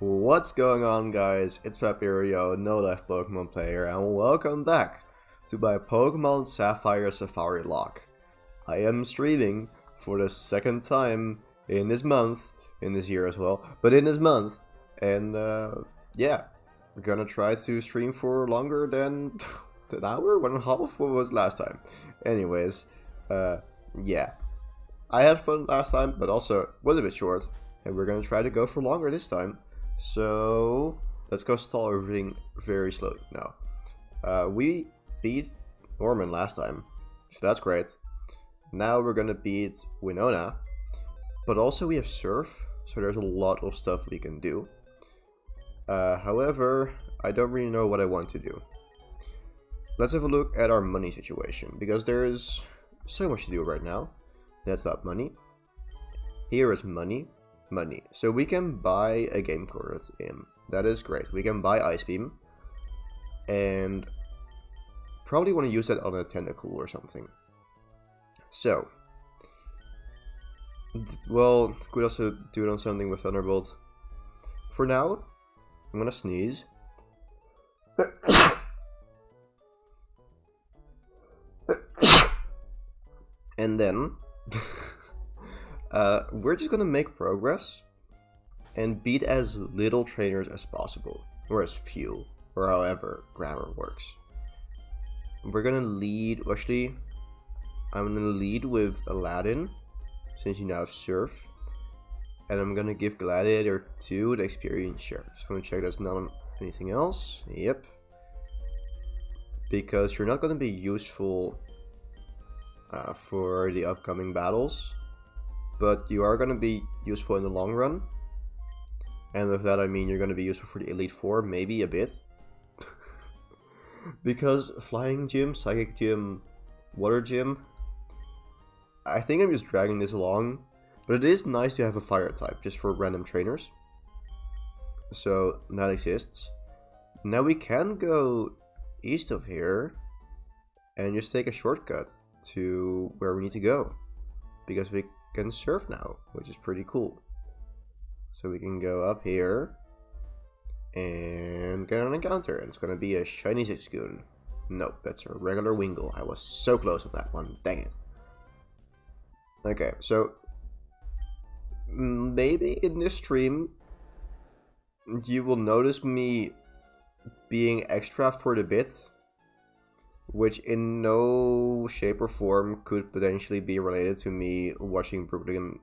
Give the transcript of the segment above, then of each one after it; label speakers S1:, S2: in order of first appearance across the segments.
S1: What's going on, guys? It's Sapphire, no life Pokemon player, and welcome back to my Pokemon Sapphire Safari Lock. I am streaming for the second time in this month, in this year as well, but in this month, and yeah, we're gonna try to stream for longer than an hour, 1.5, what was last time? Anyways, yeah, I had fun last time, but also was a bit short, and we're gonna try to go for longer this time. So let's go stall everything very slowly now. We beat Norman last time, so that's great. Now we're gonna beat Winona, but also we have Surf, so there's a lot of stuff we can do. However, I don't really know what I want to do. Let's have a look at our money situation, because there is so much to do right now. That's not money. Here is money. So we can buy a game card in. That is great. We can buy Ice Beam. And probably want to use that on a Tentacool or something. So. Well, could also do it on something with Thunderbolt. For now, I'm gonna sneeze. And then we're just gonna make progress and beat as little trainers as possible, or as few, or however grammar works. We're gonna lead, actually, I'm gonna lead with Aladdin, since you now have Surf, and I'm gonna give Gladiator 2 the experience share. Just wanna check there's not anything else. Yep. Because you're not gonna be useful for the upcoming battles, but you are going to be useful in the long run. And with that I mean you're going to be useful for the Elite Four, maybe a bit. Because Flying Gym, Psychic Gym, Water Gym, I think I'm just dragging this along, but it is nice to have a Fire type just for random trainers. So that exists. Now we can go east of here and just take a shortcut to where we need to go, because we can surf now, which is pretty cool. So we can go up here and get an encounter, and it's gonna be a shiny Zigzagoon. Nope, that's a regular Wingull. I was so close with that one, dang it. Okay, so maybe in this stream you will notice me being extra for the bit, which in no shape or form could potentially be related to me watching Brooklyn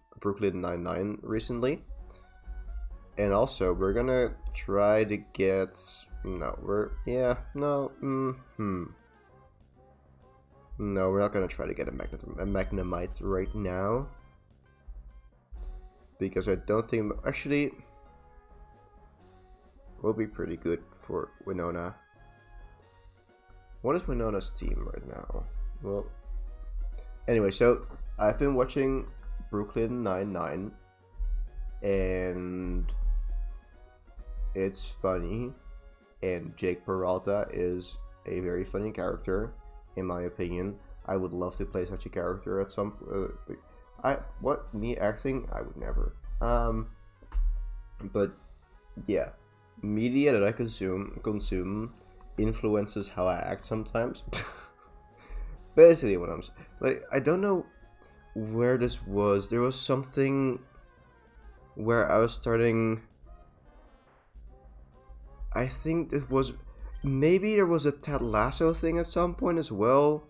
S1: Nine-Nine recently. And also, we're gonna try to get... No, we're... Yeah, no, No, we're not gonna try to get a Magnemite right now. Because I don't think... Actually, will be pretty good for Winona. What is Winona's team right now? Well, anyway, so I've been watching Brooklyn Nine-Nine, and it's funny, and Jake Peralta is a very funny character, in my opinion. I would love to play such a character at some... me acting? I would never. But, yeah. Media that I consume influences how I act sometimes. Basically what I'm saying. Like, I don't know where this was. There was something where I was starting... I think it was... Maybe there was a Ted Lasso thing at some point as well,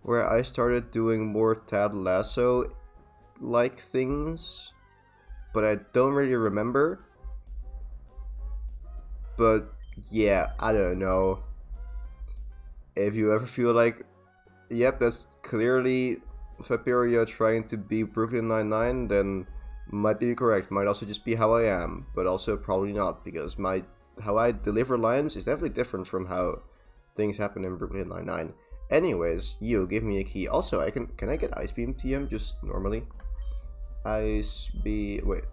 S1: where I started doing more Ted Lasso-like things, but I don't really remember. But yeah, I don't know. If you ever feel like, yep, that's clearly Vaporeon trying to be Brooklyn Nine-Nine, then might be correct. Might also just be how I am, but also probably not, because how I deliver lines is definitely different from how things happen in Brooklyn Nine-Nine. Anyways, you give me a key. Also, can I get Ice Beam TM just normally? Ice Beam. Wait.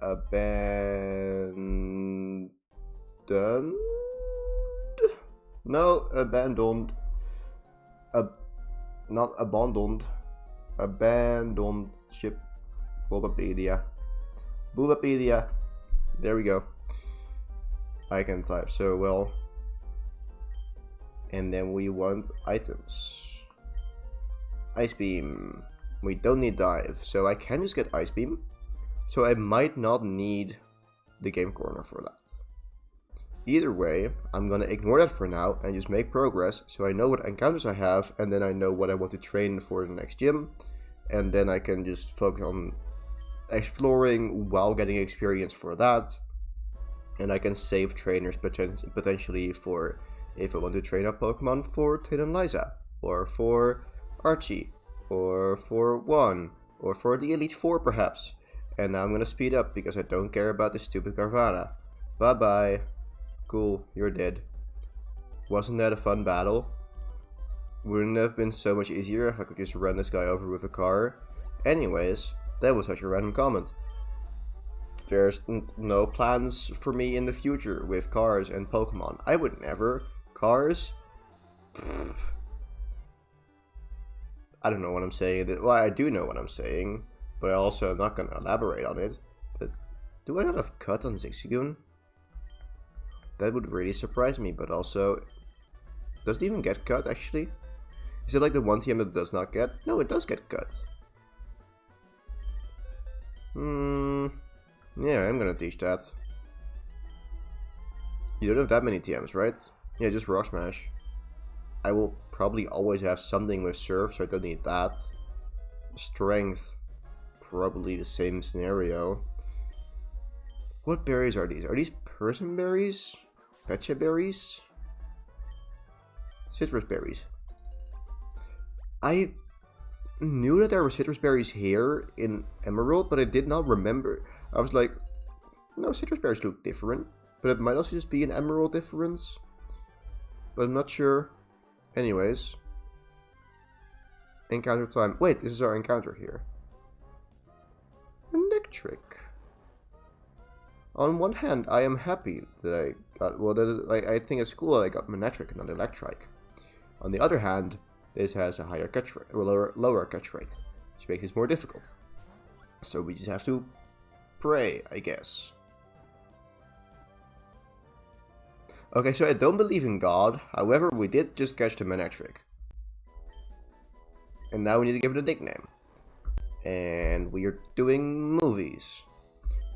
S1: Abandoned. No, abandoned. Not abandoned. Abandoned ship. Bulbapedia. There we go. I can type so well. And then we want items. Ice Beam. We don't need Dive, so I can just get Ice Beam. So I might not need the Game Corner for that. Either way, I'm gonna ignore that for now and just make progress, so I know what encounters I have, and then I know what I want to train for the next gym. And then I can just focus on exploring while getting experience for that. And I can save trainers potentially for if I want to train a Pokemon for Tin and Liza, or for Archie, or for Juan, or for the Elite Four perhaps. And now I'm gonna speed up because I don't care about this stupid Carvana. Bye bye. Cool, you're dead. Wasn't that a fun battle? Wouldn't it have been so much easier if I could just run this guy over with a car? Anyways, that was such a random comment. There's no plans for me in the future with cars and Pokemon. I would never. Cars? Pfft. I don't know what I'm saying. Well, I do know what I'm saying, but I also am not going to elaborate on it. But do I not have cut on Zigzagoon? That would really surprise me, but also... Does it even get cut, actually? Is it like the one TM that does not get? No, it does get cut. Yeah, I'm gonna teach that. You don't have that many TMs, right? Yeah, just Rock Smash. I will probably always have something with Surf, so I don't need that. Strength, probably the same scenario. What berries are these? Are these person berries? Pecha berries? Citrus berries. I knew that there were citrus berries here in Emerald, but I did not remember. I was like, no, citrus berries look different, but it might also just be an Emerald difference, but I'm not sure. Anyways, encounter time. Wait, this is our encounter here. Electric. On one hand, I am happy that I got, well, that is, like, I think it's cool that I got Manectric and not Electric. On the other hand, this has a higher catch rate, or lower catch rate, which makes it more difficult. So we just have to pray, I guess. Okay, so I don't believe in God, however, we did just catch the Manectric. And now we need to give it a nickname. And we are doing movies.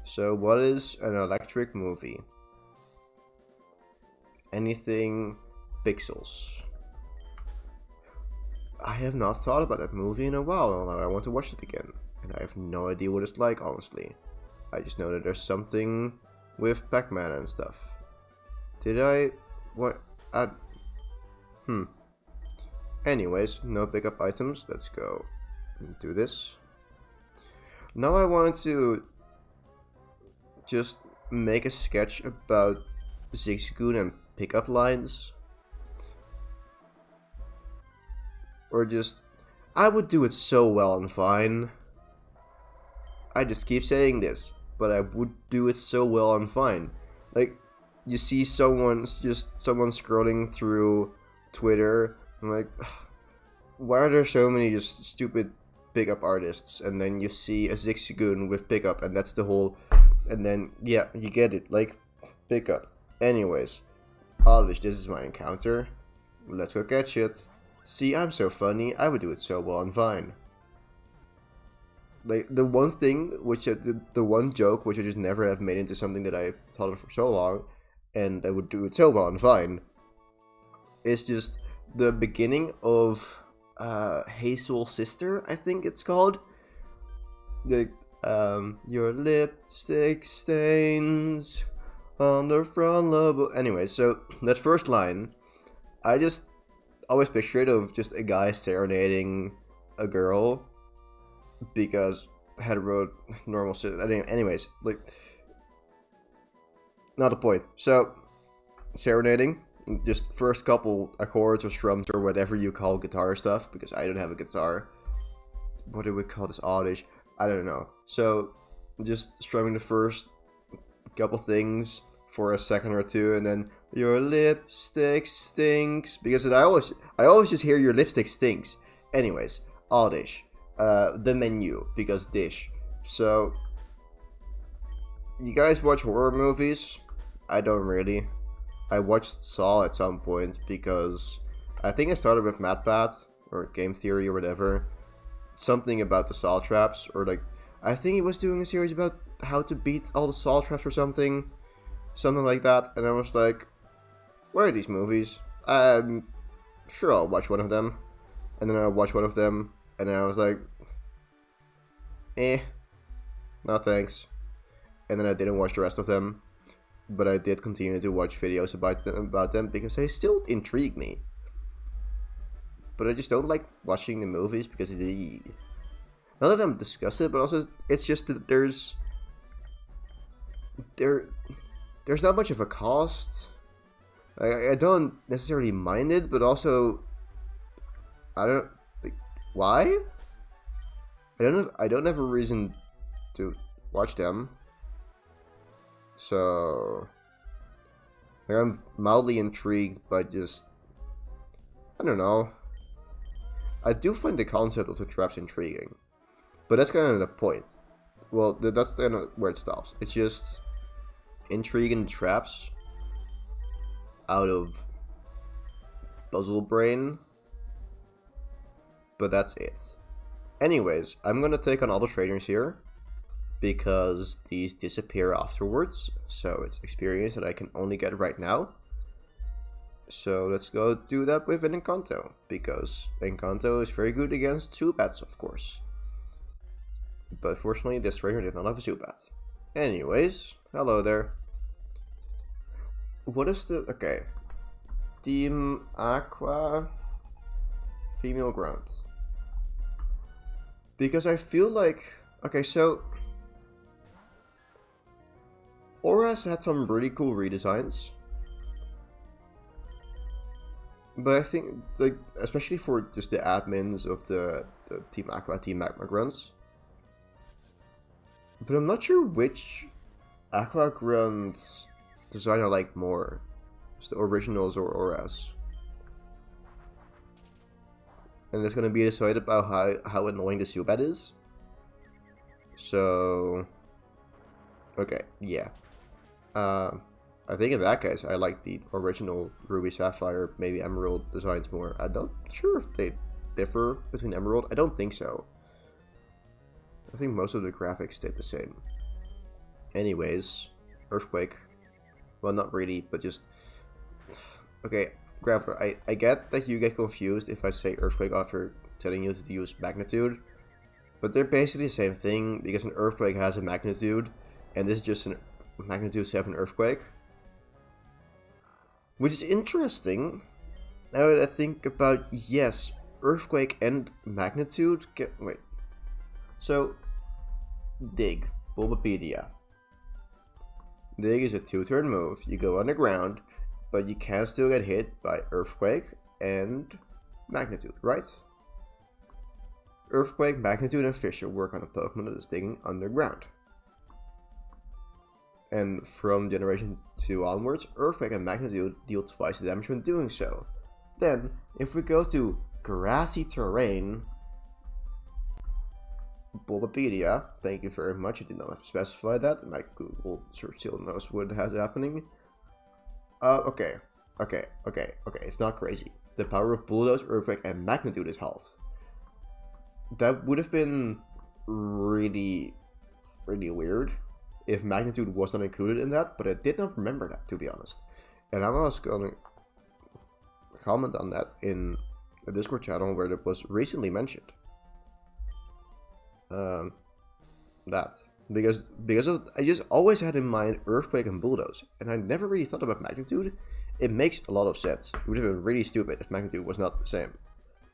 S1: So what is an electric movie? Anything Pixels. I have not thought about that movie in a while, although I want to watch it again. And I have no idea what it's like, honestly. I just know that there's something with Pac-Man and stuff. Did I... what? Anyways, no pickup items. Let's go and do this. Now I want to just make a sketch about Zigzagoon and pickup lines. Or just... I would do it so well and fine. I just keep saying this, but I would do it so well and fine. Like, you see someone scrolling through Twitter, and like, why are there so many just stupid pickup artists? And then you see a Zigzagoon with pickup, and that's the whole, and then, yeah, you get it, like, pickup. Anyways, Oddish, this is my encounter. Let's go catch it. See, I'm so funny, I would do it so well and fine. Like, the one thing, the one joke, which I just never have made into something that I've thought of for so long, and I would do it so well and fine, is just the beginning of Hazel's Sister, I think it's called. The, your lipstick stains on the front lobe. Anyway, so that first line, I just always picture it of just a guy serenading a girl, because hetero normal shit. Anyways, like, not the point. So, serenading, just first couple accords or strums or whatever you call guitar stuff, because I don't have a guitar. What do we call this? Oddish? I don't know. So, just strumming the first couple things for a second or two, and then your lipstick stinks, because I always just hear your lipstick stinks. Anyways, Oddish. The menu, because dish. So You guys watch horror movies? I don't really. I watched Saw at some point because I think I started with MatPat or Game Theory or whatever. Something about the Saw traps, or like, I think he was doing a series about how to beat all the Saw traps or something. Something like that. And I was like, where are these movies? Sure, I'll watch one of them. And then I watched one of them, and then I was like, no thanks. And then I didn't watch the rest of them, but I did continue to watch videos about them because they still intrigue me. But I just don't like watching the movies because not that I'm disgusted, but also it's just that there's not much of a cost. I don't necessarily mind it, but also I don't like why. I don't have a reason to watch them. So I'm mildly intrigued, but just I don't know. I do find the concept of the traps intriguing, but that's kind of the point. Well, that's kind of where it stops. It's just intriguing traps out of puzzle brain, but that's it. Anyways, I'm gonna take on all the trainers here because these disappear afterwards, so it's experience that I can only get right now. So let's go do that with an Encanto, because Encanto is very good against Zubats, of course. But fortunately, this trainer did not have a Zubat. Anyways, hello there. What is the... okay. Team Aqua... Female Ground. Because I feel like... okay, so... Auras had some really cool redesigns. But I think, like, especially for just the admins of the Team Aqua, Team Magma grunts. But I'm not sure which Aqua grunt design I like more. It's the originals or Auras. And it's going to be decided about how annoying the Zubat is. So... okay, yeah. I think in that case, I like the original Ruby, Sapphire, maybe Emerald designs more. I'm not sure if they differ between Emerald. I don't think so. I think most of the graphics stayed the same. Anyways, Earthquake. Well, not really, but just... okay, Graveler, I get that you get confused if I say Earthquake after telling you to use Magnitude. But they're basically the same thing, because an Earthquake has a Magnitude, and this is just a Magnitude 7 Earthquake. Which is interesting. Now that I think about, yes, Earthquake and Magnitude wait. So, Dig, Bulbapedia. Dig is a 2-turn move. You go underground, but you can still get hit by Earthquake and Magnitude, right? Earthquake, Magnitude, and Fissure work on a Pokemon that is digging underground. And from Generation 2 onwards, Earthquake and Magnitude deal twice the damage when doing so. Then, if we go to Grassy Terrain, Bulbapedia, thank you very much, you did not have to specify that, my Google search still knows what has happening. Okay, it's not crazy. The power of Bulldoze, Earthquake, and Magnitude is halved. That would have been really, really weird if Magnitude was not included in that, but I did not remember that, to be honest. And I was going to comment on that in a Discord channel where it was recently mentioned. That. Because of, I just always had in mind Earthquake and Bulldoze, and I never really thought about Magnitude. It makes a lot of sense. It would have been really stupid if Magnitude was not the same.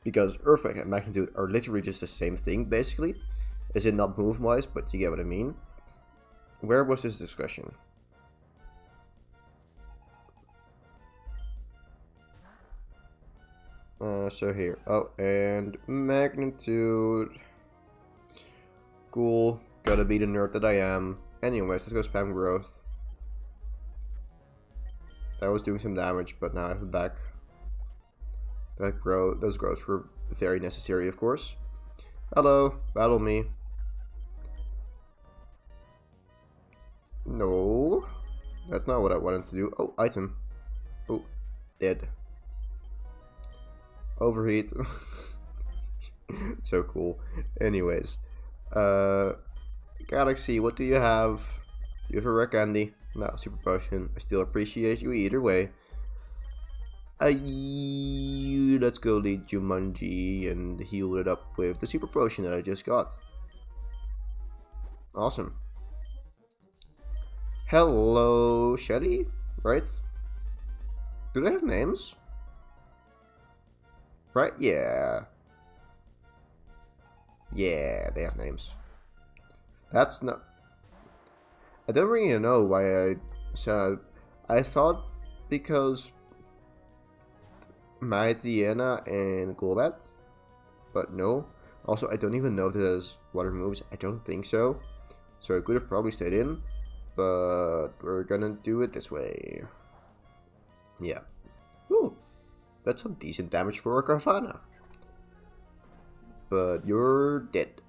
S1: Because Earthquake and Magnitude are literally just the same thing, basically. Is it not move-wise, but you get what I mean. Where was this discussion? So here. Oh, and Magnitude. Cool. Gotta be the nerd that I am. Anyways, let's go spam growth. That was doing some damage, but now I have it back. Those growths were very necessary, of course. Hello, battle me. No, that's not what I wanted to do. Oh, item. Oh, dead. Overheat. So cool. Anyways, Galaxy, what do you have? Do you have a rare candy? No, super potion. I still appreciate you either way. Let's go lead Jumanji and heal it up with the super potion that I just got. Awesome. Hello, Shelly, right? Do they have names? Right? Yeah. Yeah, they have names. That's not... I don't really know why I said... I thought because... Mighty Anna and Golbat, but no. Also, I don't even know if it has water moves. I don't think so. So I could have probably stayed in, but we're gonna do it this way. Yeah. Ooh, that's some decent damage for a Carvana. But you're dead.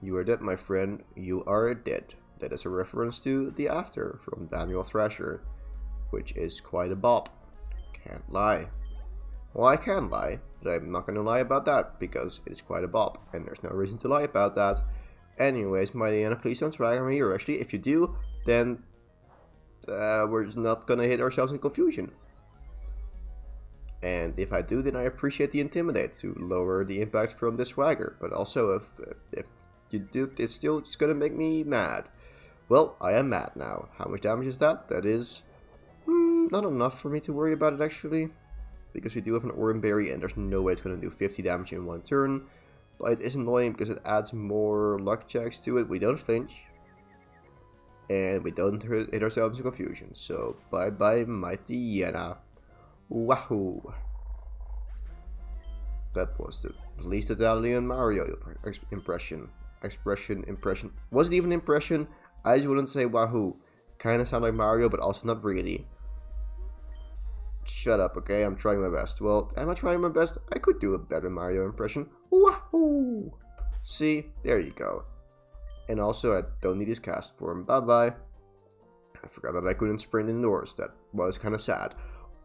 S1: You are dead, my friend. You are dead. That is a reference to The After from Daniel Thrasher, which is quite a bop. Can't lie. Well, I can lie, but I'm not going to lie about that, because it is quite a bop, and there's no reason to lie about that. Anyways, Mighty Anna, please don't swagger me, or actually, if you do, then we're just not going to hit ourselves in confusion. And if I do, then I appreciate the Intimidate to lower the impact from the swagger, but also if you do, it's still just going to make me mad. Well, I am mad now. How much damage is that? That is not enough for me to worry about it, actually. Because we do have an Oran Berry and there's no way it's going to do 50 damage in one turn. But it is annoying because it adds more luck checks to it. We don't flinch. And we don't hit ourselves in confusion. So bye bye Mighty Anna. Wahoo. That was the least Italian Mario impression. Impression. Was it even impression? I just wouldn't say wahoo. Kinda sound like Mario, but also not really. Shut up, okay? I'm trying my best. Well, am I trying my best? I could do a better Mario impression. Wahoo! See? There you go. And also, I don't need his cast form. Bye-bye. I forgot that I couldn't sprint indoors. That was kind of sad.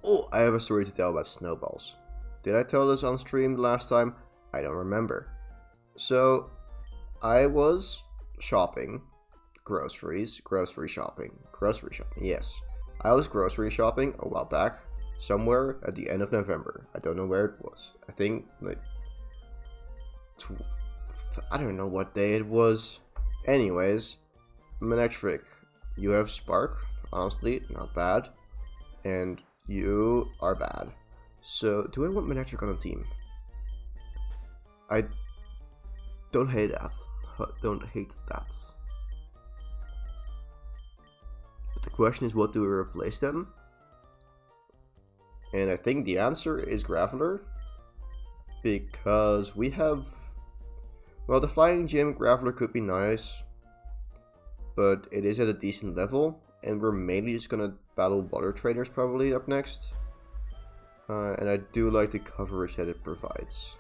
S1: Oh, I have a story to tell about snowballs. Did I tell this on stream last time? I don't remember. So, I was shopping. Grocery shopping, yes. I was grocery shopping a while back. Somewhere at the end of November. I don't know where it was. I think like I don't know what day it was. Anyways, Manectric, you have Spark. Honestly, not bad. And you are bad. So, do I want Manectric on a team? I don't hate that. Don't hate that. But the question is, what do we replace them? And I think the answer is Graveler, because we have, well, the Flying Gym Graveler could be nice, but it is at a decent level, and we're mainly just gonna battle water trainers probably up next. And I do like the coverage that it provides.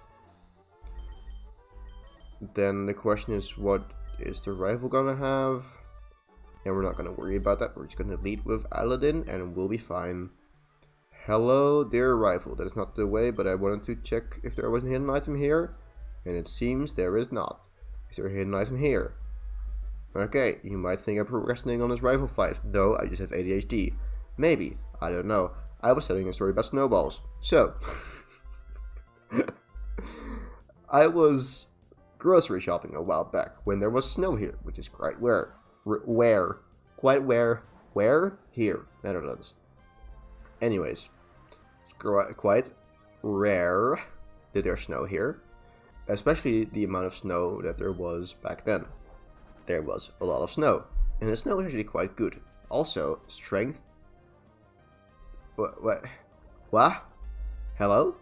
S1: Then the question is, what is the rival gonna have? And we're not gonna worry about that, we're just gonna lead with Aladdin and we'll be fine. Hello, dear rival. That is not the way, but I wanted to check if there was a hidden item here. And it seems there is not. Is there a hidden item here? Okay, you might think I'm procrastinating on this rival fight. No, I just have ADHD. Maybe. I don't know. I was telling a story about snowballs. So, I was grocery shopping a while back when there was snow here, which is quite rare. Where? Here, Netherlands. Anyways. Quite rare that there's snow here, especially the amount of snow that there was back then. There was a lot of snow, and the snow was actually quite good. Also, strength. What? Hello?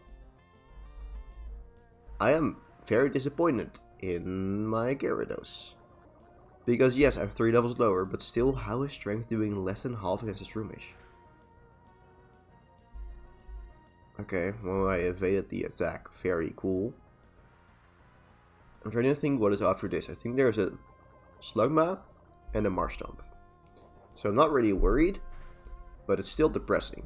S1: I am very disappointed in my Gyarados. Because yes, I'm 3 levels lower, but still, how is strength doing less than half against a Shroomish? Okay, well, I evaded the attack. Very cool. I'm trying to think what is after this. I think there's a Slugma and a Marshtomp. So I'm not really worried, but it's still depressing.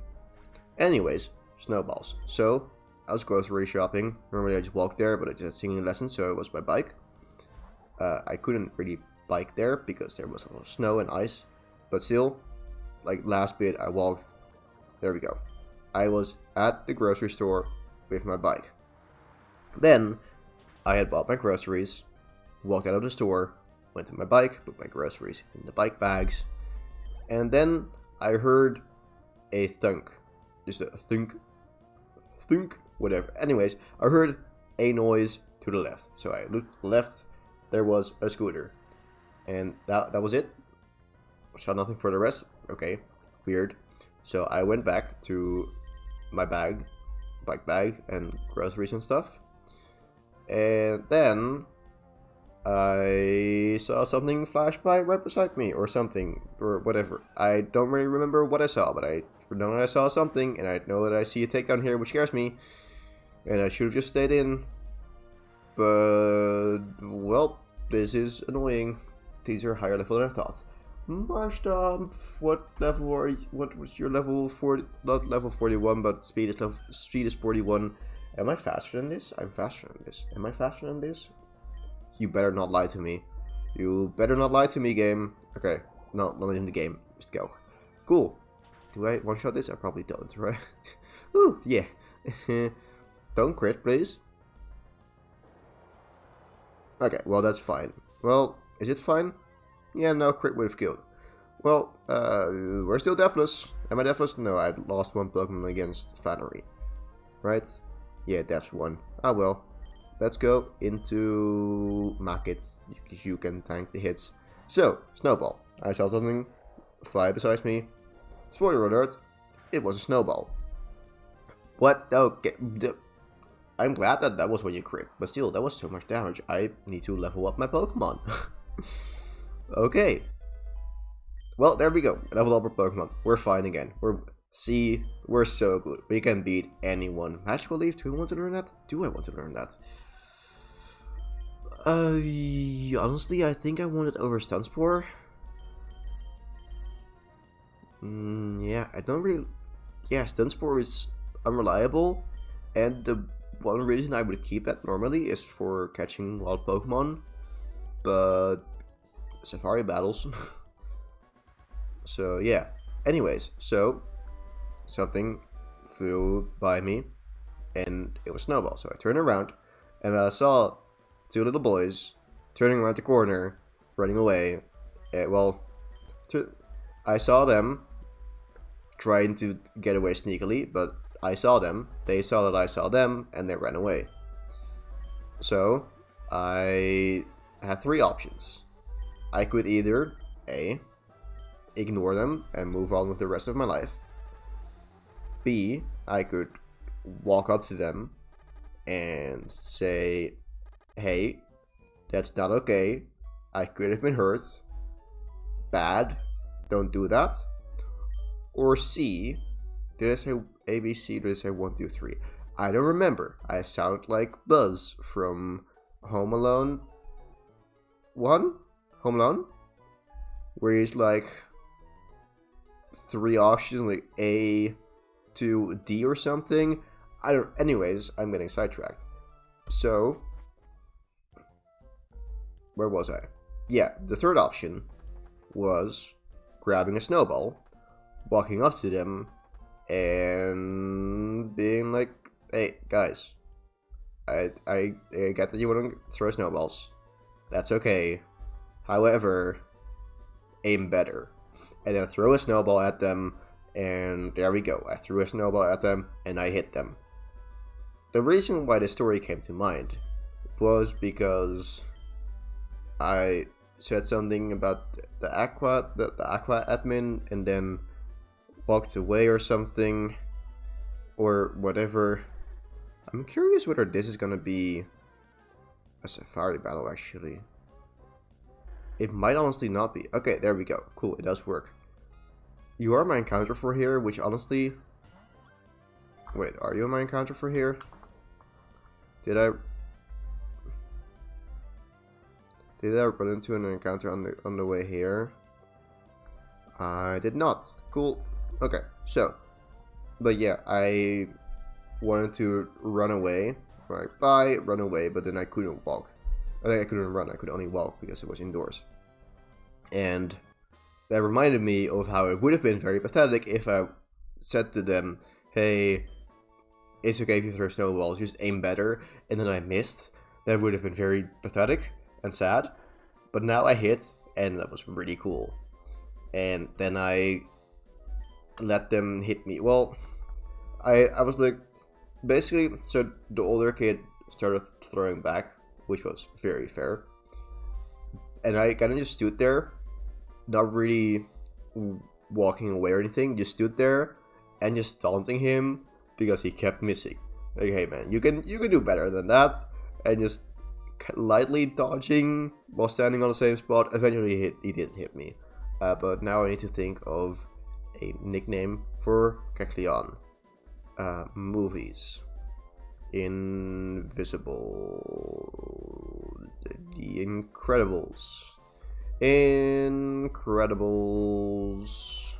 S1: Anyways, snowballs. So I was grocery shopping. Normally I just walked there, but I just had singing lessons, so it was by bike. I couldn't really bike there because there was a lot of snow and ice, but still, like last bit I walked. There we go. I was at the grocery store with my bike. Then I had bought my groceries, walked out of the store, went to my bike, put my groceries in the bike bags, and then I heard a thunk. Just a thunk, whatever. Anyways, I heard a noise to the left. So I looked to the left, there was a scooter. And that was it. Saw nothing for the rest. Okay, weird. So I went back to my bike bag, and groceries and stuff. And then I saw something flash by right beside me, or something, or whatever. I don't really remember what I saw, but I know that I saw something, and I know that I see a takedown here, which scares me. And I should have just stayed in. But, well, this is annoying. These are higher level than I thought. Marstomp, what level are you? What was your level 40? Not level 41, but speed is 41. Am I faster than this? I'm faster than this. Am I faster than this? You better not lie to me. You better not lie to me, game. Okay, no, not in the game. Just go. Cool. Do I one-shot this? I probably don't, right? Ooh, yeah. Don't crit, please. Okay, well, that's fine. Well, is it fine? Yeah, no, crit would have killed. Well, we're still deathless. Am I deathless? No, I lost one Pokemon against Flannery. Right? Yeah, that's one. Ah, well. Let's go into Market, because you can tank the hits. So, Snowball. I saw something fly beside me. Spoiler alert, it was a snowball. What? Okay. I'm glad that was when you crit, but still, that was so much damage. I need to level up my Pokemon. Okay. Well, there we go. Level up our Pokemon. We're fine again. We're so good. We can beat anyone. Magical Leaf, do I want to learn that? Do I want to learn that? Honestly, I think I want it over Stunspore. Yeah, I don't really... Yeah, Stunspore is unreliable, and the one reason I would keep that normally is for catching wild Pokemon, but Safari battles. So yeah. Anyways, so something flew by me, and it was Snowball. So I turned around, and I saw two little boys turning around the corner, running away. I saw them trying to get away sneakily, but I saw them, they saw that I saw them, and they ran away. So I had three options. I could either A, ignore them and move on with the rest of my life. B, I could walk up to them and say, hey, that's not okay. I could have been hurt. Bad. Don't do that. Or C, did I say ABC? Did I say 1, 2, 3? I don't remember. I sound like Buzz from Home Alone 1? Home Alone? Where he's like 3 options, like A to D or something. Anyways, I'm getting sidetracked. So, where was I? Yeah, the third option was grabbing a snowball, walking up to them, and being like, hey, guys, I get that you want to throw snowballs. That's okay. However, aim better. And then throw a snowball at them, and there we go. I threw a snowball at them, and I hit them. The reason why this story came to mind was because I said something about the aqua admin, and then walked away or something, or whatever. I'm curious whether this is gonna be a Safari battle, actually. It might honestly not be. Okay, there we go. Cool, it does work. You are my encounter for here, which honestly... Wait, are you my encounter for here? Did I run into an encounter on the way here? I did not. Cool. Okay, so. But yeah, I wanted to run away. Right, bye, run away, but then I couldn't walk. I think I couldn't run, I could only walk because it was indoors. And that reminded me of how it would have been very pathetic if I said to them, hey, it's okay if you throw snowballs, just aim better, and then I missed. That would have been very pathetic and sad. But now I hit, and that was really cool. And then I let them hit me. Well, I was like, basically, so the older kid started throwing back, which was very fair. And I kind of just stood there, not really walking away or anything, just stood there and just taunting him because he kept missing. Like, hey man, you can do better than that. And just lightly dodging while standing on the same spot. Eventually he did hit me. But now I need to think of a nickname for Kecleon. Movies. Invisible. The Incredibles. Incredibles.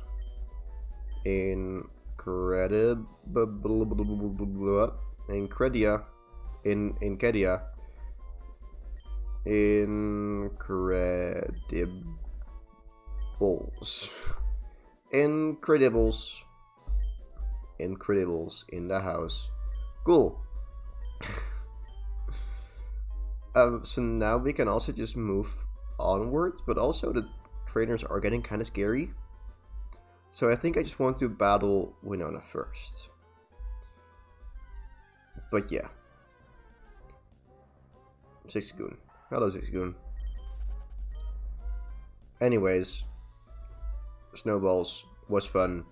S1: Incredia. Inkedia. Incredibles. Incredibles. Incredibles in the house. Cool. So now we can also just move onwards, but also the trainers are getting kind of scary. So I think I just want to battle Winona first. But yeah. Zigzagoon. Hello, Zigzagoon. Anyways, snowballs was fun.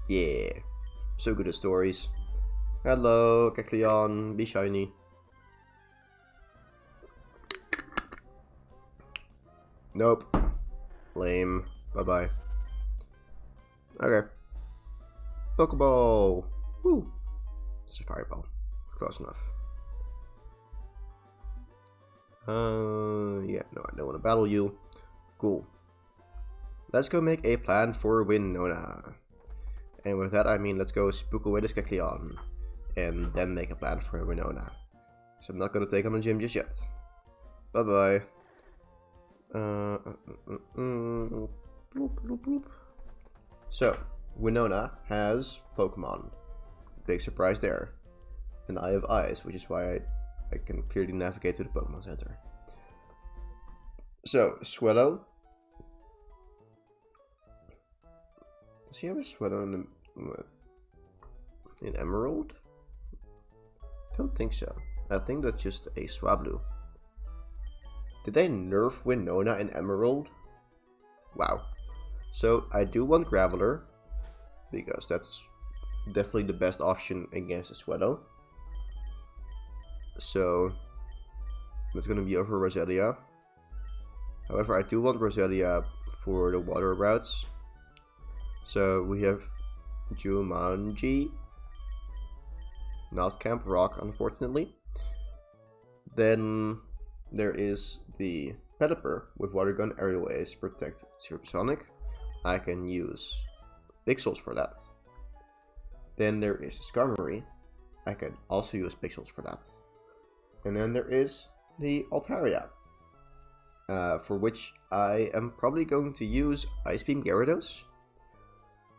S1: Yeah. So good at stories. Hello, Kecleon. Be shiny. Nope. Lame. Bye-bye. Okay. Pokeball. Woo. It's a fireball. Close enough. Yeah, no, I don't want to battle you. Cool. Let's go make a plan for Winona. And with that, I mean, let's go spook away this Kecleon. And then make a plan for Winona. So I'm not going to take on the gym just yet. Bye-bye. Bloop, bloop, bloop. So, Winona has Pokemon. Big surprise there. And I have eyes, which is why I can clearly navigate to the Pokemon Center. So, Swellow. Does he have a Swellow in Emerald? I don't think so. I think that's just a Swablu. Did they nerf Winona in Emerald? Wow. So I do want Graveler, because that's definitely the best option against a Swellow. So that's going to be over Roselia. However, I do want Roselia for the water routes. So we have Jumanji. Not Camp Rock, unfortunately. Then there is the Pelipper with Water Gun, Aerial Ace, Protect, Supersonic. I can use Pixels for that. Then there is Skarmory. I can also use Pixels for that. And then there is the Altaria, for which I am probably going to use Ice Beam Gyarados.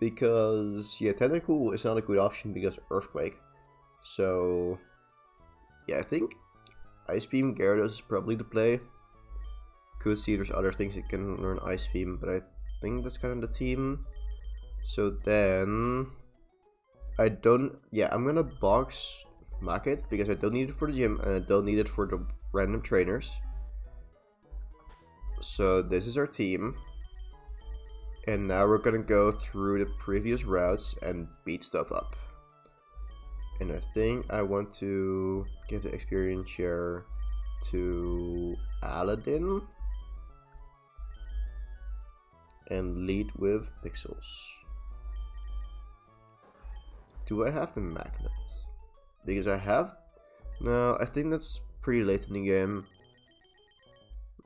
S1: Because, yeah, Tentacool is not a good option because Earthquake. So, yeah, I think Ice Beam Gyarados is probably the play. Could see there's other things that can learn Ice Beam, but I think that's kind of the team. So then, I'm gonna box Market because I don't need it for the gym and I don't need it for the random trainers. So this is our team. And now we're gonna go through the previous routes and beat stuff up. And I think I want to give the experience share to Aladdin. And lead with Pixels. Do I have the magnets? Because I have... No, I think that's pretty late in the game.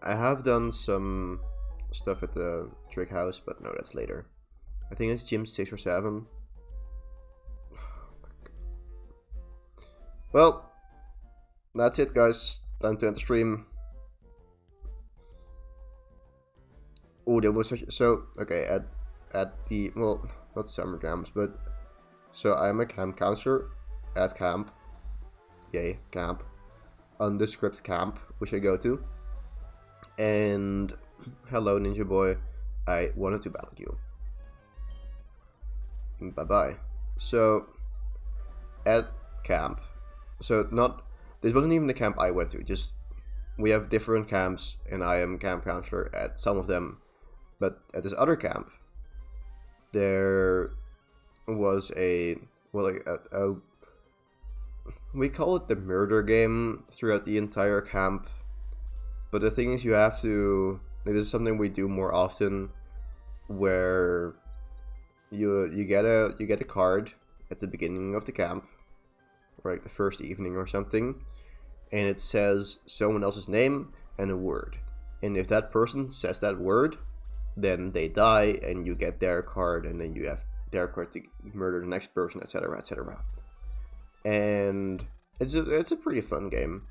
S1: I have done some stuff at the trick house, but no, that's later. I think it's gym 6 or 7. Well, that's it, guys. Time to end the stream. Oh, there was okay, at the, well, not summer camps, but so I'm a camp counselor at camp. Yay, camp. Undescript camp, which I go to. And hello, Ninja Boy. I wanted to battle you. Bye bye. So at camp, so not, this wasn't even the camp I went to. Just we have different camps, and I am camp counselor at some of them. But at this other camp, there was a, well, like we call it the murder game throughout the entire camp. But the thing is, you have to, this is something we do more often, where you get a card at the beginning of the camp, like the first evening or something, and it says someone else's name and a word. And if that person says that word, then they die, and you get their card, and then you have their card to murder the next person, etc., etc. And it's a pretty fun game,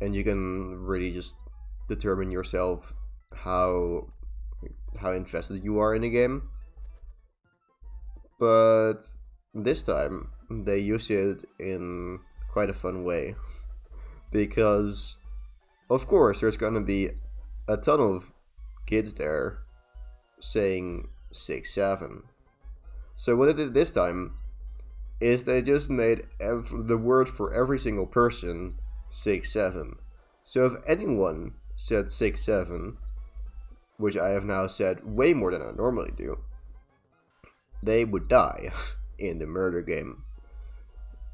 S1: and you can really just determine yourself how invested you are in a game. But this time they use it in quite a fun way, because of course there's gonna be a ton of kids there saying 6-7. So what they did this time is they just made the word for every single person 6-7. So if anyone said 6-7, which I have now said way more than I normally do, they would die in the murder game,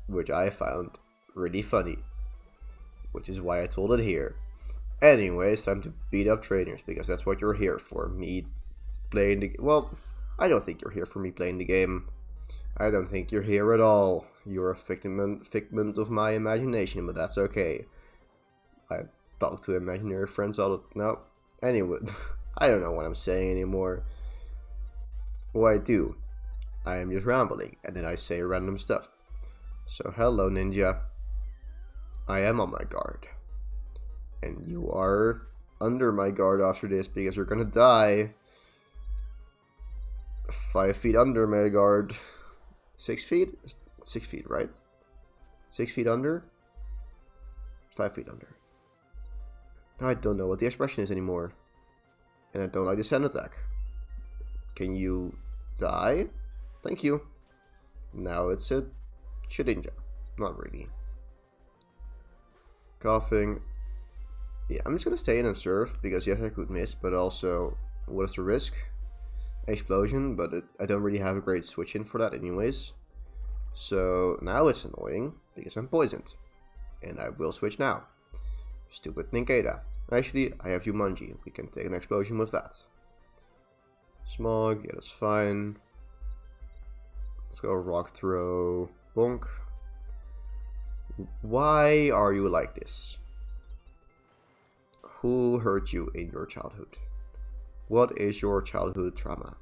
S1: which I found really funny, which is why I told it here. Anyways, time to beat up trainers, because that's what you're here for. Me playing the, well, I don't think you're here for me playing the game. I don't think you're here at all. You're a figment of my imagination, but that's okay. I talk to imaginary friends all the, no. Anyway, I don't know what I'm saying anymore. What I do, I am just rambling, and then I say random stuff. So hello, ninja. I am on my guard. And you are under my guard after this, because you're gonna die. 5 feet under my guard. 6 feet? 6 feet, right? 6 feet under? 5 feet under. Now I don't know what the expression is anymore. And I don't like the sand attack. Can you die? Thank you. Now it's a Shedinja. Not really. Coughing. Yeah, I'm just gonna stay in and serve, because yes, I could miss, but also, what is the risk? Explosion, but I don't really have a great switch in for that anyways. So now it's annoying, because I'm poisoned. And I will switch now. Stupid Ninkeda. Actually, I have Jumanji. We can take an explosion with that. Smog, yeah, that's fine. Let's go rock throw. Bonk. Why are you like this? Who hurt you in your childhood? What is your childhood trauma?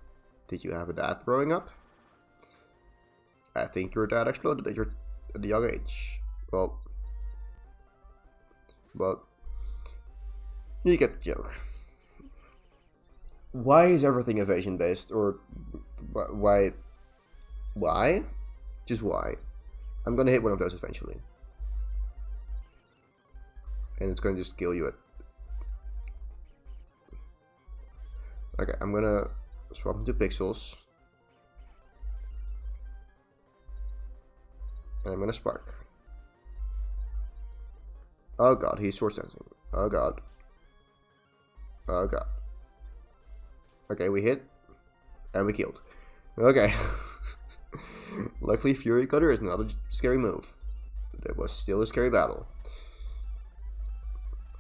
S1: Did you have a dad growing up? I think your dad exploded at a young age. Well, you get the joke. Why is everything evasion based? Or why? Why? Just why? I'm gonna hit one of those eventually. And it's gonna just kill you at... Okay, I'm gonna swap into pixels. And I'm gonna spark. Oh god, he's source sensing. Oh god. Oh god. Okay, we hit. And we killed. Okay. Luckily, Fury Cutter is not a scary move. But it was still a scary battle.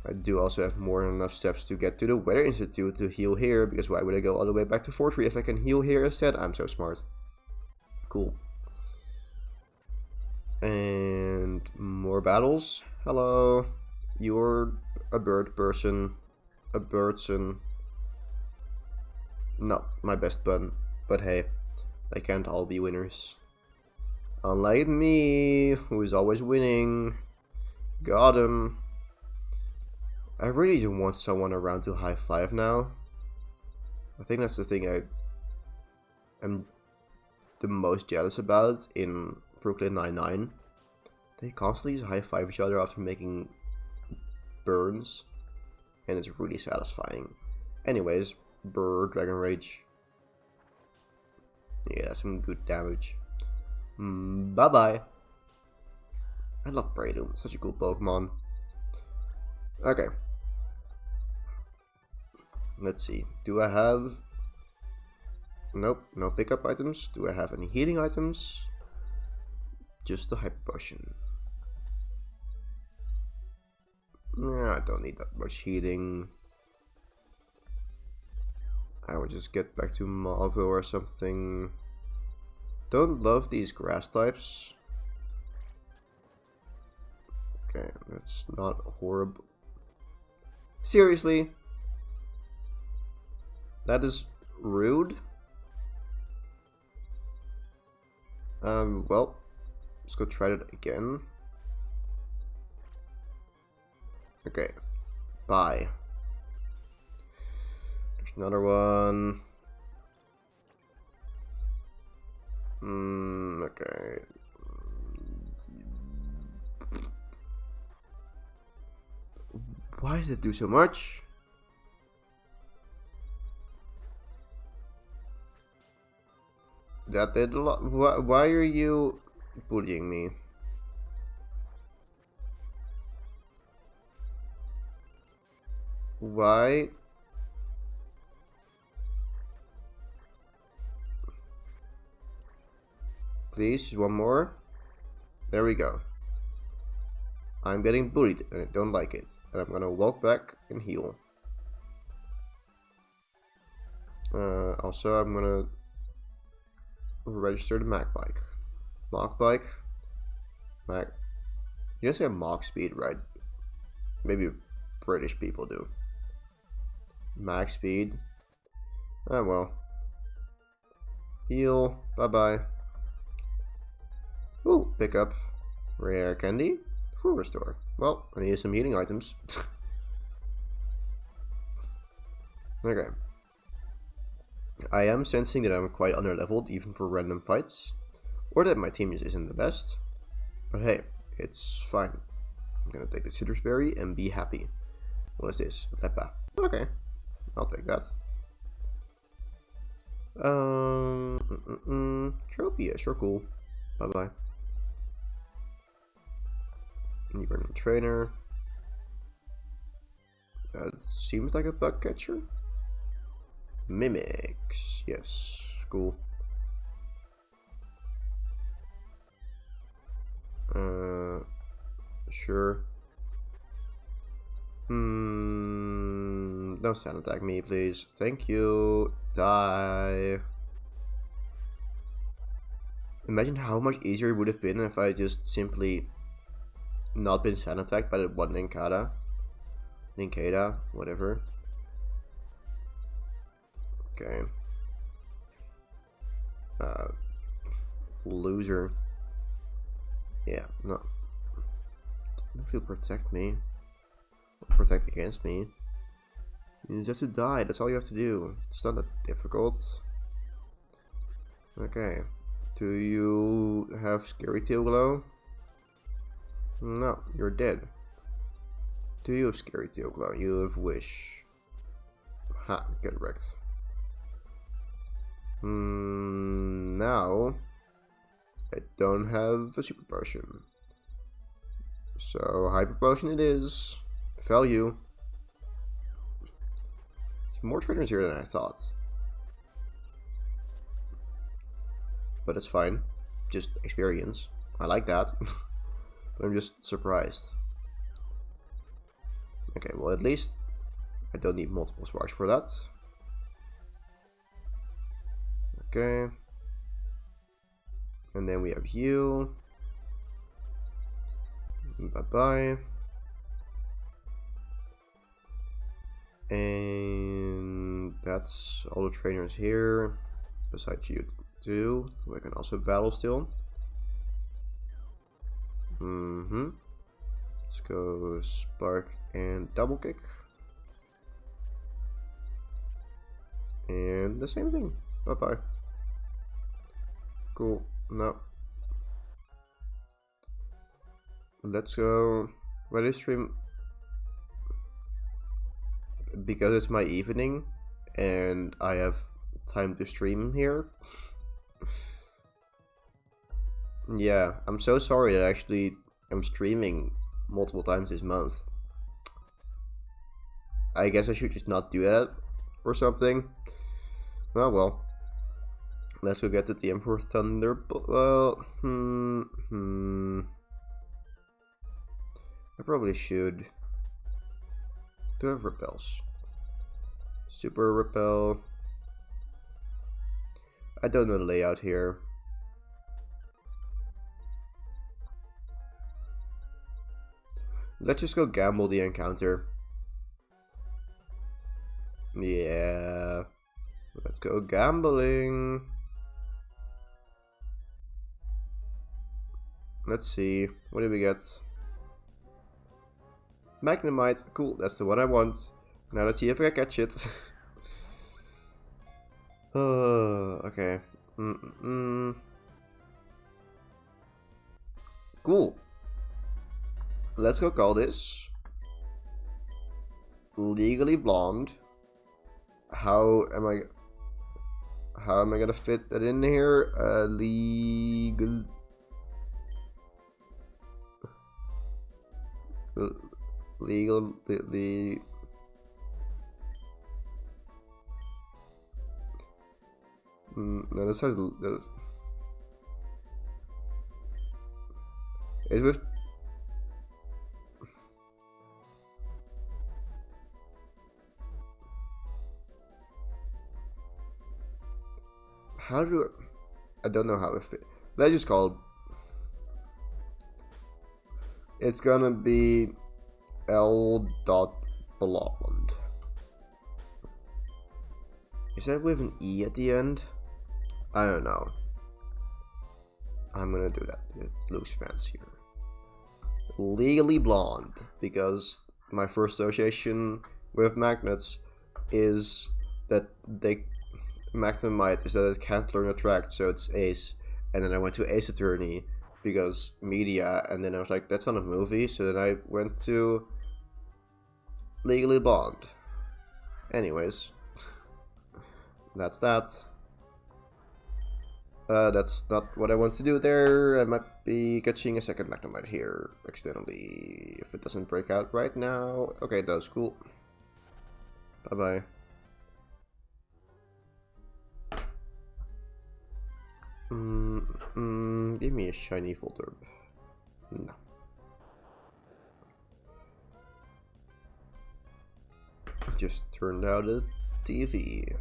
S1: I do also have more than enough steps to get to the Weather Institute to heal here, because why would I go all the way back to Fortree if I can heal here instead? I'm so smart. Cool. And more battles. Hello. You're a bird person. A birdson. not my best button, but hey, they can't all be winners. Unlike me, who is always winning. Got him. I really do want someone around to high five now. I think that's the thing I am the most jealous about in Brooklyn Nine-Nine. They constantly high five each other after making burns, and it's really satisfying. Anyways, Dragon Rage. Yeah, that's some good damage. Bye bye. I love Breloom, such a cool Pokemon. Okay. Let's see. Do I have... Nope, no pickup items. Do I have any healing items? Just the Hyper Potion. Yeah, I don't need that much healing. I will just get back to Marvel or something. Don't love these grass types. Okay, that's not horrible. Seriously? That is rude. Well, let's go try that again. Okay, bye. There's another one. Okay. Why did it do so much? That did a lot. Why are you bullying me? Why? Please, just one more. There we go. I'm getting bullied and I don't like it. And I'm gonna walk back and heal. Also, I'm gonna register the Mach Bike. Mach Bike? Mach. You don't say Mach Speed, right? Maybe British people do. Mach Speed. Oh well. Heal. Bye bye. Ooh, pick up. Rare candy. Full restore. Well, I need some healing items. Okay. I am sensing that I'm quite underleveled even for random fights. Or that my team just isn't the best. But hey, it's fine. I'm gonna take the citrus berry and be happy. What is this? Lepa. Okay. I'll take that. Tropia, sure cool. Bye bye. You're a trainer. That seems like a bug catcher. Mimics, yes, cool. Sure. Don't stand attack me, please. Thank you. Die. Imagine how much easier it would have been if I just simply not been sand attacked by the one Nincada, whatever. Okay. Loser. Yeah, no. If you protect me, protect against me, you just have to die. That's all you have to do. It's not that difficult. Okay. Do you have Scary Tail Glow? No, you're dead. Do you have Scary Tail Glow? You have Wish. Ha, get wrecked. Now I don't have a Super Potion. So Hyper Potion it is. Value. There's more trainers here than I thought. But it's fine. Just experience. I like that. But I'm just surprised. Okay, well at least I don't need multiple sparks for that. Okay. And then we have you. Bye-bye. And That's all the trainers here, besides you two, who I can also battle still. Let's go Spark and Double Kick. And the same thing. Bye-bye. Cool. No. Let's go. Ready stream. Because it's my evening and I have time to stream here. Yeah, I'm so sorry that actually I'm streaming multiple times this month. I guess I should just not do that or something. Oh well. Let's go get the Emperor Thunderbolt. Well, I probably should. Do have repels. Super repel. I don't know the layout here. Let's just go gamble the encounter. Yeah. Let's go gambling. Let's see. What do we get? Magnemite. Cool, that's the one I want. Now let's see if I catch it. Okay. Cool. Let's go call this Legally Blonde. How am I gonna fit that in here? Legal. No, this has it's with how do I don't know how it fit. Let's just call it. It's gonna be L. Blonde. Is that with an E at the end? I don't know. I'm gonna do that. It looks fancier. Legally Blonde, because my first association with magnets is that Magnemite is that it can't learn Attract, so it's Ace. And then I went to Ace Attorney because media, and then I was like, that's not a movie, so then I went to Legally Blonde. Anyways, that's that. That's not what I want to do there. I might be catching a second Magnemite here accidentally if it doesn't break out right now. Okay, it does. Cool. Bye bye. Give me a shiny folder. No. Just turned out a TV.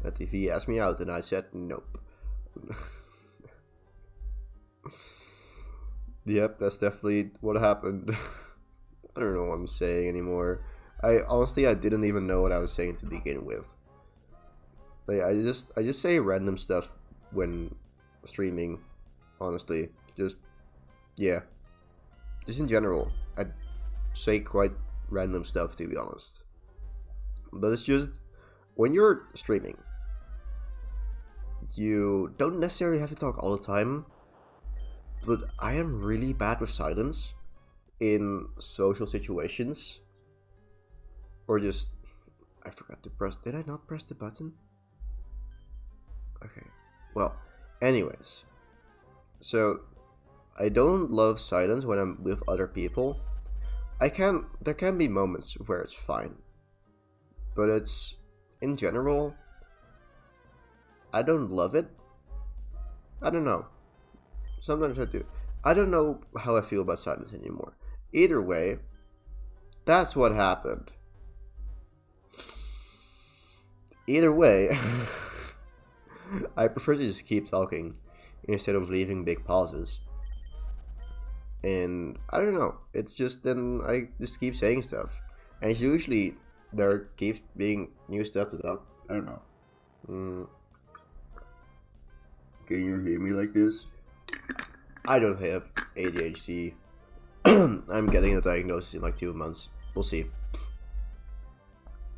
S1: The TV asked me out and I said nope. Yep, that's definitely what happened. I don't know what I'm saying anymore. I honestly didn't even know what I was saying to begin with. Like I just say random stuff when streaming, honestly. Just yeah. Just in general. I say quite random stuff, to be honest. But it's just when you're streaming, you don't necessarily have to talk all the time, but I am really bad with silence in social situations. Or just, I forgot to press, did I not press the button? Okay, well, anyways. So, I don't love silence when I'm with other people. There can be moments where it's fine. But it's, in general, I don't love it. I don't know. Sometimes I do. I don't know how I feel about silence anymore. Either way, that's what happened. Either way, I prefer to just keep talking instead of leaving big pauses. And I don't know. It's just then I just keep saying stuff. And it's usually there keeps being new stuff to talk. I don't know. Can you hear me like this? I don't have ADHD. I'm getting a diagnosis in like 2 months. We'll see.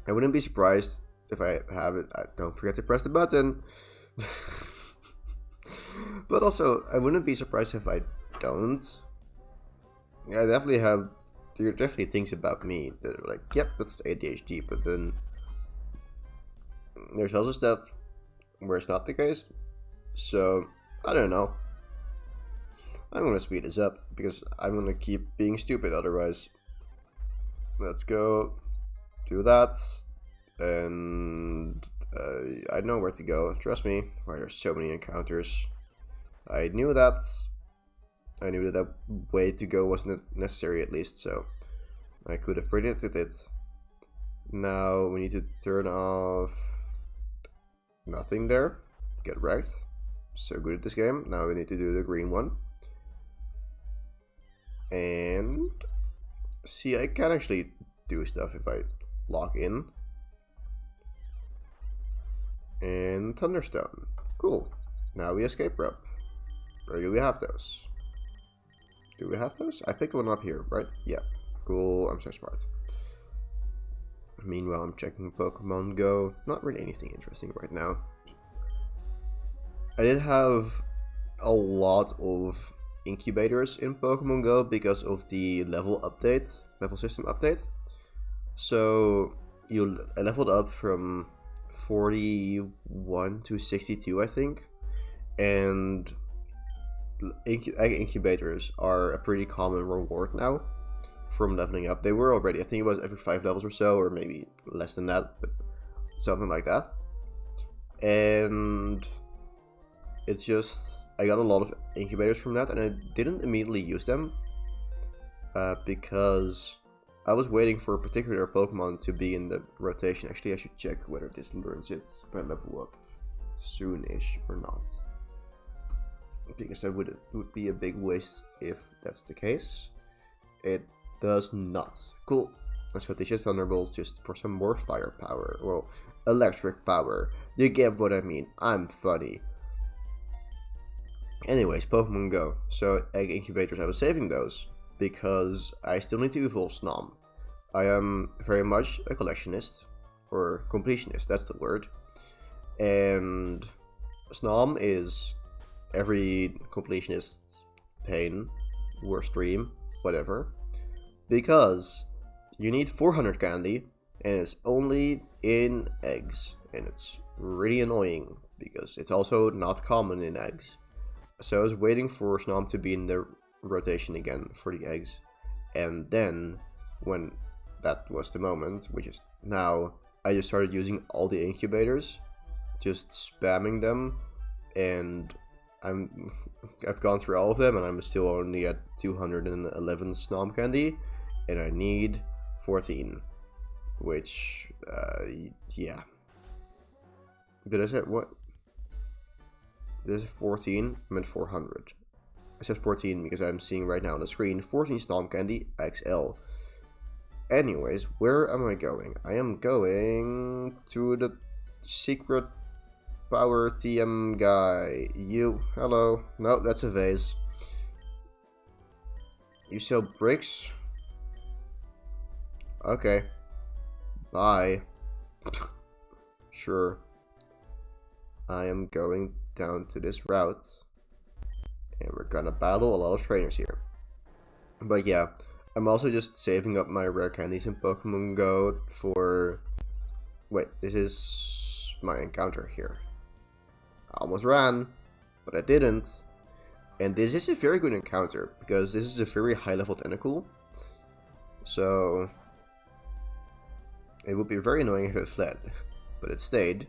S1: I wouldn't be surprised if I have it. Don't forget to press the button. But also, I wouldn't be surprised if I don't. Yeah, I definitely have. There are definitely things about me that are like, yep, that's ADHD. But then there's also stuff where it's not the case. So I don't know. I'm gonna speed this up because I'm gonna keep being stupid otherwise. Let's go do that, and I know where to go. Trust me. Why there's so many encounters. I knew that. I knew that way to go wasn't necessary, at least, so I could have predicted it. Now we need to turn off nothing there. Get wrecked. So good at this game. Now we need to do the green one. And see, I can actually do stuff if I lock in. And Thunderstone. Cool. Now we escape rope. Or do we have those? Do we have those? I picked one up here, right? Yeah. Cool. I'm so smart. Meanwhile, I'm checking Pokemon Go. Not really anything interesting right now. I did have a lot of incubators in Pokemon Go because of the level system update. So I leveled up from 41 to 62, I think, and egg incubators are a pretty common reward now from leveling up. They were already, I think it was every 5 levels or so, or maybe less than that, but something like that. And it's just, I got a lot of incubators from that, and I didn't immediately use them because I was waiting for a particular Pokemon to be in the rotation. Actually, I should check whether this learns it by level up soon-ish or not, because that would be a big waste if that's the case. It does not. Cool. Let's go Tisha's Thunderbolts just for some more firepower. Well, electric power. You get what I mean. I'm funny. Anyways, Pokemon Go. So, egg incubators, I was saving those because I still need to evolve Snom. I am very much a collectionist, or completionist, that's the word. And Snom is every completionist's pain, worst dream, whatever. Because you need 400 candy, and it's only in eggs. And it's really annoying, because it's also not common in eggs. So I was waiting for Snom to be in the rotation again for the eggs. And then, when that was the moment, which is now, I just started using all the incubators. Just spamming them. And I've gone through all of them, and I'm still only at 211 Snom candy. And I need 14. Which, yeah. Did I say what? This is 14. I meant 400. I said 14 because I'm seeing right now on the screen 14 Snom candy XL. Anyways, where am I going? I am going to the secret power TM guy. You, hello. No, that's a vase. You sell bricks? Okay. Bye. Sure. I am going down to this route, and we're gonna battle a lot of trainers here. But yeah, I'm also just saving up my rare candies in Pokemon Go for... Wait, this is my encounter here. I almost ran, but I didn't. And this is a very good encounter, because this is a very high level Tentacool. So it would be very annoying if it fled, but it stayed.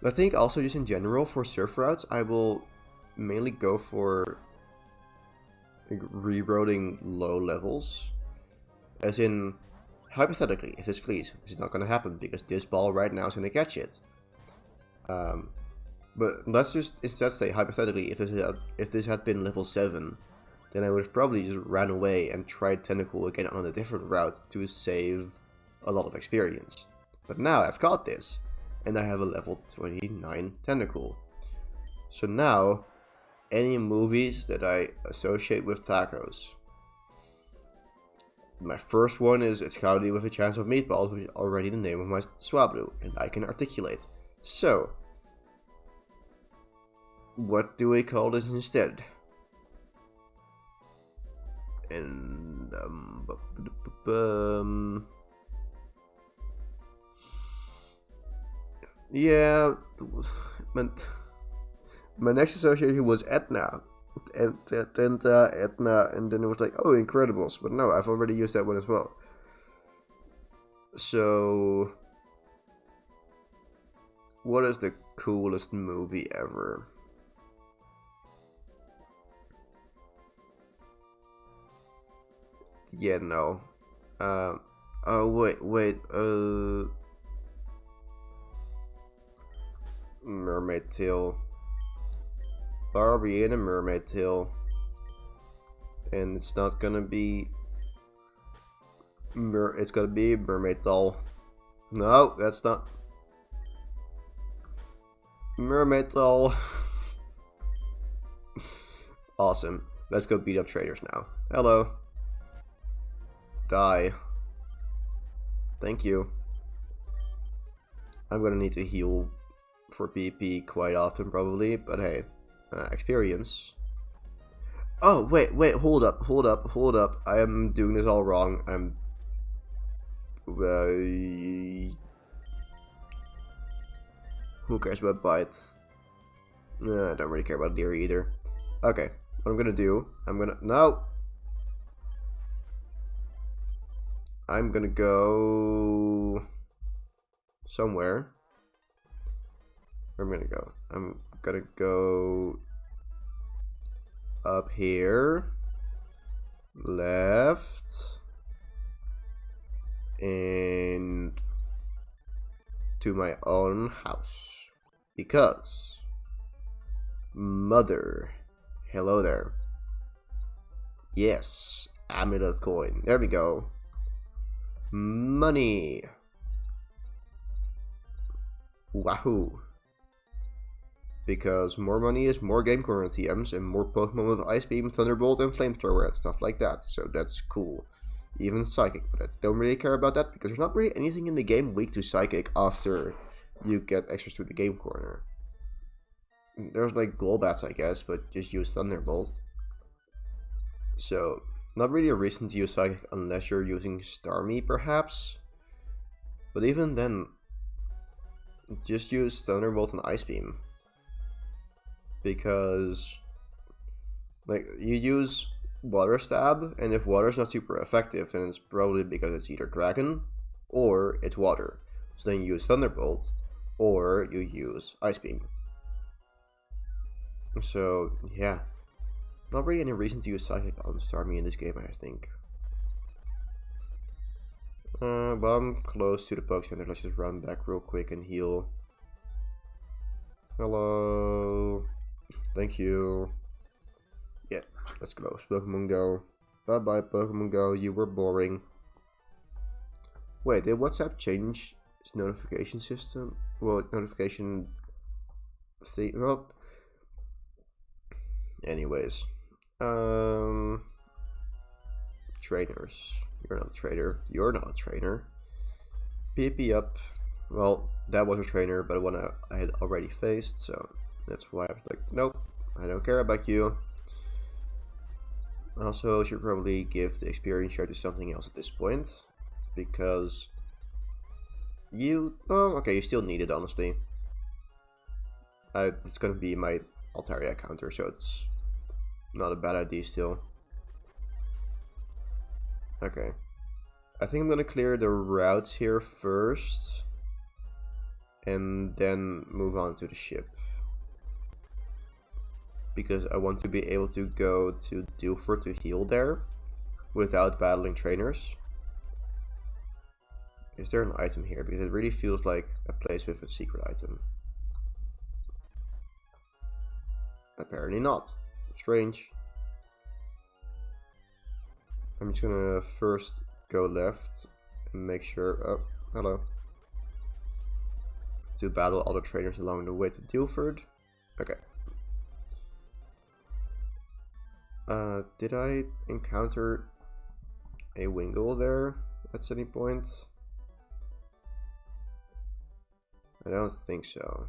S1: I think also just in general for surf routes, I will mainly go for reroading low levels. As in, hypothetically, if this flees, this is not going to happen because this ball right now is going to catch it. But let's just instead say hypothetically, if this had been level 7, then I would have probably just ran away and tried Tentacool again on a different route to save a lot of experience. But now I've got this, and I have a level 29 tentacle. So now, any movies that I associate with tacos. My first one is It's Cloudy with a Chance of Meatballs, which is already the name of my Swablu, and I can articulate. So, what do we call this instead? And yeah, my next association was Etna, and Etna, and then it was like, oh, Incredibles, but no, I've already used that one as well. So, what is the coolest movie ever? Yeah, no. Oh, wait, Mermaid Tail. Barbie in a Mermaid Tail. And it's not gonna be... it's gonna be Mermaid Doll. No, that's not... Mermaid Doll. Awesome. Let's go beat up traders now. Hello. Die. Thank you. I'm gonna need to heal for PP quite often probably, but hey, experience. Oh, wait, hold up. I am doing this all wrong. I'm... who cares about bites? I don't really care about deer either. Okay, what I'm gonna do, no! I'm gonna go... somewhere. Where am I gonna go? I'm gonna go... up here. Left. And... to my own house. Because... Mother. Hello there. Yes. Amulet coin. There we go. Money. Wahoo. Because more money is more game corner TMs and more Pokemon with Ice Beam, Thunderbolt, and Flamethrower and stuff like that. So that's cool. Even Psychic, but I don't really care about that because there's not really anything in the game weak to Psychic after you get extras to the game corner. There's like Golbats, I guess, but just use Thunderbolt. So, not really a reason to use Psychic unless you're using Starmie, perhaps. But even then, just use Thunderbolt and Ice Beam. Because, like, you use Water Stab, and if Water's not super effective, then it's probably because it's either Dragon or it's Water. So then you use Thunderbolt, or you use Ice Beam. So, yeah. Not really any reason to use Psychic on Starmie in this game, I think. But I'm close to the Poke Center. Let's just run back real quick and heal. Hello. Thank you. Yeah, let's go. Pokemon Go. Bye bye, Pokemon Go. You were boring. Wait, did WhatsApp change its notification system? Well, notification. See, well. Anyways. Trainers. You're not a trader. You're not a trainer. PP up. Well, that was a trainer, but one I had already faced, so that's why I was like, nope, I don't care about you. Also, should probably give the experience share to something else at this point, because you, well, okay, you still need it, honestly. It's gonna be my Altaria counter, so it's not a bad idea still. Okay. I think I'm gonna clear the routes here first, and then move on to the ship. Because I want to be able to go to Dewford to heal there, without battling trainers. Is there an item here? Because it really feels like a place with a secret item. Apparently not. Strange. I'm just gonna first go left make sure. Oh, hello. To battle other trainers along the way to Dilford. Okay. Did I encounter a Wingull there at any point? I don't think so.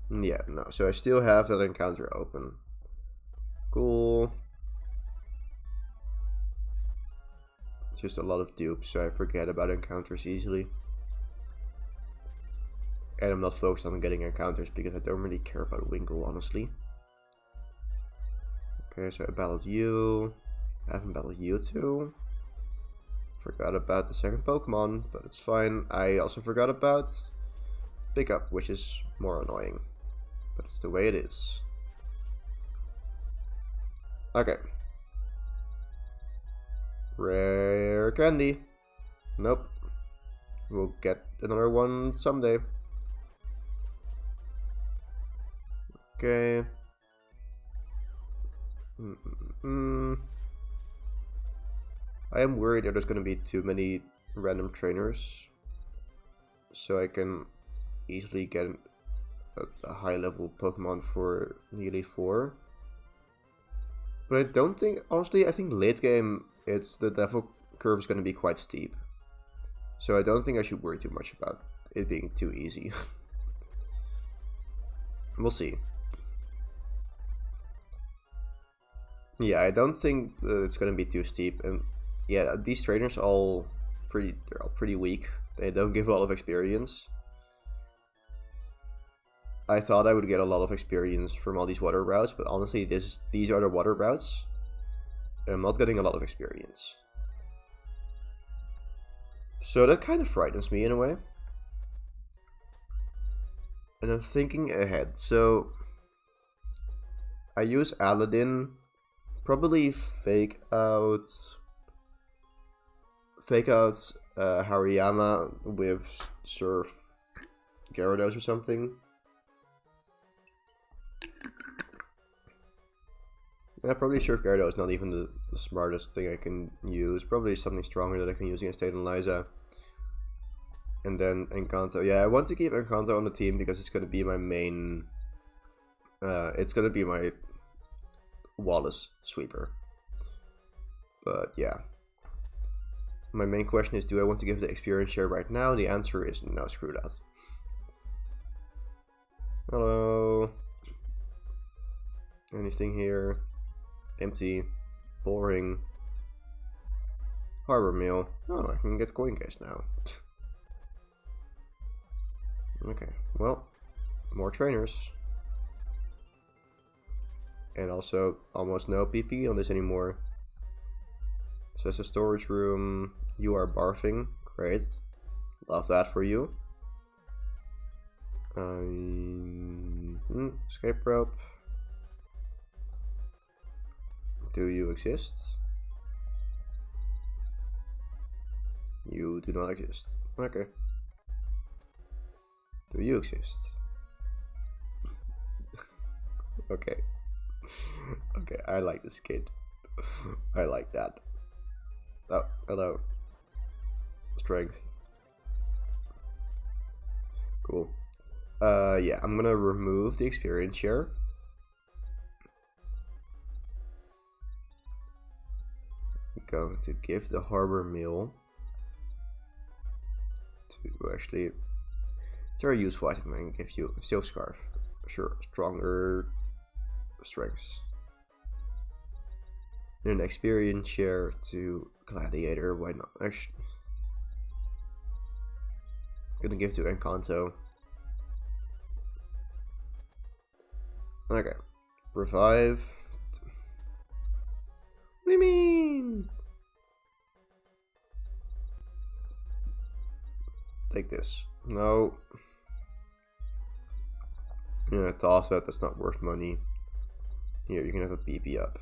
S1: Yeah, no. So I still have that encounter open. Cool. It's just a lot of dupes, so I forget about encounters easily. And I'm not focused on getting encounters because I don't really care about Wingull, honestly. Okay, so I battled you. I haven't battled you too. Forgot about the second Pokemon, but it's fine. I also forgot about Pickup, which is more annoying. But it's the way it is. Okay. Rare candy. Nope. We'll get another one someday. Okay. I am worried that there's going to be too many random trainers, so I can easily get a high level Pokemon for nearly 4. But I don't think, honestly, I think late game the level curve is going to be quite steep. So I don't think I should worry too much about it being too easy. We'll see. Yeah, I don't think it's going to be too steep, and yeah, these trainers they're all pretty weak. They don't give a lot of experience. I thought I would get a lot of experience from all these water routes, but honestly, these are the water routes, and I'm not getting a lot of experience. So that kind of frightens me in a way. And I'm thinking ahead. So I use Aladdin, probably fake out Hariyama with Surf Gyarados or something. Yeah, probably Surf Gyarados is not even the smartest thing I can use. Probably something stronger that I can use against Tate and Liza. And then Encanto. Yeah, I want to keep Encanto on the team because it's going to be my main... it's going to be my Wallace sweeper. But yeah. My main question is, do I want to give the experience share right now? The answer is no, screw that. Hello. Anything here? Empty. Boring. Harbor Meal. Oh, I can get coin case now. Okay, well, more trainers. And also almost no PP on this anymore. So it's a storage room. You are barfing. Great. Love that for you. Escape rope. Do you exist? You do not exist. Okay. Do you exist? Okay. Okay, I like this kid. I like that. Oh, hello. Strength. Cool. Yeah, I'm gonna remove the experience share. I'm going to give the harbor meal to actually... It's a very useful item. I can give you a silk scarf. Sure, stronger strengths. And an experience share to gladiator. Why not? Actually, gonna give to Encanto. Okay, revive. What do you mean? Take this. No. Yeah, toss that. That's not worth money. Here, you can have a PP up.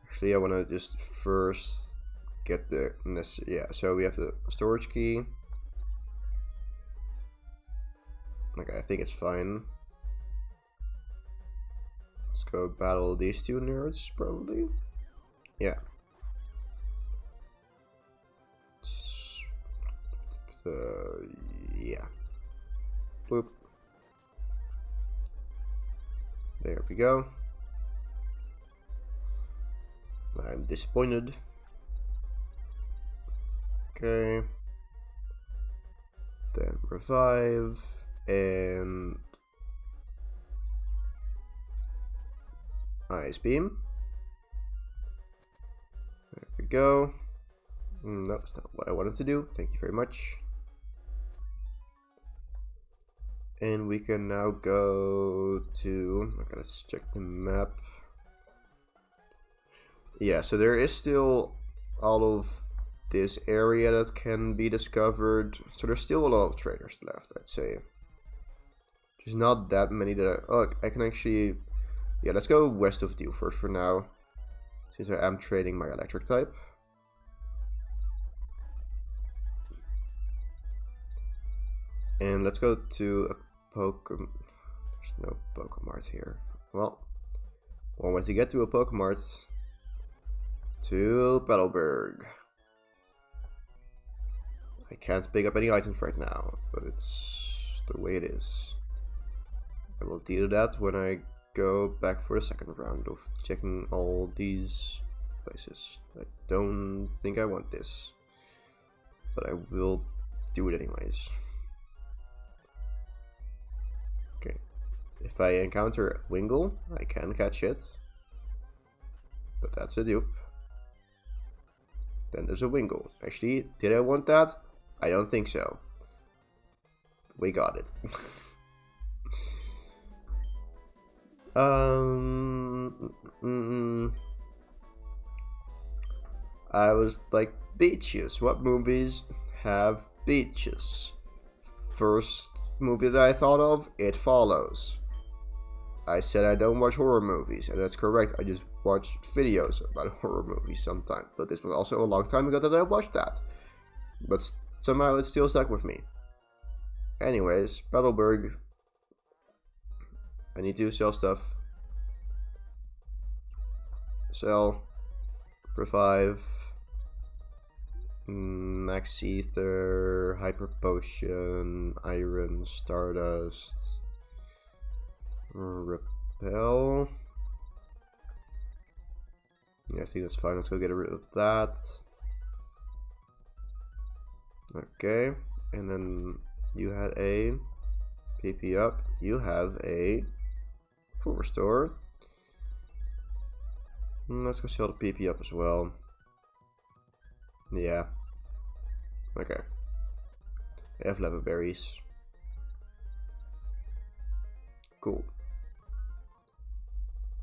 S1: Actually, I want to just first get the necessary. Yeah, so we have the storage key. Okay, I think it's fine. Let's go battle these two nerds, probably. Yeah. Yeah. Boop. There we go. I'm disappointed. Okay. Then revive and ice beam. There we go. No, that's not what I wanted to do. Thank you very much. And we can now go to, okay, let's check the map. Yeah, so there is still all of this area that can be discovered. So there's still a lot of trainers left, I'd say. There's not that many that I can actually, yeah, let's go west of Dew first for now, since I am trading my electric type. And let's go to a Pokemon. There's no Pokemart here. Well, one way to get to a Pokemart, to Petalburg. I can't pick up any items right now, but it's the way it is. I will deal with that when I go back for the second round of checking all these places. I don't think I want this, but I will do it anyways. Okay, if I encounter Wingull, I can catch it, but that's a dupe. Then there's a Wingull. Actually, did I want that? I don't think so. We got it. I was like, beaches. What movies have beaches? First movie that I thought of, It Follows. I said I don't watch horror movies, and that's correct. I just watched videos about horror movies sometimes. But this was also a long time ago that I watched that. But somehow it still stuck with me. Anyways, Petalburg. I need to sell stuff. Sell. Revive. Max Ether. Hyper Potion. Iron. Stardust. Repel. Yeah, I think that's fine. Let's go get rid of that. Okay. And then you had a PP up. You have a full restore. Let's go sell the PP up as well. Yeah. Okay. I have leather berries. Cool.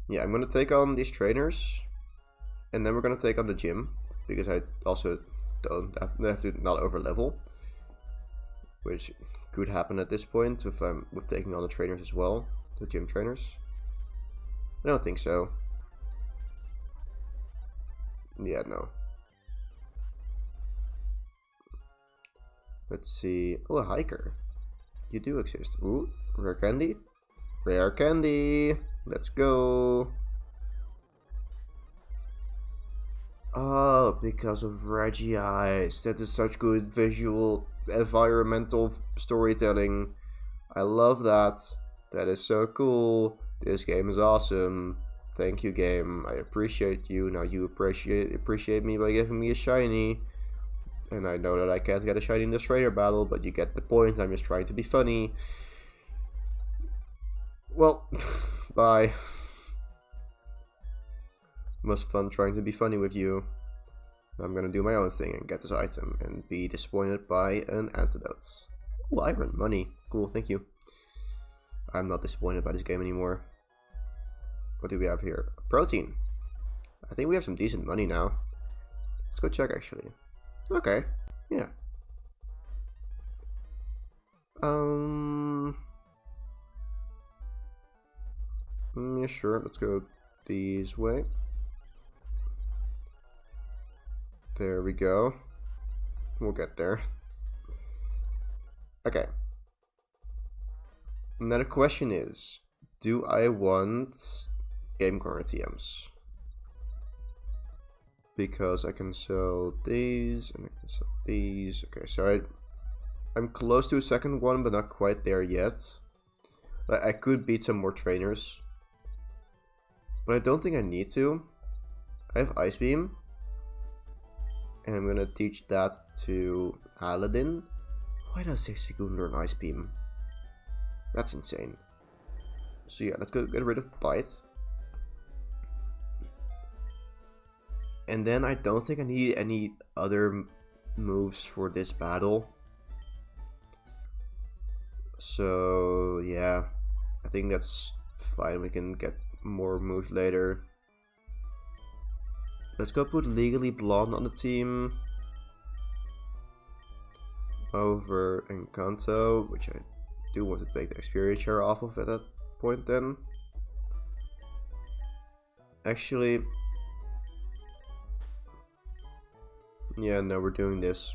S1: Yeah, I'm gonna take on these trainers, and then we're gonna take on the gym, because I also don't have to not over level, which could happen at this point if I'm with taking on the trainers as well, the gym trainers. I don't think so. Yeah, no. Let's see. Oh, a hiker. You do exist. Ooh, rare candy. Rare candy. Let's go. Oh, because of Reggie Eyes. That is such good visual, environmental storytelling. I love that. That is so cool. This game is awesome. Thank you, game. I appreciate you. Now you appreciate me by giving me a shiny. And I know that I can't get a shiny in this trainer battle, but you get the point. I'm just trying to be funny. Well, bye. Was fun trying to be funny with you. I'm gonna do my own thing and get this item and be disappointed by an antidote. Oh, iron money. Cool, thank you. I'm not disappointed by this game anymore. What do we have here? Protein. I think we have some decent money now. Let's go check actually. Okay. Yeah. Yeah, sure. Let's go this way. There we go. We'll get there. Okay. Now the question is, do I want game corner TMs. Because I can sell these and I can sell these. Okay, so I'm close to a second one, but not quite there yet. I could beat some more trainers, but I don't think I need to. I have Ice Beam, and I'm gonna teach that to Aladdin. Why does Sexagoon learn Ice Beam? That's insane. So yeah, let's go get rid of Bite. And then I don't think I need any other moves for this battle. So yeah, I think that's fine. We can get more moves later. Let's go put Legally Blonde on the team. Over Encanto, which I do want to take the experience share off of at that point then. Actually, yeah, no, we're doing this.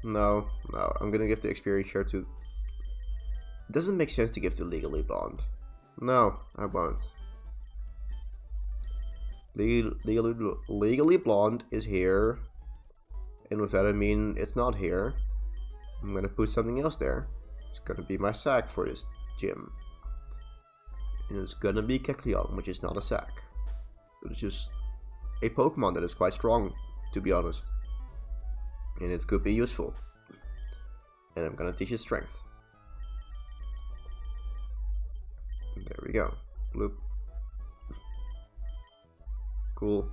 S1: No, I'm gonna give the experience share to... It doesn't make sense to give to Legally Blonde. No, I won't. Legally Blonde is here, and with that I mean it's not here. I'm gonna put something else there. It's gonna be my sack for this gym. And it's gonna be Kecleon, which is not a sack. But it's just a Pokemon that is quite strong, to be honest. And it could be useful. And I'm gonna teach it strength. And there we go. Bloop. Cool.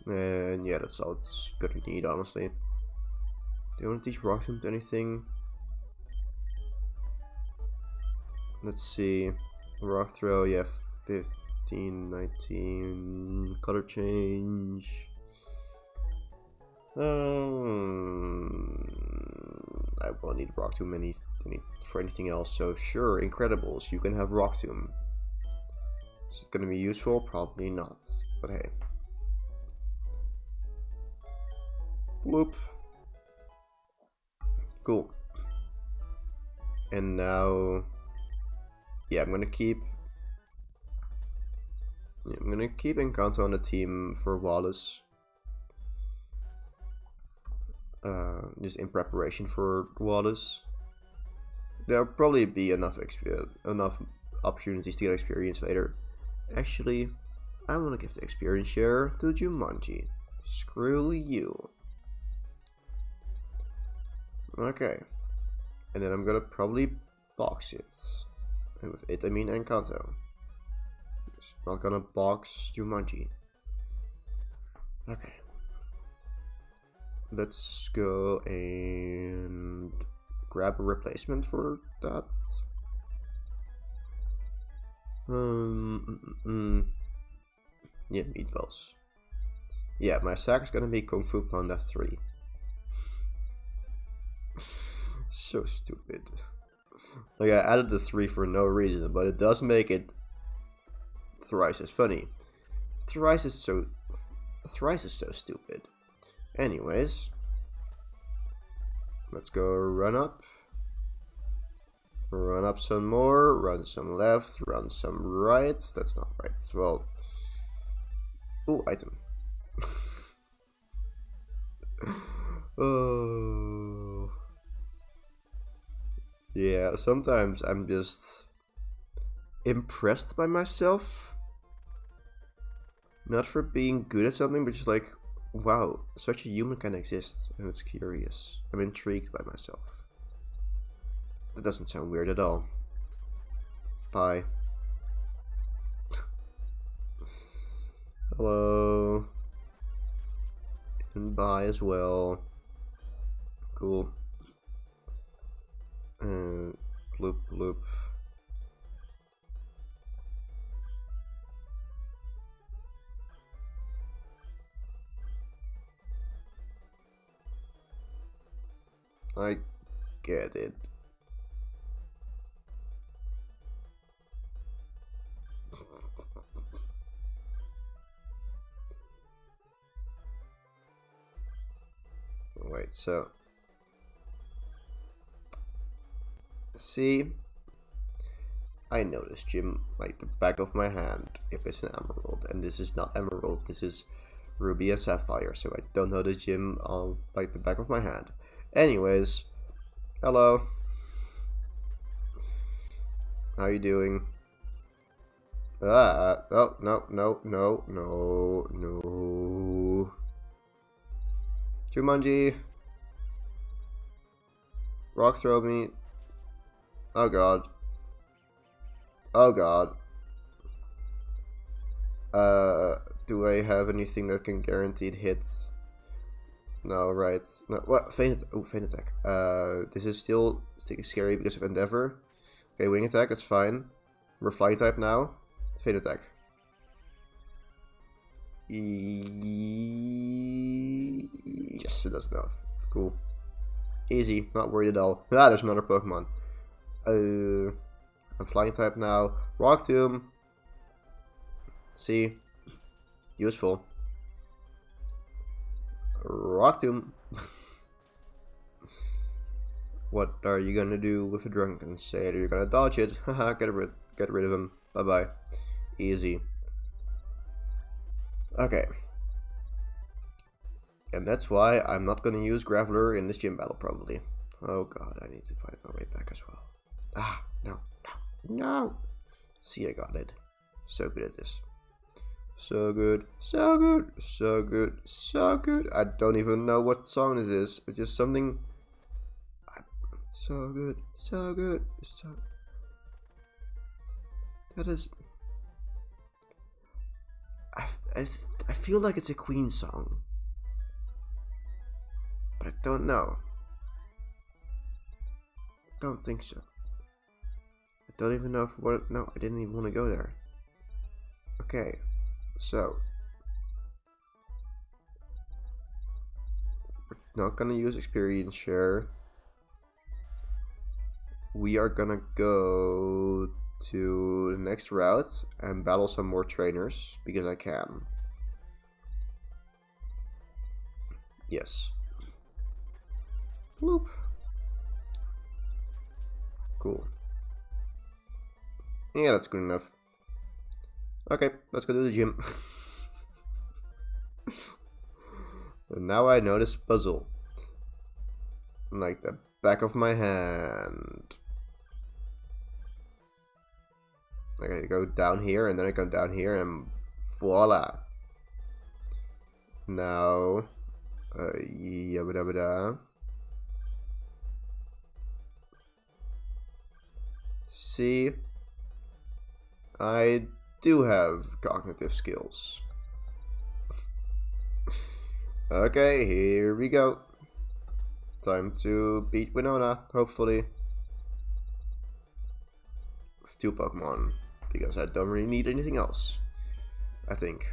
S1: And yeah, that's all it's gonna need, honestly. Do you want to teach Rock Tomb to anything? Let's see. Rock Throw, yeah, 15, 19. Color change. I won't need Rock Tomb for anything else, so sure, Incredibles, you can have Rock Tomb. Is it gonna be useful? Probably not, but hey. Bloop. Cool. And now, yeah, I'm gonna keep Encanto on the team for Wallace. Just in preparation for Wallace. There'll probably be enough opportunities to get experience later. Actually, I want to give the experience share to Jumanji. Screw you. Okay. And then I'm gonna probably box it. And with it I mean Encanto. Just not gonna box Jumanji. Okay. Let's go and grab a replacement for that. Yeah, meatballs. Yeah, my sack is gonna be Kung Fu Panda 3. So stupid. Like, I added the 3 for no reason, but it does make it thrice as funny. Thrice is so stupid. Anyways, let's go run up some more, run some left, run some right. That's not right. Well, ooh, item. Oh, yeah, sometimes I'm just impressed by myself, not for being good at something, but just like, wow, such a human can exist, and it's curious. I'm intrigued by myself. That doesn't sound weird at all. Bye. Hello. And bye as well. Cool. Bloop bloop. I get it. Alright, so... See? I know this gym like the back of my hand if it's an emerald. And this is not emerald, this is ruby and sapphire. So I don't know this gym of like the back of my hand. Anyways, hello. How you doing? Oh, no. Jumanji. Rock throw me. Oh god. Oh god. Do I have anything that can guaranteed hits? No, right. No, what? Feint attack. This is still scary because of Endeavor. Okay, wing attack, that's fine. We're flying type now. Feint attack. Yes, it does enough. Cool. Easy, not worried at all. Ah, there's another Pokemon. I'm flying type now. Rock Tomb. See? Useful. Rock Tomb. What are you gonna do with a drunken sailor? You're gonna dodge it. Haha, get rid of him. Bye bye. Easy. Okay. And that's why I'm not gonna use Graveler in this gym battle probably. Oh god, I need to find my way back as well. Ah, no. See, I got it. So good at this. So good. I don't even know what song it is. It's just something. So good. That is. I feel like it's a Queen song, but I don't know. Don't think so. I don't even know if what. No, I didn't even want to go there. Okay, so we're not gonna use experience share. We are gonna go to the next route and battle some more trainers because I can. Yes. Whoop. Cool. Yeah, that's good enough. Okay, let's go to the gym. And now I know this puzzle. Like the back of my hand. I gotta go down here and then I go down here and voila. Now, yabba dabba da. See, I do have cognitive skills. Okay, here we go. Time to beat Winona, hopefully. With 2 Pokemon, because I don't really need anything else, I think.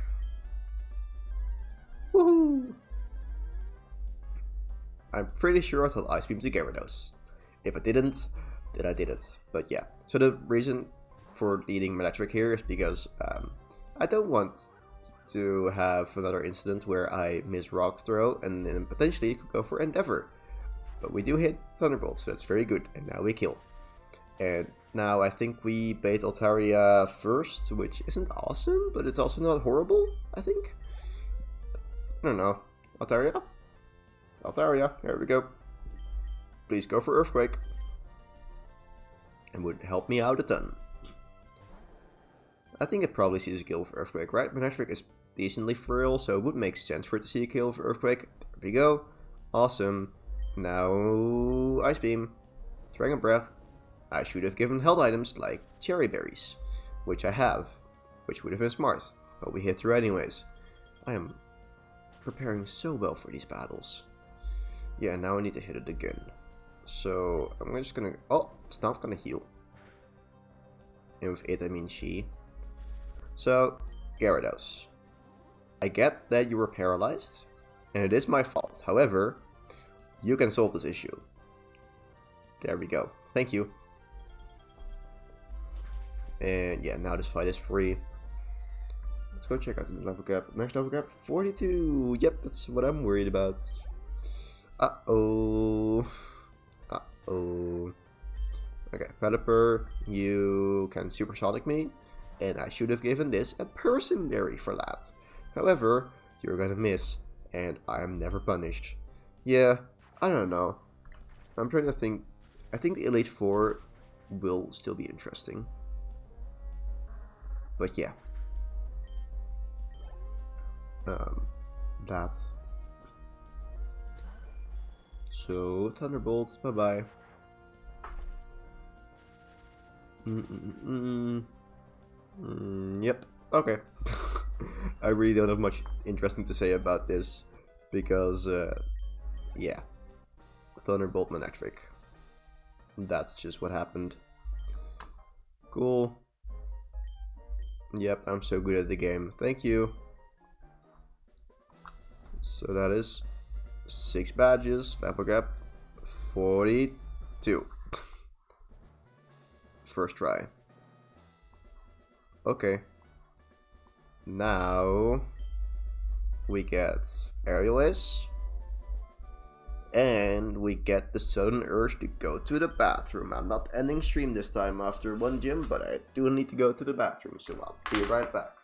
S1: Woohoo! I'm pretty sure I told Ice Beam to Gyarados. If I didn't, then I didn't. But yeah, so the reason for leading Electric here is because I don't want to have another incident where I miss Rock Throw and then potentially could go for Endeavor. But we do hit Thunderbolt, so that's very good, and now we kill. And now I think we bait Altaria first, which isn't awesome, but it's also not horrible, I think. I don't know. Altaria? Altaria, there we go. Please go for Earthquake. It would help me out a ton. I think it probably sees a kill for Earthquake, right? Manectric is decently frail, so it would make sense for it to see a kill for Earthquake. There we go. Awesome. Now, Ice Beam. Dragon Breath. I should have given held items like Cherry Berries, which I have, which would have been smart, but we hit through anyways. I am preparing so well for these battles. Yeah, now I need to hit it again. So, I'm just gonna... Oh, it's not gonna heal. And with it, I mean she. So, Gyarados. I get that you were paralyzed, and it is my fault. However, you can solve this issue. There we go. Thank you. And yeah, now this fight is free. Let's go check out the level cap. Next level cap, 42. Yep, that's what I'm worried about. Uh-oh. Uh-oh. Okay, Pelipper, you can supersonic me, and I should have given this a person berry for that. However, you're gonna miss, and I am never punished. Yeah, I don't know. I'm trying to think. I think the Elite Four will still be interesting. But yeah. That. So, Thunderbolt, bye-bye. Yep, okay. I really don't have much interesting to say about this, because, yeah. Thunderbolt Manectric. That's just what happened. Cool. Yep, I'm so good at the game. Thank you. So that is 6 badges, level gap 42. First try. Okay. Now we get Aerialis. And we get the sudden urge to go to the bathroom. I'm not ending stream this time after one gym, but I do need to go to the bathroom, so I'll be right back.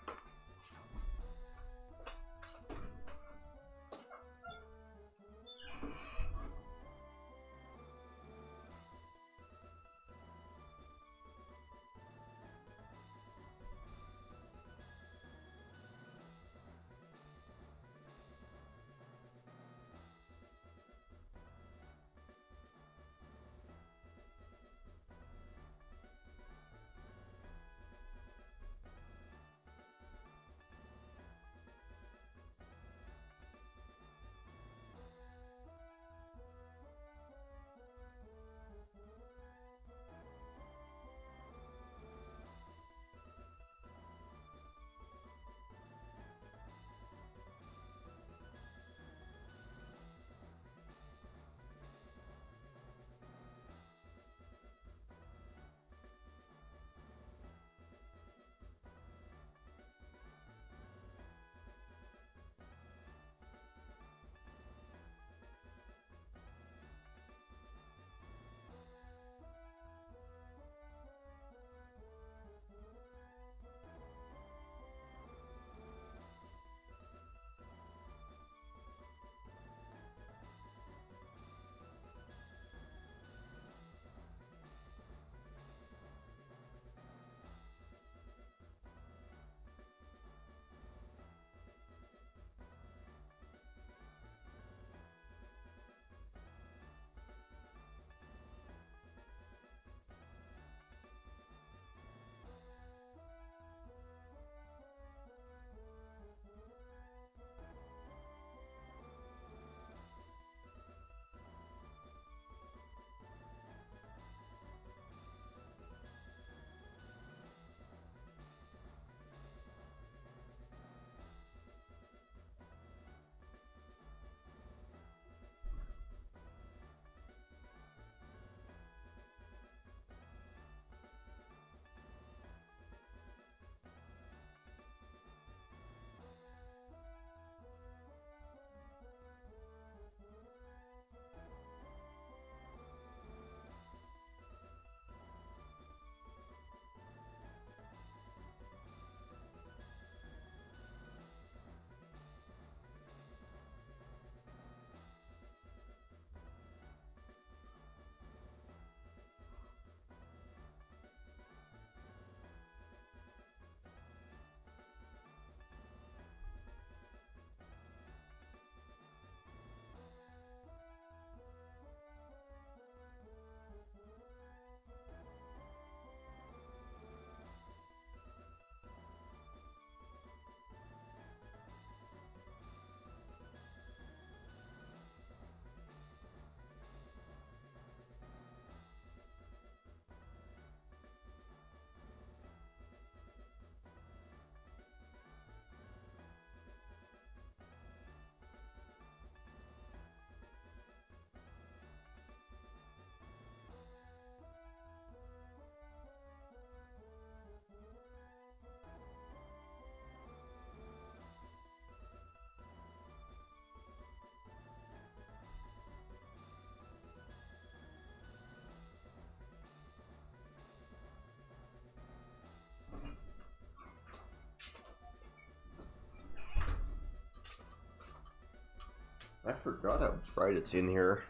S1: I forgot how bright it's in here.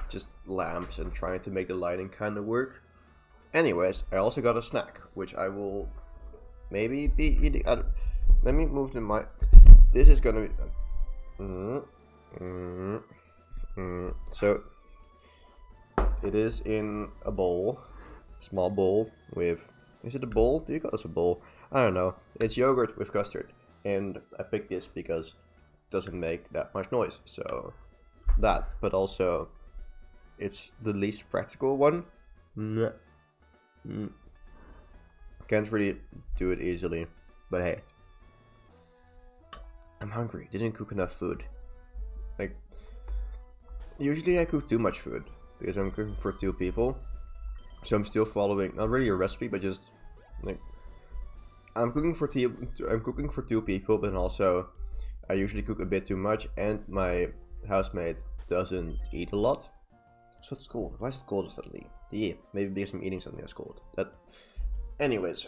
S1: Just lamps and trying to make the lighting kind of work. Anyways, I also got a snack, which I will maybe be eating. Let me move the mic. This is gonna be. So it is in a bowl, small bowl with. Is it a bowl? Do you call this a bowl? I don't know. It's yogurt with custard, and I picked this because it doesn't make that much noise. So that, but also it's the least practical one. Can't really do it easily, but hey, I'm hungry. Didn't cook enough food. Like, usually I cook too much food because I'm cooking for 2 people. So I'm still following, not really a recipe, but just like I'm cooking for 2 people, but also I usually cook a bit too much, and my housemate doesn't eat a lot. So it's cold. Why is it cold suddenly? Yeah, maybe because I'm eating something that's cold. That, anyways.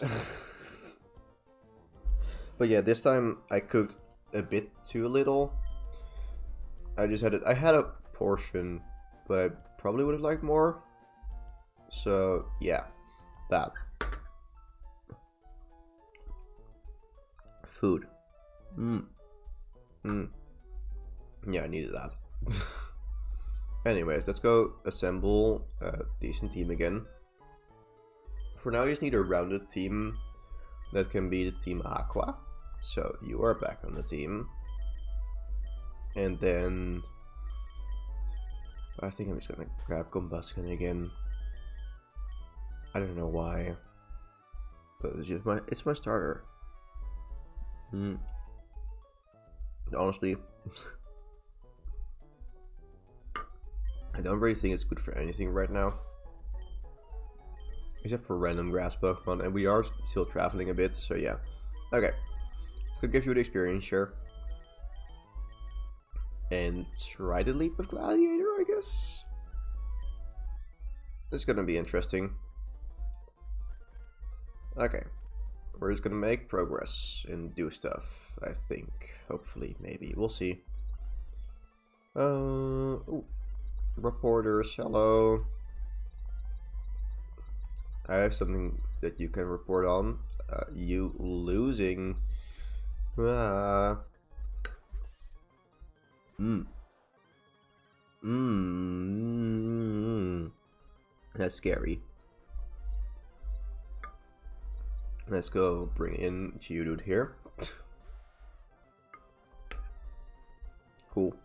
S1: But yeah, this time I cooked a bit too little. I had a portion, but I probably would have liked more. So yeah, that. Food. Yeah, I needed that. Anyways, let's go assemble a decent team again. For now, you just need a rounded team that can be the team Aqua. So you are back on the team. And then I think I'm just gonna grab Combustion again. I don't know why, but it's my starter. Honestly, I don't really think it's good for anything right now, except for random grass Pokemon, and we are still traveling a bit, so yeah. Okay, let's go give you the experience share. And try the leap of Gladiator, I guess. It's gonna be interesting. Okay, we're just gonna make progress and do stuff, I think. Hopefully, maybe. We'll see. Ooh. Reporters, hello. I have something that you can report on. You losing. That's scary. Let's go bring in Geodude here. Cool.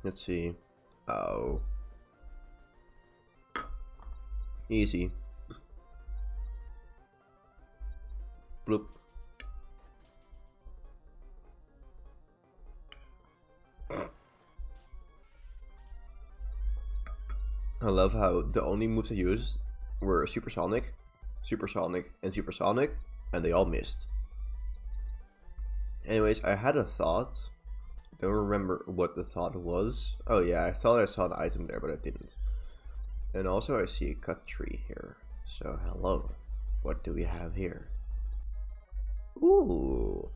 S1: Let's see. Oh. Easy. Bloop. I love how the only moves I used were Supersonic, Supersonic, and Supersonic, and they all missed. Anyways, I had a thought. Don't remember what the thought was. Oh yeah, I thought I saw an item there, but I didn't. And also I see a cut tree here. So hello. What do we have here? Ooh.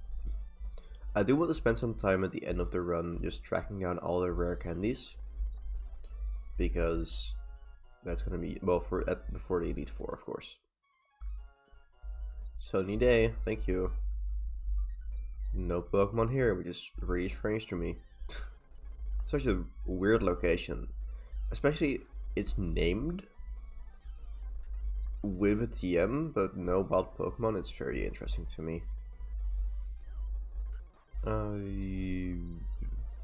S1: I do want to spend some time at the end of the run just tracking down all the rare candies. Because that's gonna be, well, before the Elite Four, of course. Sunny day, thank you. No Pokemon here, which is really strange to me. Such a weird location. Especially, it's named with a TM, but no wild Pokemon. It's very interesting to me.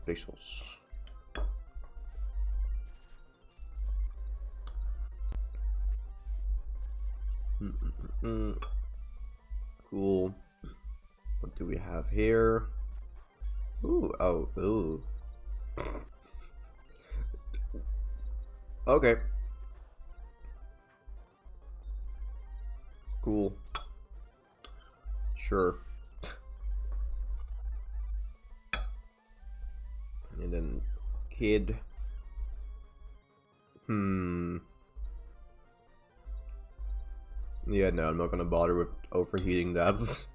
S1: Pixels. Cool. What do we have here? Ooh, oh, ooh. Okay. Cool. Sure. And then kid. Yeah, no, I'm not gonna bother with overheating that.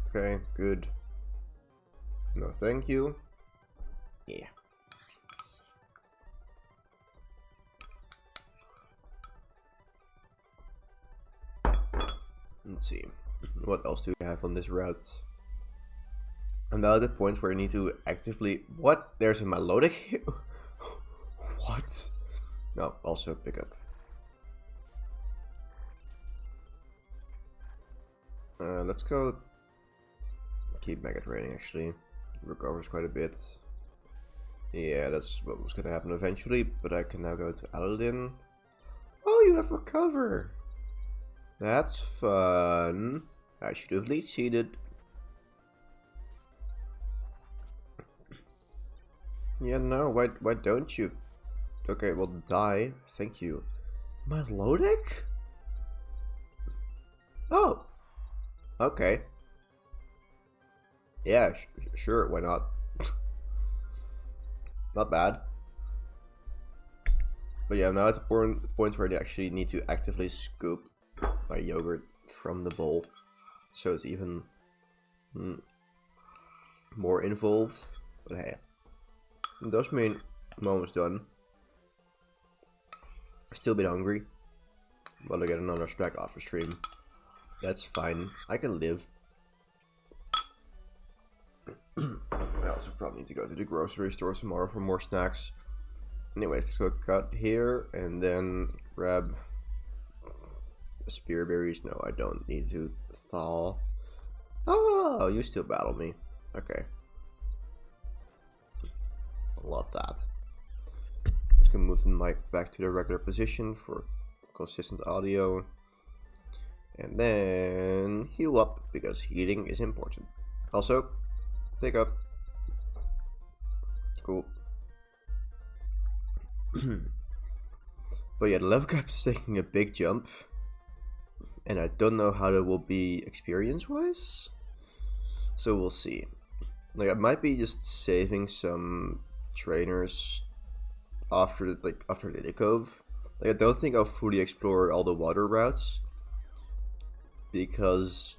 S1: Okay, good. No, thank you. Yeah. Let's see. What else do we have on this route? I'm now at the point where I need to actively... What? There's a melodic here? What? No, also pick up. Let's go... Keep Maggot Raining actually. Recovers quite a bit. Yeah, that's what was gonna happen eventually, but I can now go to Aladdin. Oh, you have Recover! That's fun. I should have leech seeded. Yeah, no, why don't you? Okay, well, die. Thank you. Melodic? Oh! Okay. Yeah, sure, why not? Not bad. But yeah, I'm now at the point where I actually need to actively scoop my yogurt from the bowl. So it's even more involved. But hey, it does mean I'm almost done. Still a bit hungry. But I get another snack after stream. That's fine. I can live. I also probably need to go to the grocery store tomorrow for more snacks. Anyways, let's go cut here and then grab spear berries. No, I don't need to thaw. Oh, you still battle me. Okay. Love that. Let's go move the mic back to the regular position for consistent audio. And then heal up, because healing is important. Also, pick up. Cool. But yeah, the level cap is taking a big jump. And I don't know how that will be experience-wise. So we'll see. Like, I might be just saving some trainers after the cove. Like, I don't think I'll fully explore all the water routes, because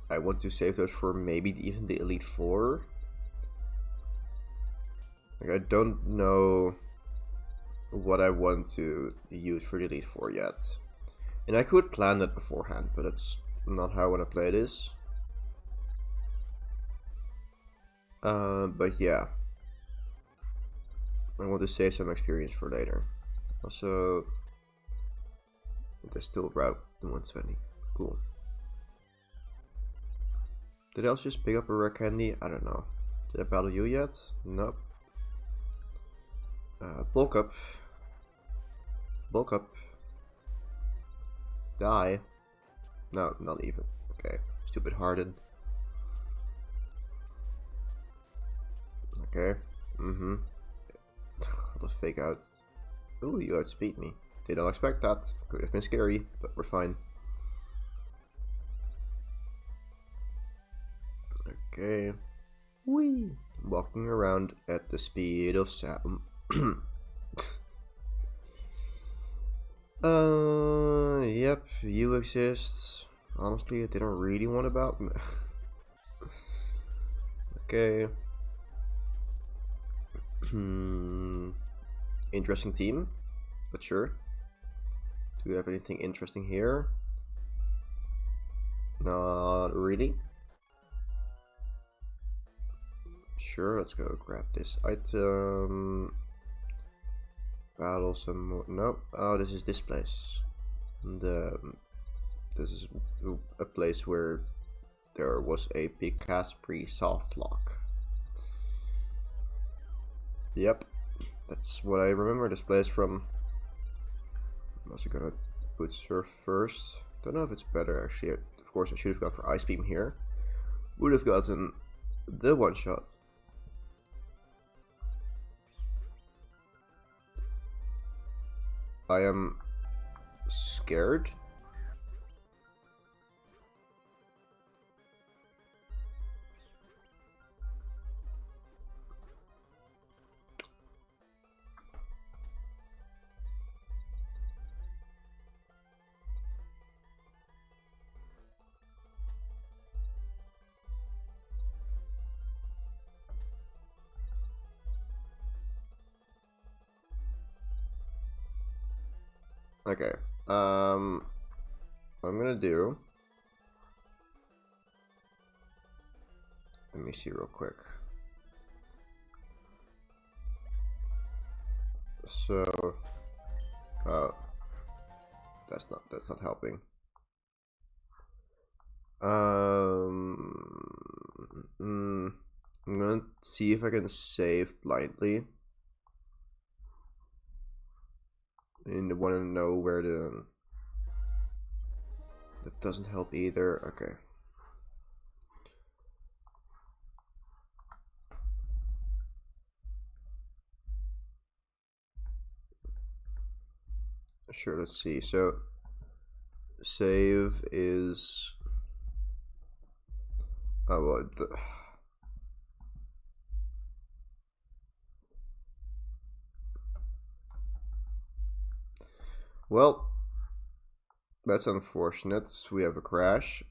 S1: I want to save those for maybe even the Elite Four. Like, I don't know what I want to use for the Elite Four yet. And I could plan that beforehand, but it's not how I want to play this. But yeah, I want to save some experience for later. Also, there's still route the 120. Cool. Did I also just pick up a rare candy? I don't know. Did I battle you yet? Nope. Bulk up. Bulk up. Die. No, not even. Okay. Stupid hardened. Okay. I'll just fake out. Ooh, you outspeed me. Did not expect that. Could have been scary, but we're fine. Okay. Whee! Walking around at the speed of sound. Yep, you exist. Honestly, I didn't really want about me. Okay. Interesting team, but sure. Do we have anything interesting here? Not really. Sure, let's go grab this item. Battle some more. Nope. Oh, this is this place. This is a place where there was a big Caspree soft lock. Yep, that's what I remember this place from. I'm also gonna put Surf first. Don't know if it's better actually. Of course, I should have gone for Ice Beam here. Would have gotten the one shot. I am scared. Okay. What I'm gonna do. Let me see real quick. So, that's not helping. I'm gonna see if I can save blindly. And I want to know where the. That doesn't help either. Okay. Sure, let's see. So, save is. Oh, well. Well, that's unfortunate. We have a crash.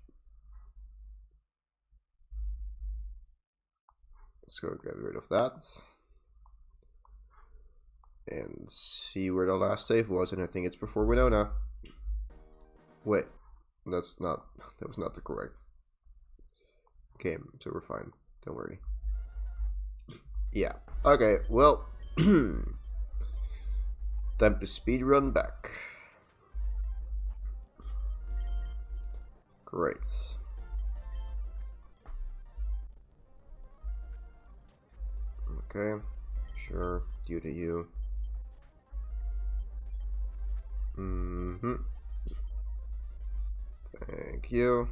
S1: Let's go get rid of that. And see where the last save was, and I think it's before Winona. Wait, that was not the correct game, so we're fine. Don't worry. Yeah. Okay, well, time to speedrun back. Great. Okay, sure, due to you. Thank you.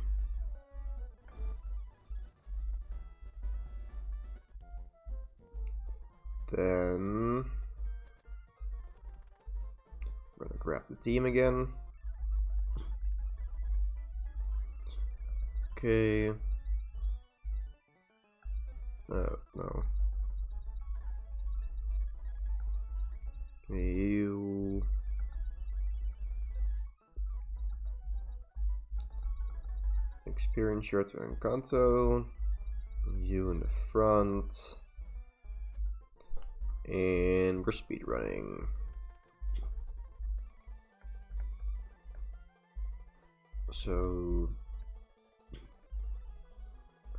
S1: Then we're gonna grab the team again. Okay. No. You. Experience shirt and Kanto. You in the front. And we're speed running. So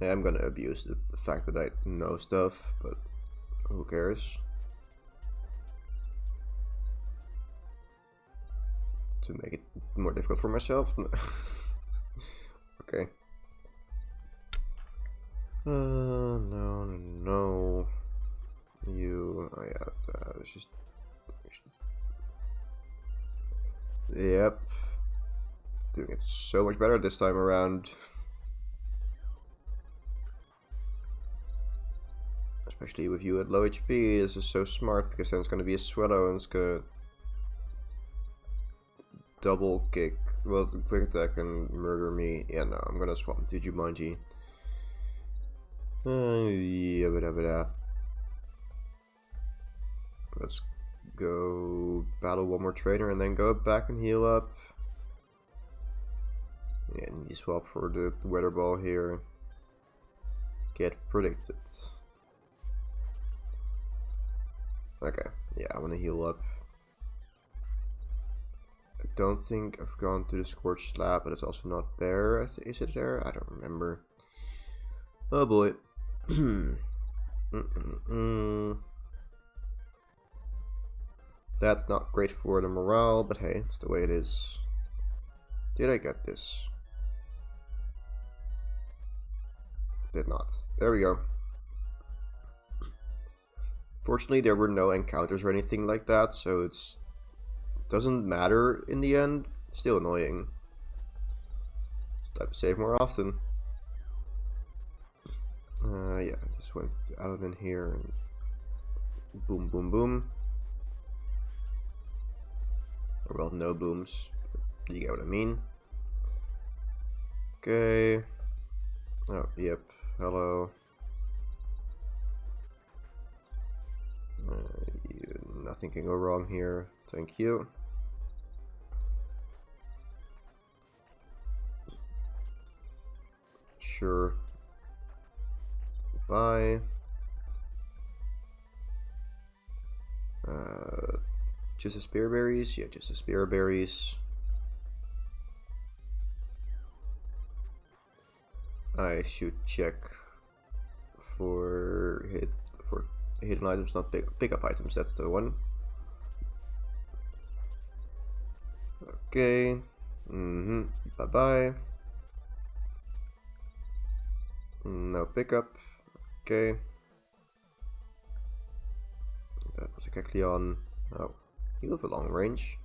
S1: yeah, I'm gonna abuse the fact that I know stuff, but who cares? To make it more difficult for myself. Okay. No. You. Oh yeah. It's just. Yep. Doing it so much better this time around. Especially with you at low HP. This is so smart because then it's gonna be a swallow and it's gonna double kick. Well, quick attack and murder me. Yeah, no, I'm gonna swap to Jumanji. Yeah. Let's go battle one more trainer and then go back and heal up. Yeah, and you swap for the weather ball here. Get predicted. Okay, yeah, I want to heal up. I don't think I've gone to the Scorched Slab, but it's also not there. Is it there? I don't remember. Oh boy. That's not great for the morale, but hey, it's the way it is. Did I get this? Did not. There we go. Fortunately, there were no encounters or anything like that, so it's doesn't matter in the end. Still annoying. Type save more often. Yeah, I just went out in here and boom, boom, boom. Well, no booms. You get what I mean. Okay. Oh, yep. Hello. Nothing can go wrong here. Thank you. Sure. Bye. Just the spear berries? Yeah, just the spear berries. I should check for hidden items, not pick up items. That's the one. Okay. Bye bye. No pickup. Okay. That was a Kecleon. Oh, heal for long range.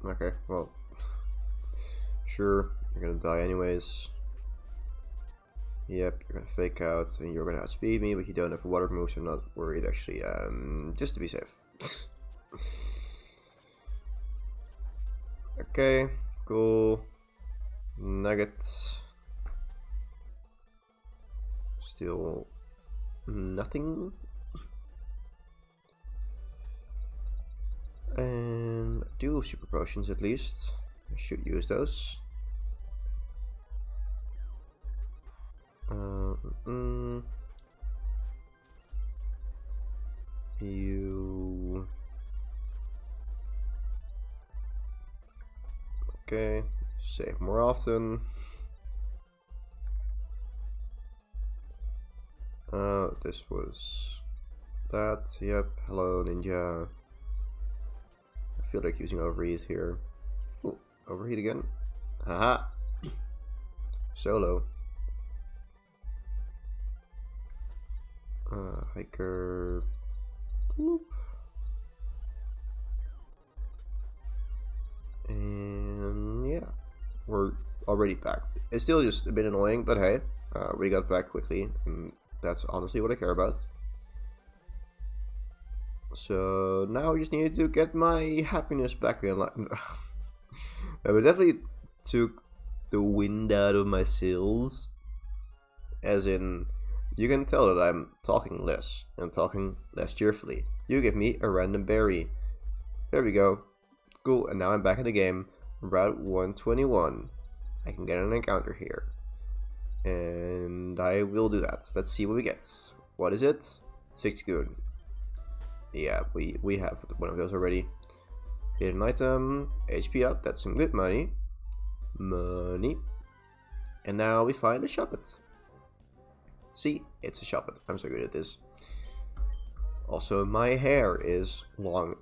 S1: Okay, well, sure, you're gonna die anyways. Yep, you're gonna fake out and you're gonna outspeed me, but you don't have water moves, so I'm not worried actually, just to be safe. Okay, cool. Nuggets. Still nothing. And I do have super potions at least. I should use those. You. Okay, save more often. This was that. Yep. Hello, ninja. I feel like using overheat here. Ooh, overheat again. Haha. Solo. Hiker. Boop. And yeah, we're already back. It's still just a bit annoying, but hey, we got back quickly, and that's honestly what I care about. So now I just need to get my happiness back in line. I definitely took the wind out of my sails, as in, you can tell that I'm talking less and talking less cheerfully. You give me a random berry. There we go. Cool, and now I'm back in the game. Route 121. I can get an encounter here. And I will do that. Let's see what we get. What is it? 60 good. Yeah, we have one of those already. Hidden item, HP up, that's some good money. And now we find a Shuppet. See, it's a Shuppet. I'm so good at this. Also, my hair is long.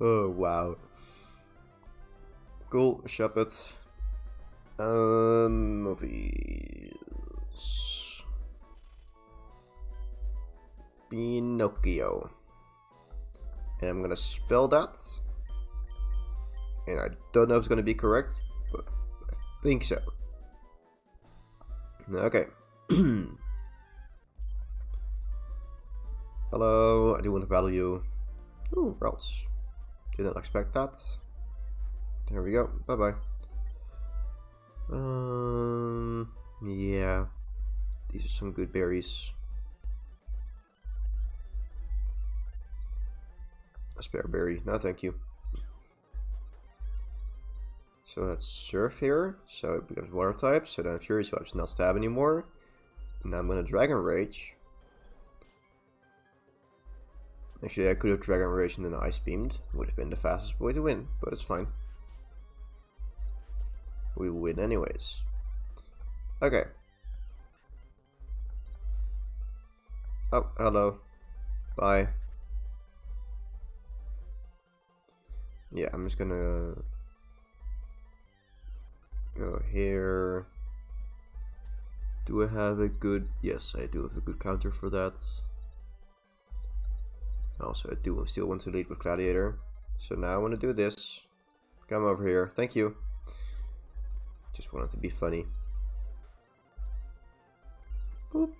S1: Oh, wow. Cool, Shuppet. Movies. Pinocchio. And I'm gonna spell that. And I don't know if it's gonna be correct, but I think so. Okay. Hello, I do want to battle you. Ooh, Rels. Didn't expect that. There we go. Bye bye. Yeah. These are some good berries. A spare berry. No, thank you. So that's Surf here. So it becomes water type. So then Fury Swipe's not stab anymore. And I'm gonna Dragon Rage. Actually, I could have Dragon Rage and then Ice Beamed. Would have been the fastest way to win, but it's fine. We win anyways. Okay. Oh, hello. Bye. Yeah, I'm just gonna go here. Do I have a good... Yes, I do have a good counter for that. Also, I do still want to lead with Gladiator. So now I want to do this. Come over here. Thank you. Just wanted to be funny. Boop.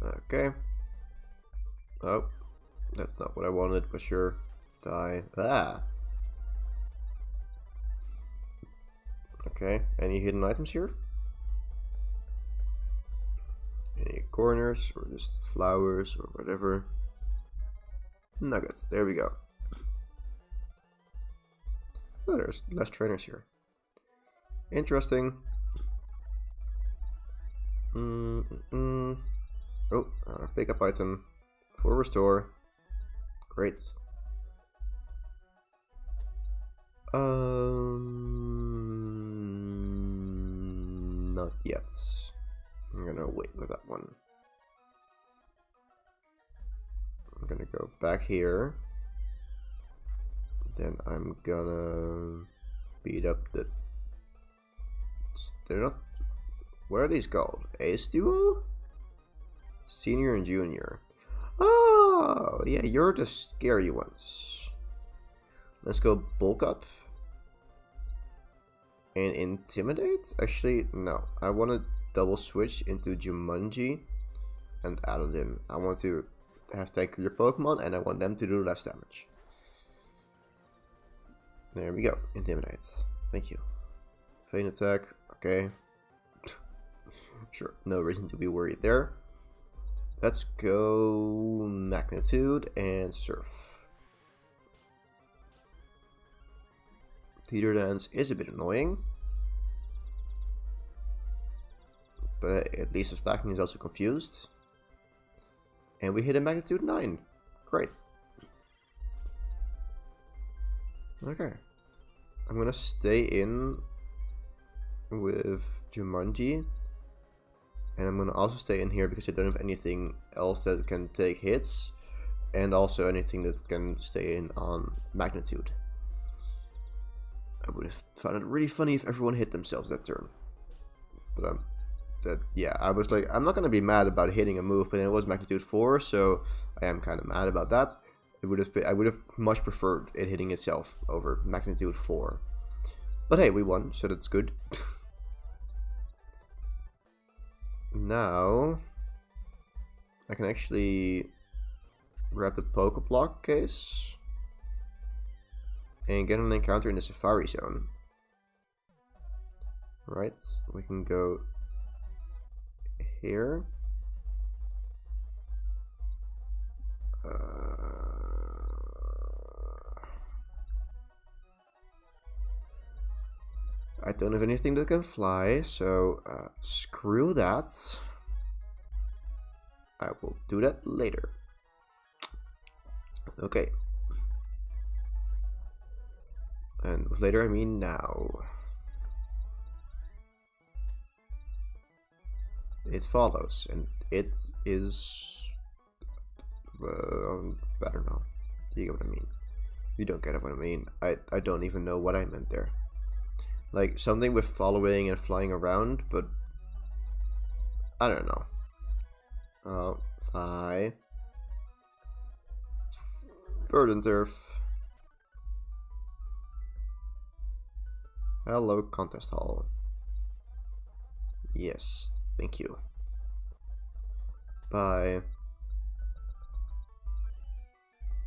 S1: Okay. Oh. That's not what I wanted, but sure. Die. Ah! Okay, any hidden items here? Any corners, or just flowers, or whatever? Nuggets, there we go. Oh, there's less trainers here. Interesting. Oh, pick up item for restore. Great. Not yet. I'm gonna wait with that one. I'm gonna go back here. Then I'm gonna beat up the... They're not... What are these called? Ace Duo? Senior and Junior. Oh, yeah, you're the scary ones. Let's go bulk up. And intimidate? Actually, no. I want to double switch into Jumanji and Aladdin. I want to have tank your Pokemon and I want them to do less damage. There we go. Intimidate. Thank you. Feint attack. Okay. Sure. No reason to be worried there. Let's go Magnitude and Surf. Theater Dance is a bit annoying. But at least the stacking is also confused. And we hit a Magnitude 9. Great. Okay. I'm gonna stay in with Jumanji. And I'm gonna also stay in here because I don't have anything else that can take hits. And also anything that can stay in on Magnitude. I would have found it really funny if everyone hit themselves that turn. But yeah, I was like, I'm not gonna be mad about hitting a move, but then it was Magnitude 4, so I am kind of mad about that. I would have much preferred it hitting itself over Magnitude 4. But hey, we won, so that's good. Now I can actually grab the Pokeblock case and get an encounter in the Safari Zone. Right, we can go here. I don't have anything that can fly, so screw that. I will do that later. Okay. And with later I mean now. It follows, and it is... I don't know. You get what I mean. You don't get what I mean. I don't even know what I meant there. Like, something with following and flying around, but... I don't know. Oh, fly. Verdant Turf. Hello, Contest Hall. Yes, thank you. Bye.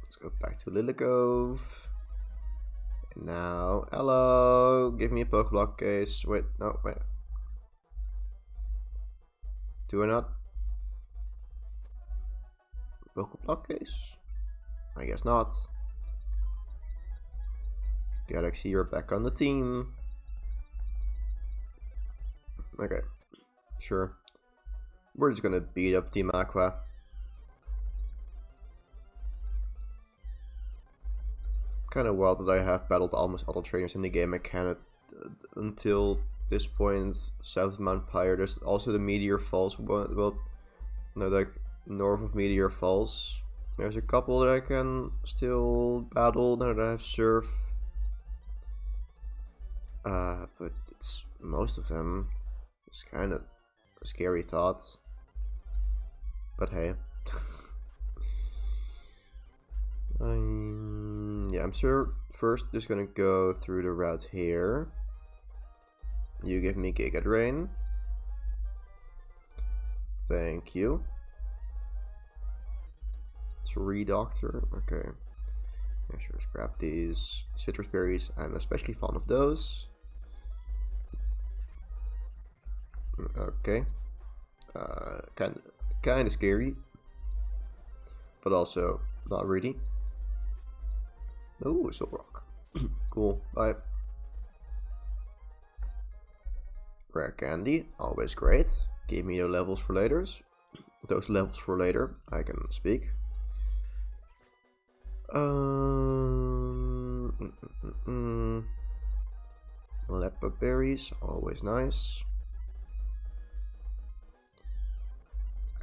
S1: Let's go back to Lilligove. And now, hello, give me a Pokeblock case. Wait, no, wait. Do I not? Pokeblock case? I guess not. Galaxy, you're back on the team. Okay, sure. We're just gonna beat up Team Aqua. Kind of wild that I have battled almost all the trainers in the game. I cannot until this point. South of Mount Pyre. There's also the Meteor Falls. Well, no, like north of Meteor Falls. There's a couple that I can still battle now that I have Surf. But it's most of them. It's kind of a scary thought. But hey. Yeah, I'm sure first just gonna go through the route here. You give me Giga Drain. Thank you. 3 Doctor. Okay. Yeah, sure, let's grab these citrus berries. I'm especially fond of those. Okay. Kind of scary, but also not really. Oh, Soul Rock. Cool. Bye. Rare candy, always great. Give me the levels for later. Those levels for later. I can speak. Leopard berries, always nice.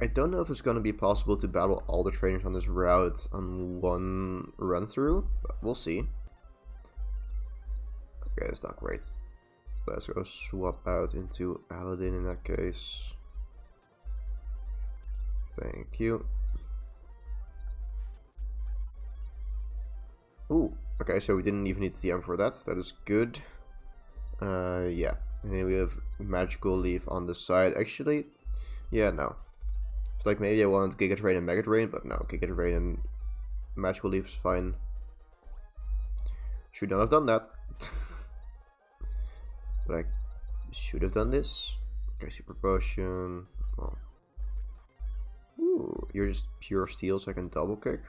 S1: I don't know if it's gonna be possible to battle all the trainers on this route on one run through, but we'll see. Okay, that's not great. Let's go swap out into Paladin in that case. Thank you. Ooh, okay, so we didn't even need the TM for that. That is good. Yeah. And then we have Magical Leaf on the side. Actually, yeah, no. It's like maybe I want Giga Drain and Mega Drain, but no, Giga Drain and Magical Leaf is fine. Should not have done that. But I should have done this. Okay, Super Potion. Oh. Ooh, you're just pure steel, so I can double kick.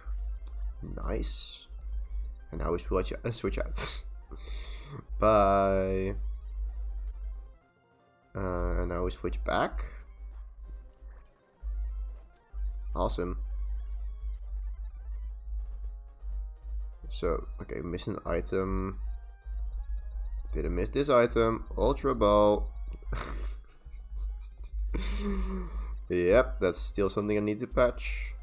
S1: Nice. And now we switch out. Bye. And now we switch back. Awesome. So, okay, miss an item. Didn't miss this item. Ultra Ball. Yep, that's still something I need to patch.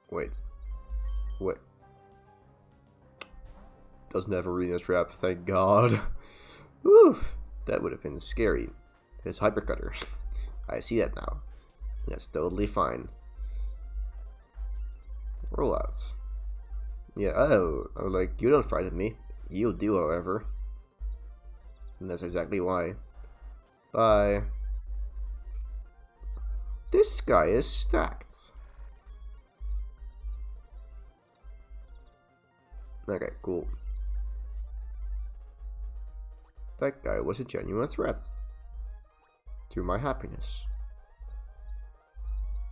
S1: Wait. Doesn't have arena trap, thank God. Whew, that would have been scary. It's Hypercutter. I see that now. That's totally fine. Roll out. Yeah, oh, I'm like, you don't frighten me. You do, however. And that's exactly why. Bye. This guy is stacked. Okay, cool. That guy was a genuine threat to my happiness.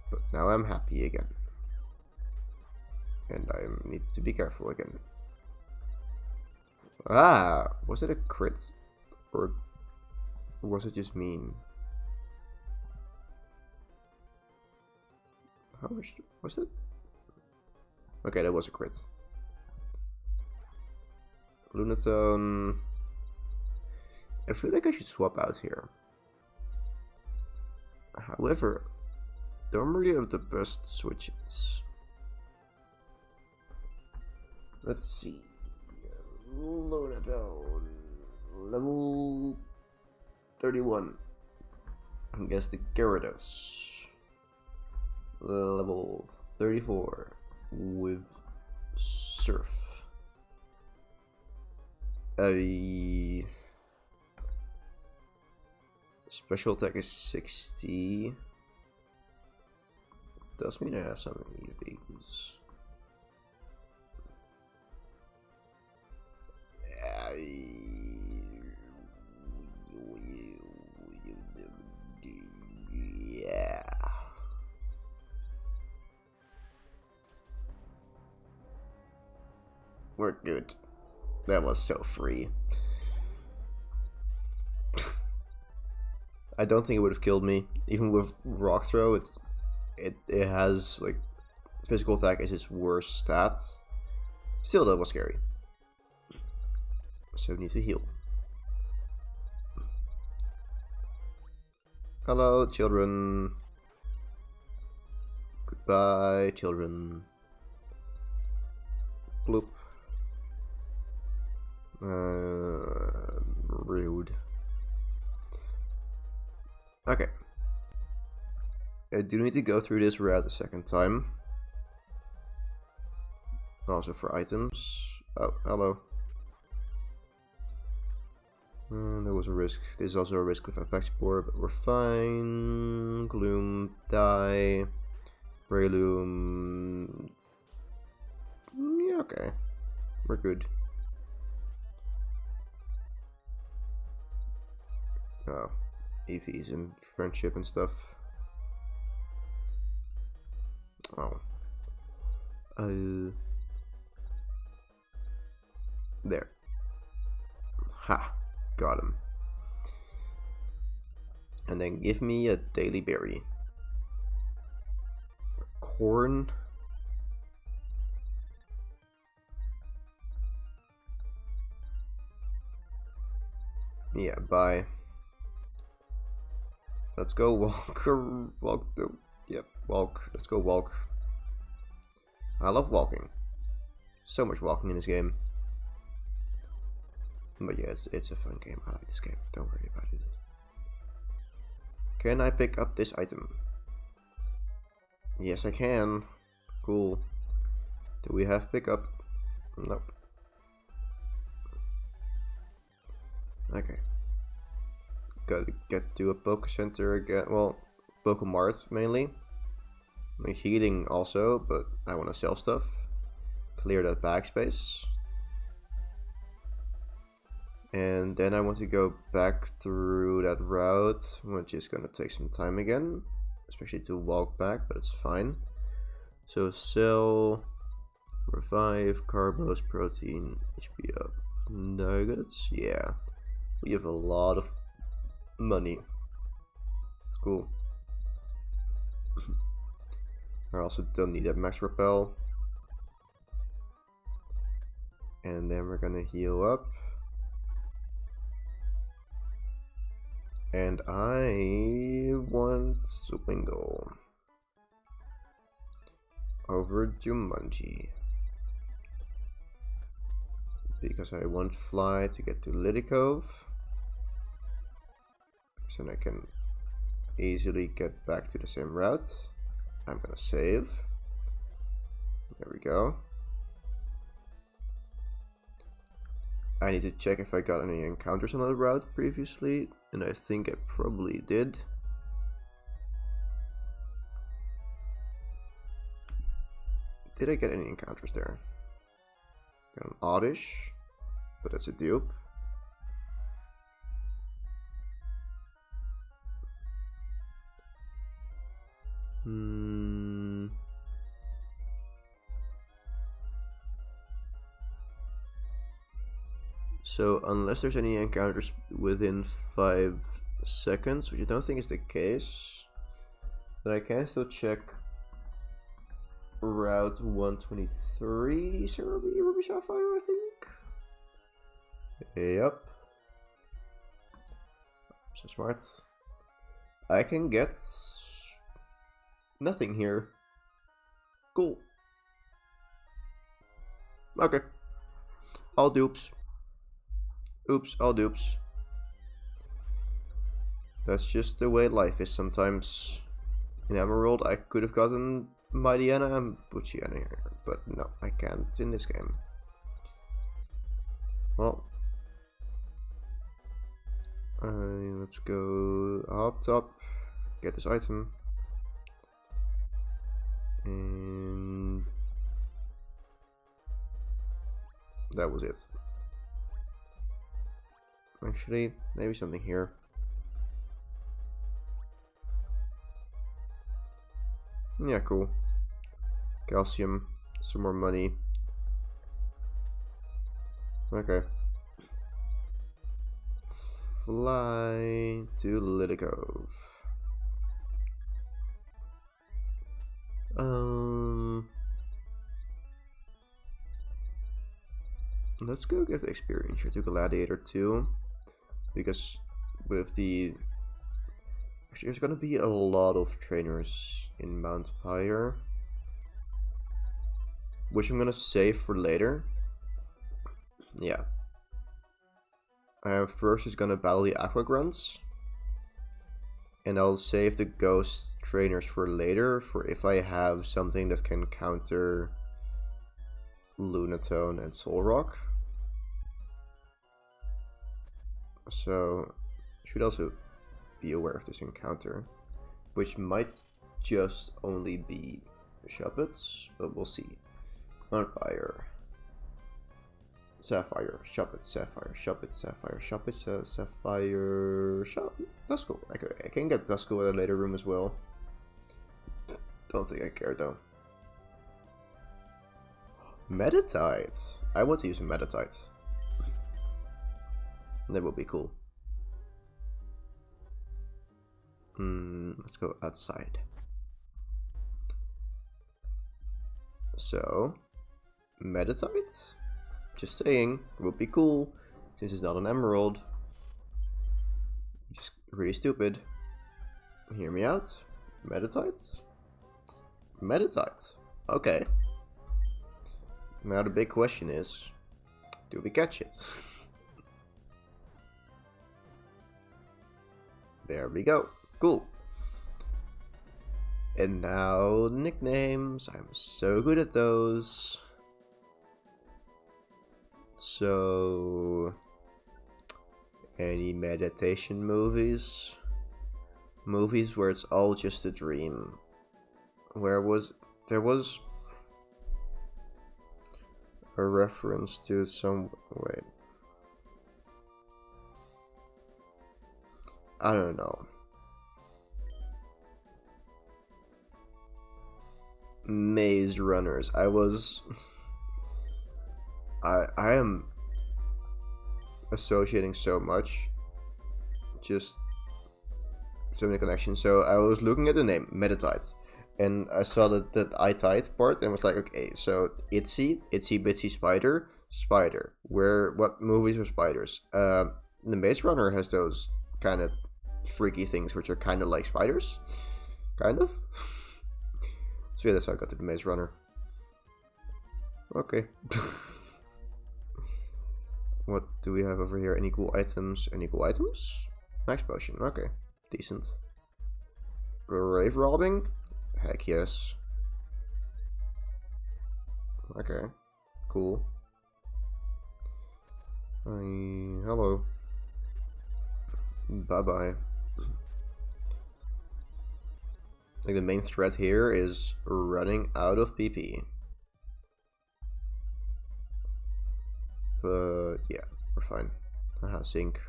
S1: But now I'm happy again. And I need to be careful again. Ah! Was it a crit? Or was it just mean? How much was it? Okay, that was a crit. Lunatone. I feel like I should swap out here. However, don't really have the best switches. Let's see. Lunatone. Level 31. I guess the Gyarados. Level 34 with Surf. Special attack is 60. Does mean I have some EVs. Yeah. We're good. That was so free. I don't think it would have killed me. Even with Rock Throw, it has like physical attack is its worst stat. Still, that was scary. So we need to heal. Hello, children. Goodbye, children. Bloop. Rude. Okay. I do need to go through this route a second time. Also for items. Oh, hello. There was a risk. There's also a risk with effect spore, but we're fine. Gloom, die. Breloom. Yeah, okay. We're good. Oh, EVs and friendship and stuff. Oh. There. Ha. Got him. And then give me a daily berry. Corn. Yeah, bye. Let's go walk. Yep, walk. Let's go walk. I love walking. So much walking in this game. But yeah, it's a fun game. I like this game. Don't worry about it. Can I pick up this item? Yes, I can. Cool. Do we have pickup? Nope. Okay. Gotta get to a Poke Center again. Well, Pokemart mainly. Like healing also, but I want to sell stuff. Clear that backspace. And then I want to go back through that route, which is gonna take some time again. Especially to walk back, but it's fine. So sell, revive, carbos, protein, HP up, nuggets. Yeah, we have a lot of money. Cool. I also don't need that max repel. And then we're gonna heal up. And I want Swingle over Jumanji. Because I want Fly to get to Liddy Cove. So then I can easily get back to the same route. I'm gonna save. There we go. I need to check if I got any encounters on the route previously, and I think I probably did. Did I get any encounters there? Got an Oddish, but that's a dupe. So unless there's any encounters within 5 seconds, which I don't think is the case, but I can still check Route 123, Ruby Sapphire, I think. Yep. So smart. I can get nothing here. Cool. Okay. All dupes. Oops, all dupes. That's just the way life is sometimes. In Emerald, I could have gotten Mightyena and Butchiana here, but no, I can't in this game. Well, let's go up top, get this item, and that was it. Actually, maybe something here. Yeah, cool. Calcium, some more money. Okay. Fly to Liddy Cove. Let's go get the experience here to Gladiator 2. Because with the... Actually, there's gonna be a lot of trainers in Mount Pyre, which I'm gonna save for later. Yeah. First is gonna battle the Aqua Grunts. And I'll save the Ghost trainers for later, for if I have something that can counter Lunatone and Solrock. So, should also be aware of this encounter, which might just only be Shuppets, but we'll see. Vampire, Sapphire, Shuppet, Sapphire, Shuppet, Sapphire, Shuppet, Sapphire, Shuppet. Duskull. I can get Duskull at a later room as well. Don't think I care though. Metatite. I want to use a Metatite. That would be cool. Let's go outside. So, Meditite? Just saying, would be cool, since it's not an emerald. Just really stupid. Hear me out. Meditite? Meditite. Okay. Now the big question is, do we catch it? There we go. Cool. And now nicknames. I'm so good at those. So, any meditation movies? Movies where it's all just a dream. There was a reference to some, wait, I don't know. Maze Runners. I am associating so much, just so many connections. So I was looking at the name Meditite, and I saw that I-tite part, and was like, okay, so itsy bitsy spider. What movies were spiders? The Maze Runner has those kind of freaky things which are kind of like spiders, kind of. So yeah, that's how I got to the Maze Runner. Okay. What do we have over here? Any cool items? Any cool items? Max potion. Okay, decent. Grave robbing? Heck yes. Okay, cool. Hello. Bye bye. Like the main threat here is running out of PP. But yeah, we're fine. Haha, sink.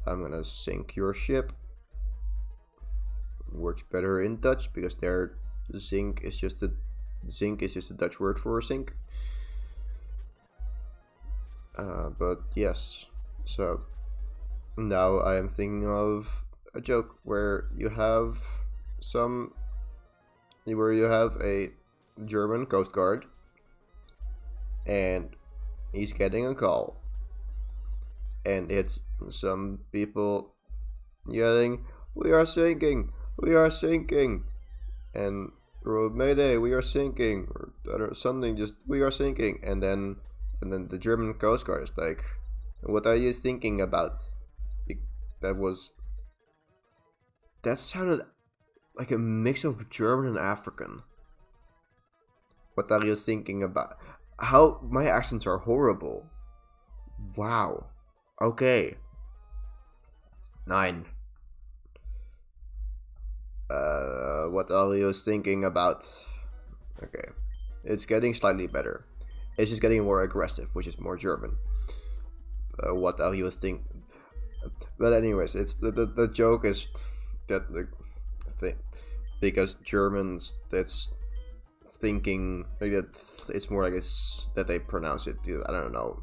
S1: I'm gonna sink your ship. Works better in Dutch because their zinc is just a Dutch word for sink. But yes, so now I am thinking of a joke where you have a German Coast Guard, and he's getting a call, and it's some people yelling, "We are sinking! We are sinking!" and "Mayday! We are sinking!" or something. Just "We are sinking!" And then the German Coast Guard is like, "What are you thinking about?" That sounded like a mix of German and African. What are you thinking about? How my accents are horrible. Wow. Okay. 9. What are you thinking about? Okay. It's getting slightly better. It's just getting more aggressive, which is more German. What are you thinking? But anyways, it's the joke is that the thing, because Germans, that's thinking like that, it's more like it's that they pronounce it. I don't know.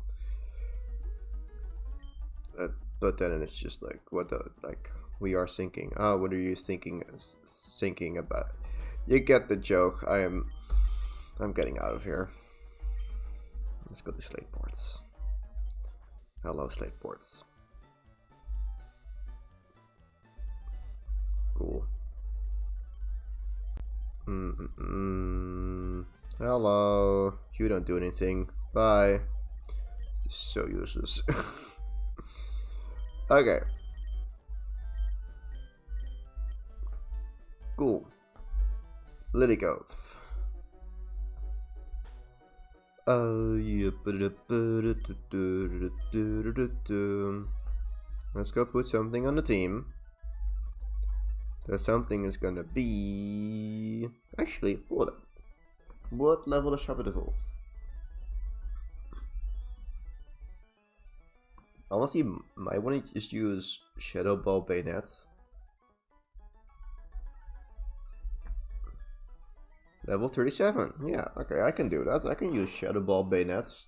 S1: But then it's just like, what the, like, we are sinking. Oh, what are you thinking about? You get the joke. I'm getting out of here. Let's go to slate ports. Hello, slate ports. Cool. Hello. You don't do anything. Bye. So useless. Okay. Cool. Lily Cove. Let's go put something on the team. That something is gonna be... Actually, hold up. What level does Sharp evolve? Honestly, might want to just use Shadow Ball Bayonet. Level 37. Yeah, okay, I can do that. I can use Shadow Ball Bayonets.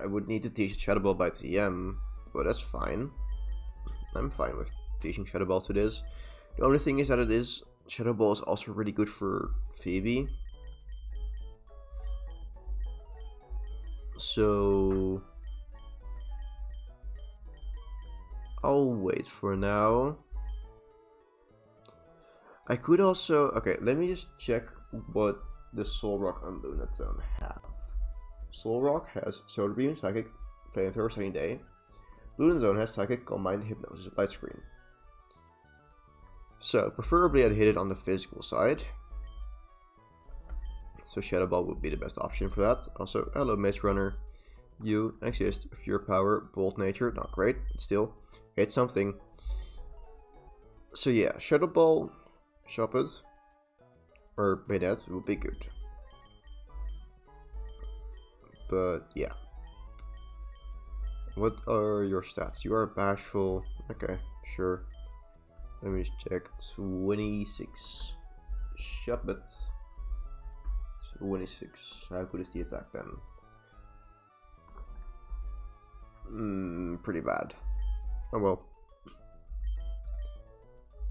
S1: I would need to teach Shadow Ball by TM, but that's fine. I'm fine with teaching Shadow Ball to this. The only thing is that Shadow Ball is also really good for Phoebe. So I'll wait for now. I could also... Okay, let me just check what the Soul Rock on Lunatone have. Soul Rock has Solar Beam, Psychic, Flamethrower, Sunny Day. Lunatone has Psychic, Calm Mind, Hypnosis, Light Screen. So, preferably I'd hit it on the physical side. So Shadow Ball would be the best option for that. Also, hello Maze Runner. You exist, Pure Power, Bold Nature, not great, but still, hit something. So yeah, Shadow Ball, shop it, or Bayonet would be good. But yeah. What are your stats? You are bashful, okay, sure. Let me just check, 26, shop it. 26, how good is the attack then? Pretty bad. Oh well.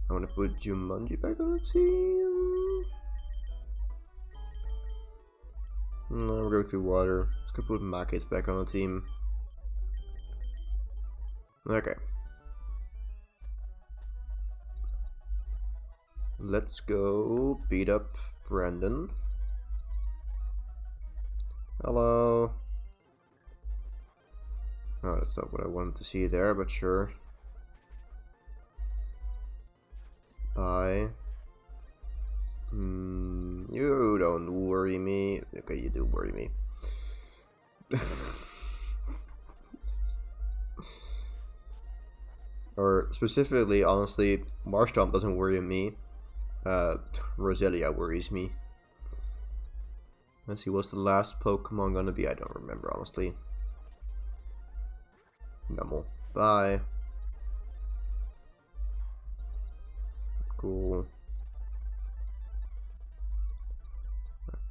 S1: I want to put Jumanji back on the team. No, we're going to water. Let's go put Makit back on the team. Okay. Let's go beat up Brandon. Hello. Oh, that's not what I wanted to see there, but sure. Bye. You don't worry me. Okay, you do worry me. Or specifically, honestly, Marshtomp doesn't worry me. Roselia worries me. Let's see, what's the last Pokemon gonna be? I don't remember, honestly. Numble. Bye. Cool.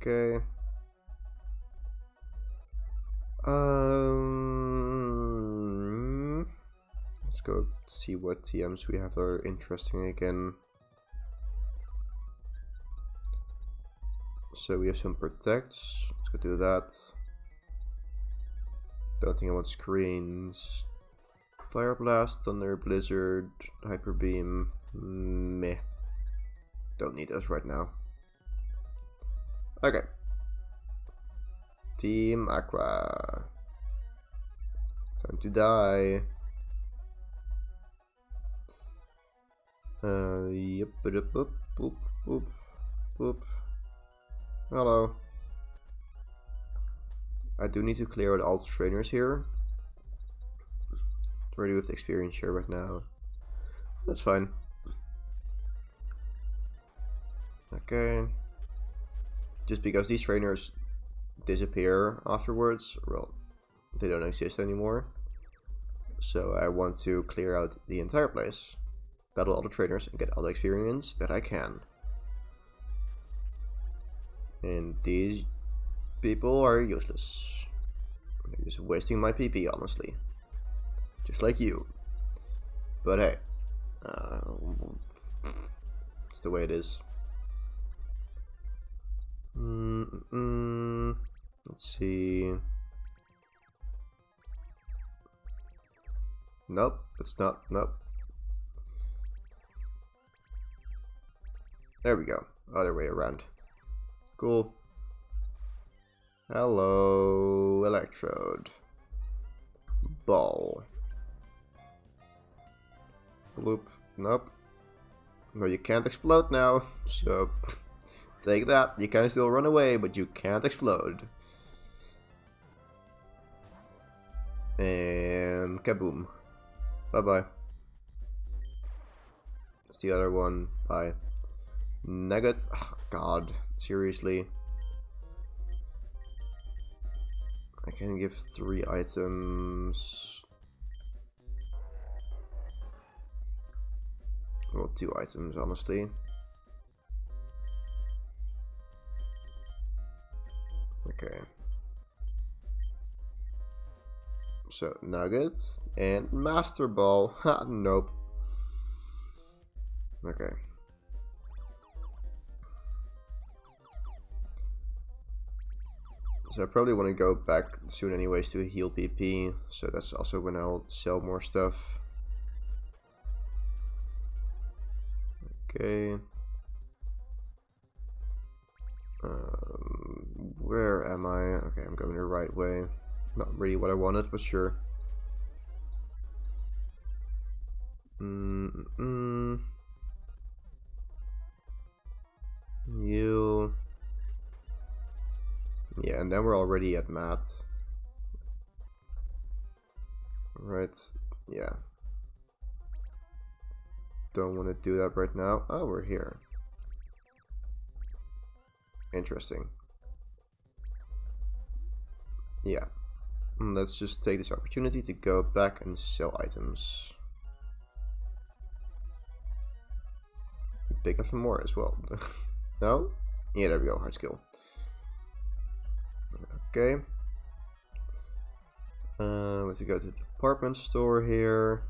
S1: Okay. Let's go see what TMs we have that are interesting again. So we have some protects. Let's go do that. Don't think I want screens. Fire Blast, Thunder, Blizzard, Hyper Beam. Meh. Don't need those right now. Okay. Team Aqua. Time to die. Yep. Boop, boop, boop, boop. Hello. I do need to clear out all the trainers here. I'm ready with the experience share right now. That's fine. Okay. Just because these trainers disappear afterwards, well, they don't exist anymore. So I want to clear out the entire place, battle all the trainers, and get all the experience that I can. And these people are useless. They're just wasting my PP, honestly. Just like you. But hey, it's the way it is. Let's see. Nope, it's not. Nope. There we go. Other way around. Cool. Hello, Electrode. Ball. Bloop. Nope. No, you can't explode now. So, take that. You can still run away, but you can't explode. And kaboom. Bye-bye. That's the other one. Bye. Nuggets. Oh, God. Seriously. I can give 3 items. Well, 2 items, honestly. Okay. So nuggets and master ball. Ha, nope. Okay. So I probably want to go back soon anyways to heal PP. So that's also when I'll sell more stuff. Okay. Where am I? Okay, I'm going the right way. Not really what I wanted, but sure. You. Yeah, and then we're already at math. Right, yeah. Don't want to do that right now. Oh, we're here. Interesting. Yeah. Let's just take this opportunity to go back and sell items. Pick up some more as well. No? Yeah, there we go. Hard skill. Okay. We have to go to the department store here.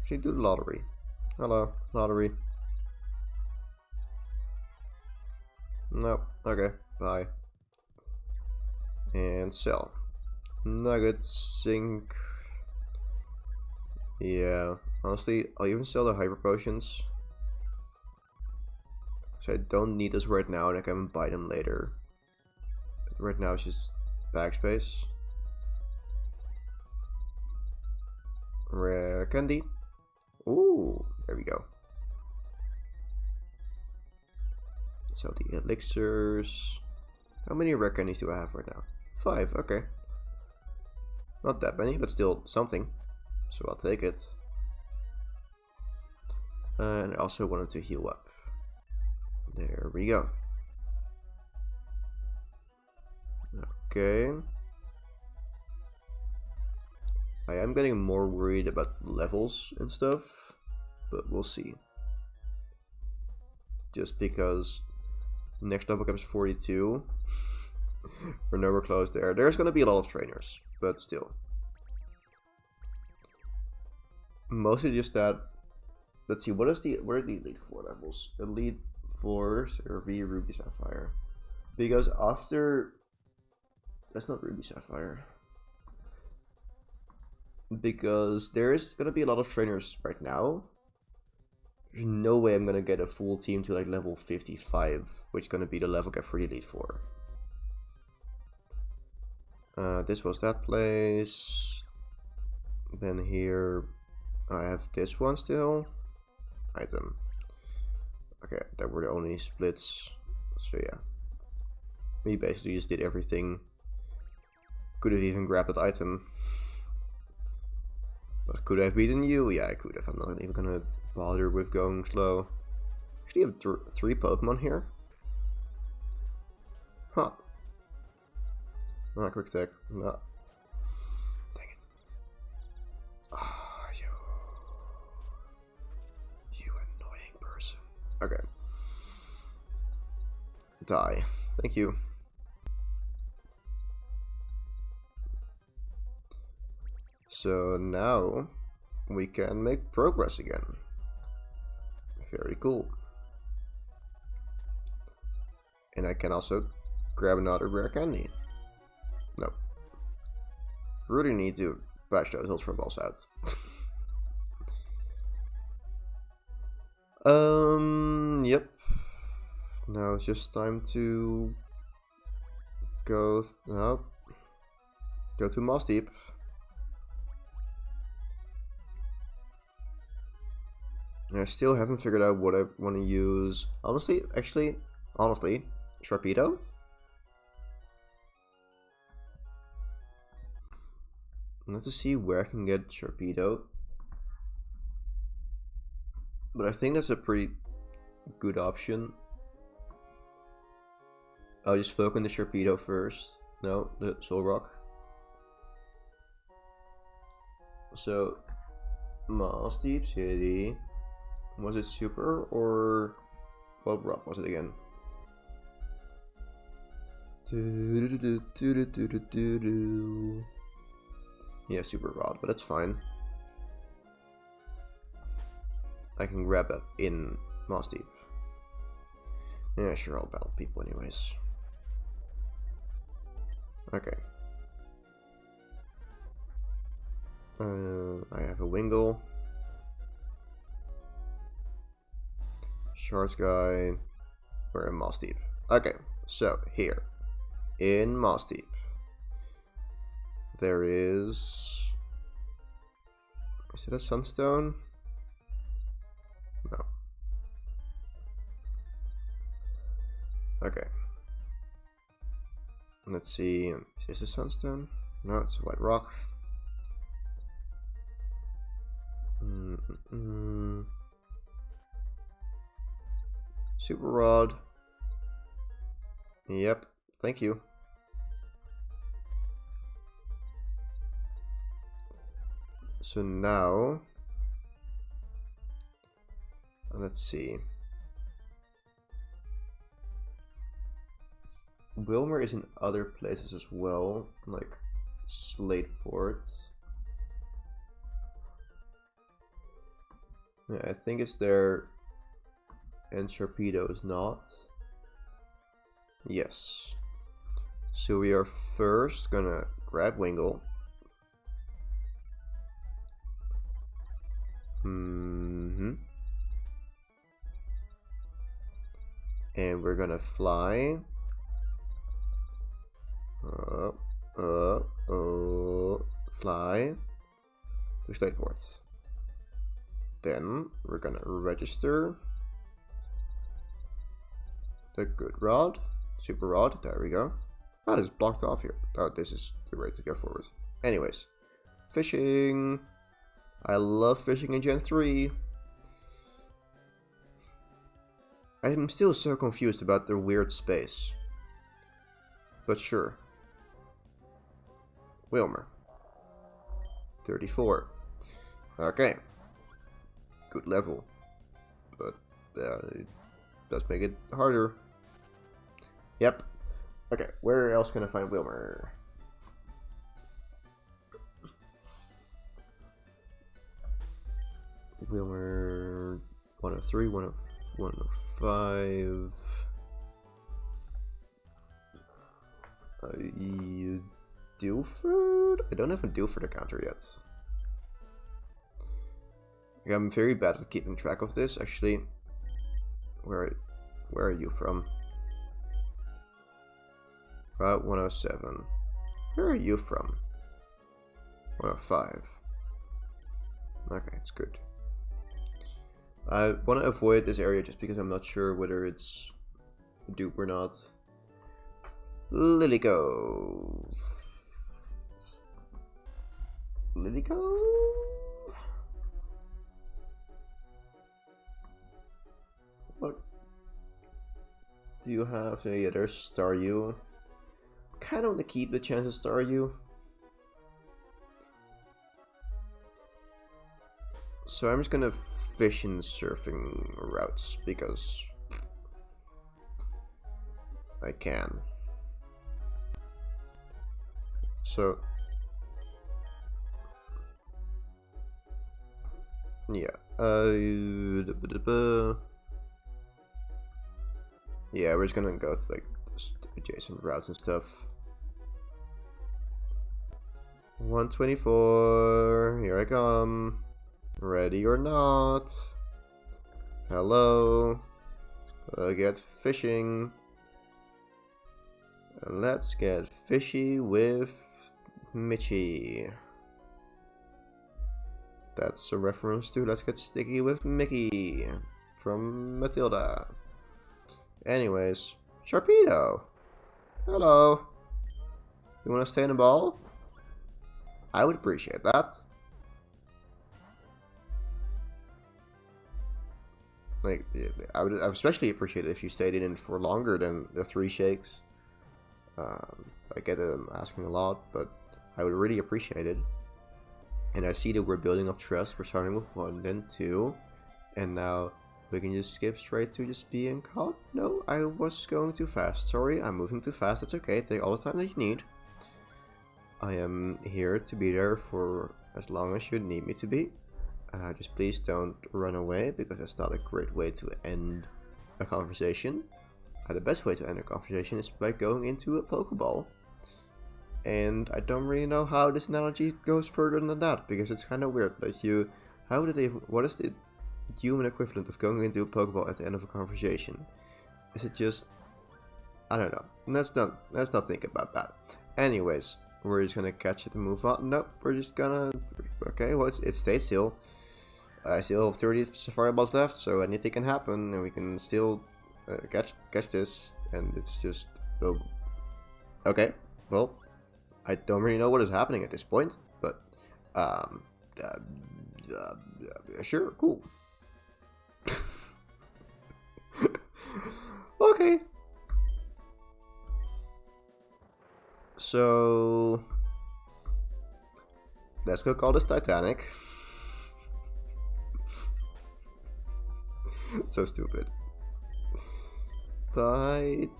S1: Actually, do the lottery. Hello, lottery. Nope. Okay, bye. And sell. Nuggets, zinc. Yeah, honestly, I'll even sell the hyper potions. So I don't need this right now, and I can buy them later. Right now it's just backspace. Rare candy. Ooh, there we go. So the elixirs. How many rare candies do I have right now? 5, okay. Not that many, but still something. So I'll take it. And I also wanted to heal up. There we go. Okay. I am getting more worried about levels and stuff, but we'll see. Just because next level cap is 42. We're nowhere close there. There's gonna be a lot of trainers, but still. Mostly just that. Let's see, what are the Elite 4 levels? Elite 4s or Ruby Sapphire. Because after, that's not Ruby Sapphire. Because there's gonna be a lot of trainers right now. There's no way I'm gonna get a full team to like level 55, which is gonna be the level cap for Elite 4. This was that place. Then here I have this one still. Item. Okay, that were the only splits. So yeah. We basically just did everything. Could have even grabbed that item. But could I have beaten you? Yeah, I could have. I'm not even gonna bother with going slow. Actually, have 3 Pokemon here. Huh. Ah, quick attack. No. Dang it. Ah, you annoying person. Okay. Die. Thank you. So now we can make progress again. Very cool. And I can also grab another rare candy. Nope. Really need to patch those Ultra Balls out. Yep. Now it's just time to go. No. Go to Moss Deep. I still haven't figured out what I want to use. Honestly, Sharpedo? Let's just see where I can get Sharpedo. But I think that's a pretty good option. I'll just focus on the Sharpedo first. No, the Soul Rock. So, Moss Deep City. Was it super or what rock was it again? Yeah, super rod, but that's fine. I can grab that in Moss Deep. Yeah, sure, I'll battle people anyways. Okay. I have a Wingle. Shards guy. We're in Moss Deep. Okay, so here. In Moss Deep. There is... Is it a Sunstone? No. Okay. Let's see. Is this a Sunstone? No, it's a White Rock. Super Rod. Yep. Thank you. So now, let's see. Wilmer is in other places as well, like Slateport. Yeah, I think it's there, and Sharpedo is not. Yes. So we are first gonna grab Wingle. And we're gonna fly. Fly to Slateport. Then we're gonna register the good rod, super rod. There we go. Oh, it's blocked off here. Oh, this is the way to go forward. Anyways, fishing. I love fishing in Gen 3. I'm still so confused about the weird space. But sure. Wilmer. 34. Okay. Good level. But it does make it harder. Yep. Okay, where else can I find Wilmer? Wilmer 103, 105. Dilford? I don't have a Dilford encounter yet. I'm very bad at keeping track of this, actually. Where are you from? Route 107. Where are you from? 105. Okay, it's good. I want to avoid this area just because I'm not sure whether it's a dupe or not. Lily Cove. Lily Cove? What do you have? Yeah, there's Staryu. Kind of want to keep the chance of Staryu. So I'm just gonna fish in surfing routes because I can. So yeah, yeah, we're just gonna go to like adjacent routes and stuff. 124, here I come. Ready or not. Hello. Get fishing. Let's get fishy with Mitchie. That's a reference to Let's Get Sticky with Mickey from Matilda. Anyways, Sharpedo. Hello. You want to stay in the ball? I would appreciate that. Like, I would especially appreciate it if you stayed in it for longer than the 3 shakes. I get that I'm asking a lot, but I would really appreciate it. And I see that we're building up trust. We're starting with 1, then 2, and now we can just skip straight to just being caught. No, I was going too fast. Sorry, I'm moving too fast. It's okay. Take all the time that you need. I am here to be there for as long as you need me to be. Just please don't run away, because that's not a great way to end a conversation. The best way to end a conversation is by going into a Pokeball. And I don't really know how this analogy goes further than that, because it's kind of weird that you... what is the human equivalent of going into a Pokeball at the end of a conversation? Is it just... I don't know. Let's not think about that. Anyways, we're just gonna catch it and move on. Nope, we're just gonna... Okay, well, it stayed still. I still have 30 Sapphire balls left, so anything can happen, and we can still catch this, and it's just... Oh. Okay, well, I don't really know what is happening at this point, but sure, cool. Okay. So let's go call this Titanic. So stupid. Titanic.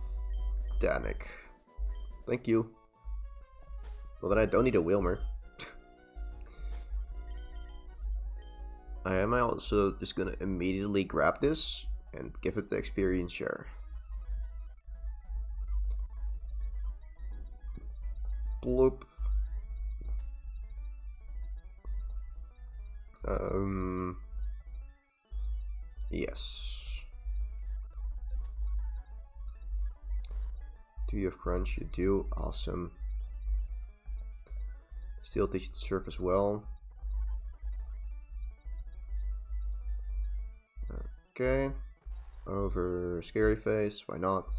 S1: Thank you. Well, then I don't need a Wilmer. I am also just gonna immediately grab this and give it the experience share. Bloop. Yes. Do you have crunch? You do. Awesome. Steel teach to surf as well. Okay. Over scary face. Why not?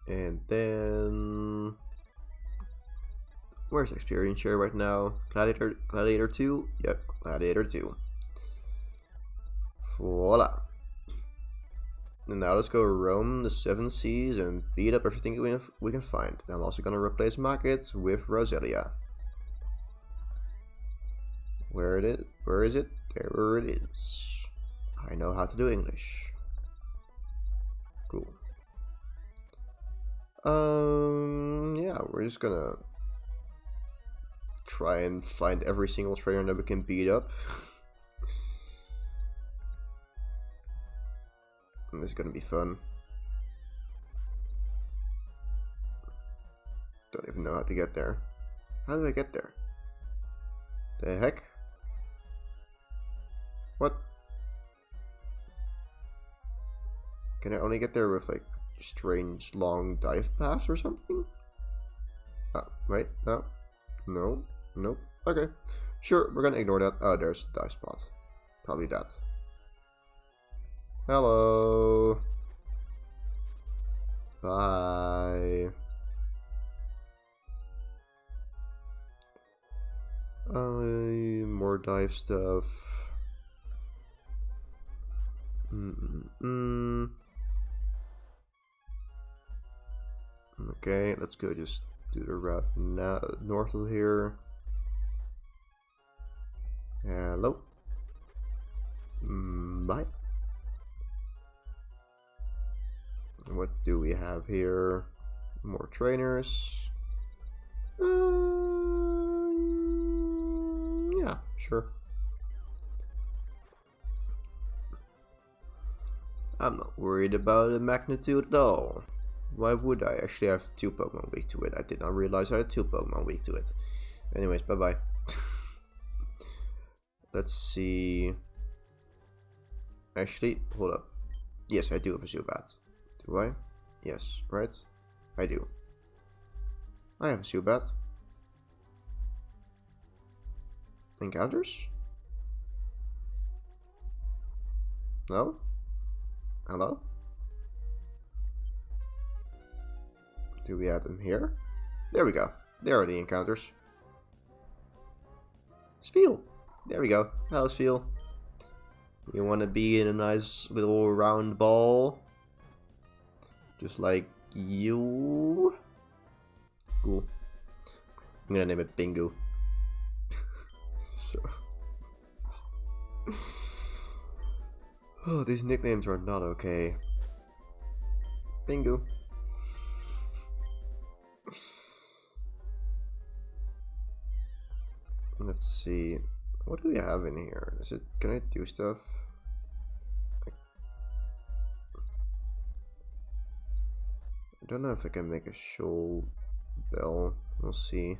S1: And then where's experience share right now? Gladiator 2? Yep, Gladiator 2. Voila. And now let's go roam the 7 seas and beat up everything we can find. And I'm also gonna replace Market with Roselia. Where is it? There it is. I know how to do English. Cool. Yeah, we're just gonna try and find every single trainer that we can beat up. And this is gonna be fun. Don't even know how to get there. How do I get there? The heck? What? Can I only get there with like strange long dive paths or something? Wait, no. No, nope. Okay. Sure, we're gonna ignore that. Oh, there's the dive spot. Probably that. Hello. Bye. More dive stuff. Okay, let's go just do the route now north of here. Hello. Bye. What do we have here? More trainers. Yeah, sure. I'm not worried about the magnitude at all. Why would I? Actually, I have 2 Pokemon weak to it. I did not realize I had 2 Pokemon weak to it. Anyways, bye-bye. Let's see. Actually, hold up. Yes, I do have a Zubat. Do I? Yes, right? I do. I have a Zubat. Encounters? No? Hello? Do we have them here? There we go. There are the encounters. Spheal. There we go. Hello, Spheal. You want to be in a nice little round ball? Just like you? Cool. I'm gonna name it Bingo. So... Oh, these nicknames are not okay. Bingo. Let's see. What do we have in here? Is it, can I do stuff? I don't know if I can make a shoal bell. We'll see.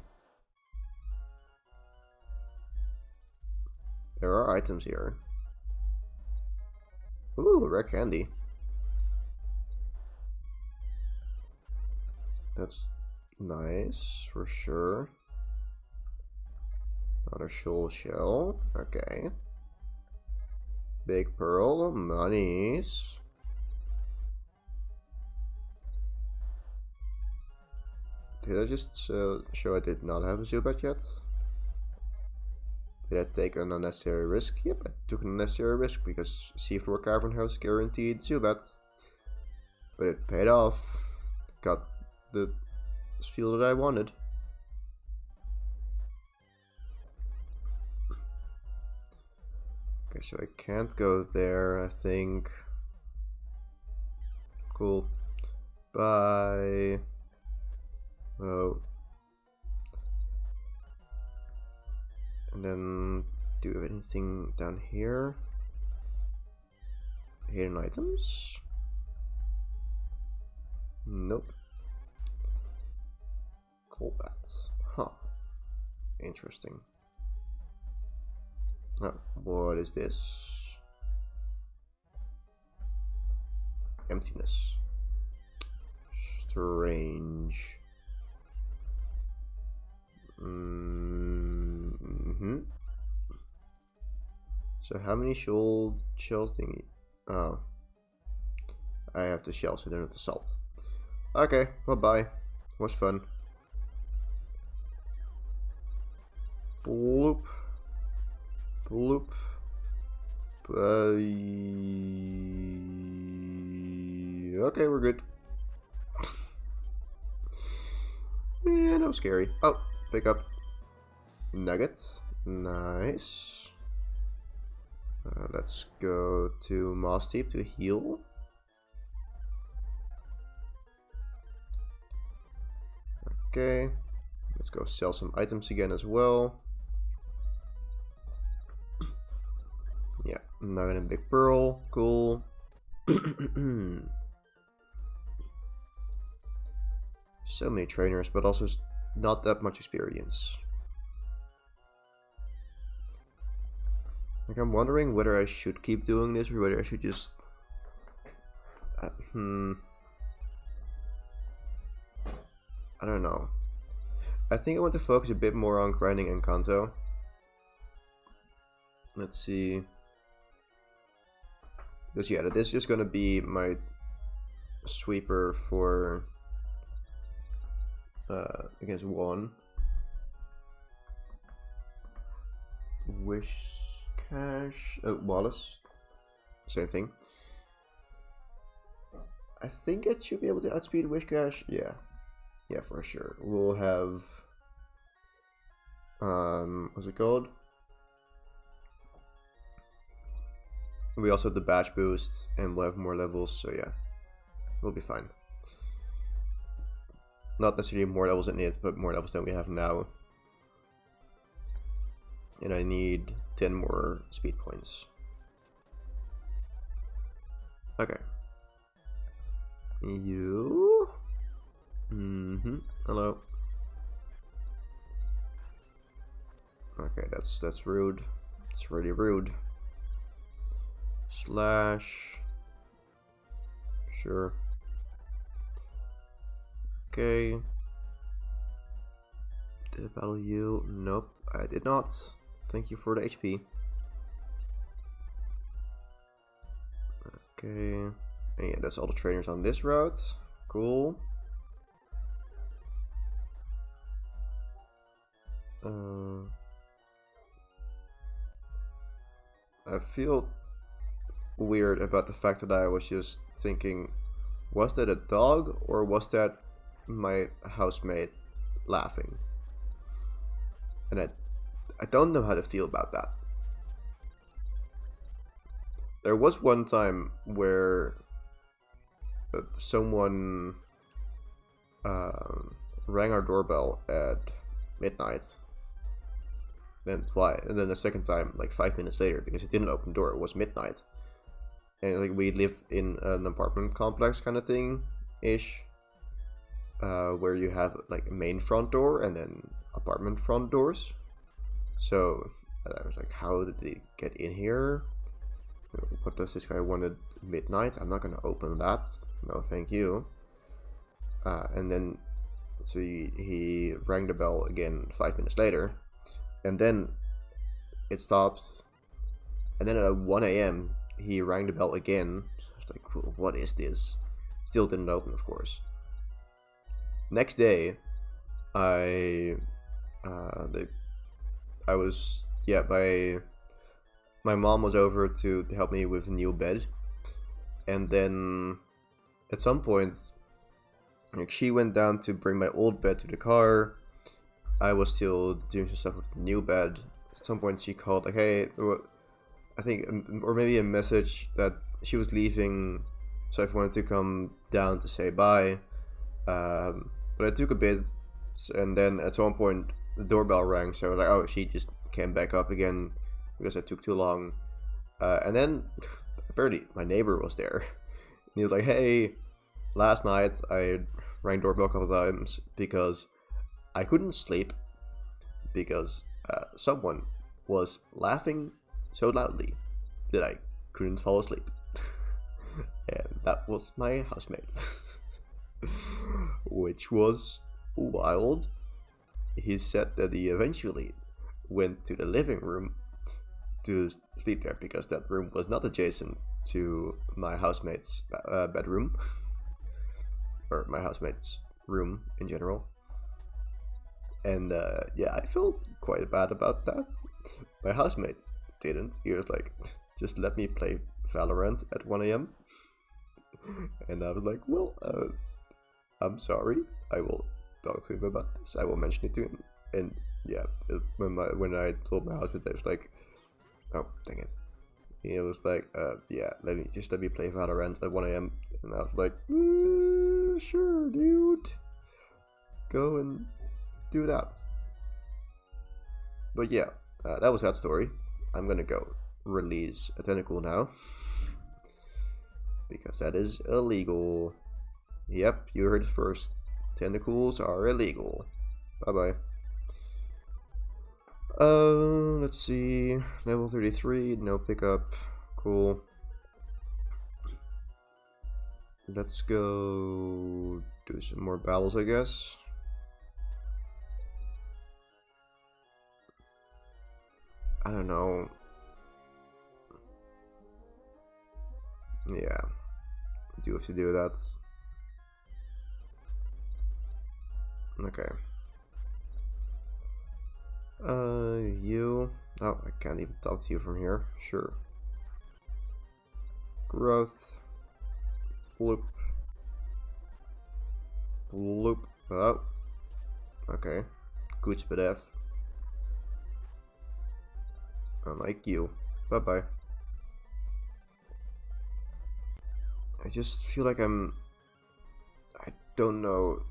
S1: There are items here. Ooh, rare candy. That's nice, for sure. Another shoal shell. Okay. Big pearl. Monies. Did I just show I did not have a Zubat yet? Did I take an unnecessary risk? Yep, I took an unnecessary risk because C4 Cavern House guaranteed Zubat. But it paid off. Got the field that I wanted. Okay, so I can't go there, I think. Cool. Bye. Oh. And then, do we have anything down here? Hidden items? Nope. Coalbats. Huh. Interesting. Oh, what is this? Emptiness. Strange. So how many shells thingy? Oh. I have the shells, I don't have the salt. Okay, well bye. Was fun. Bloop. Bloop. Okay, we're good. Yeah, no scary. Oh, pick up nuggets. Nice. Let's go to Moss Deep to heal. Okay. Let's go sell some items again as well. Yeah, nugget and big pearl. Cool. So many trainers, but also not that much experience. Like, I'm wondering whether I should keep doing this or whether I should just... I don't know. I think I want to focus a bit more on grinding Encanto. Let's see. Because yeah, this is just gonna be my sweeper for against one. Wish Cash, Wallace, same thing. I think it should be able to outspeed Wish Cash. Yeah, yeah, for sure. We'll have what's it called? We also have the badge boost, and we'll have more levels. So yeah, we'll be fine. Not necessarily more levels than it, but more levels than we have now. And I need 10 more speed points. Okay. You? Hello. Okay, that's rude. It's really rude. Slash. Sure. Okay. Did I battle you? Nope, I did not. Thank you for the HP. Okay. And yeah, that's all the trainers on this route. Cool. I feel weird about the fact that I was just thinking, was that a dog or was that my housemate laughing? And I don't know how to feel about that. There was one time where someone rang our doorbell at midnight. Then twice, and then a second time like 5 minutes later because it didn't open the door. It was midnight, and like we live in an apartment complex kind of thing ish, where you have like a main front door and then apartment front doors. So I was like, how did they get in here? What does this guy want at midnight? I'm not gonna open that. No, thank you. And then so he rang the bell again 5 minutes later. And then it stopped. And then at 1 a.m. he rang the bell again. I was like, what is this? Still didn't open, of course. Next day, my mom was over to help me with a new bed. And then at some point, like, she went down to bring my old bed to the car. I was still doing some stuff with the new bed. At some point she called like, hey, I think, or maybe a message that she was leaving, so if I wanted to come down to say bye. But it took a bit, and then at some point the doorbell rang, so like, oh, she just came back up again because it took too long. And then apparently my neighbor was there. And he was like, hey, last night I rang doorbell a couple times because I couldn't sleep because someone was laughing so loudly that I couldn't fall asleep. And that was my housemate. Which was wild. He said that he eventually went to the living room to sleep there because that room was not adjacent to my housemate's bedroom. Or my housemate's room in general. And yeah, I felt quite bad about that. My housemate didn't. He was like, just let me play Valorant at 1 a.m. And I was like, well, I'm sorry. I will talk to him about this. I will mention it to him. And yeah, when I told my husband, I was like, oh, dang it. He was like, yeah, let me play Valorant at 1 a.m. And I was like, sure, dude. Go and do that. But yeah, that was that story. I'm gonna go release a tentacle now. Because that is illegal. Yep, you heard it first. Tentacles are illegal. Bye bye. Let's see. Level 33, no pickup. Cool. Let's go do some more battles, I guess. I don't know. Yeah, I do have to do that. Okay. You. Oh, I can't even talk to you from here. Sure. Growth. Bloop. Bloop. Oh. Okay. Good SPDF. Unlike you. Bye bye. I just feel like I don't know.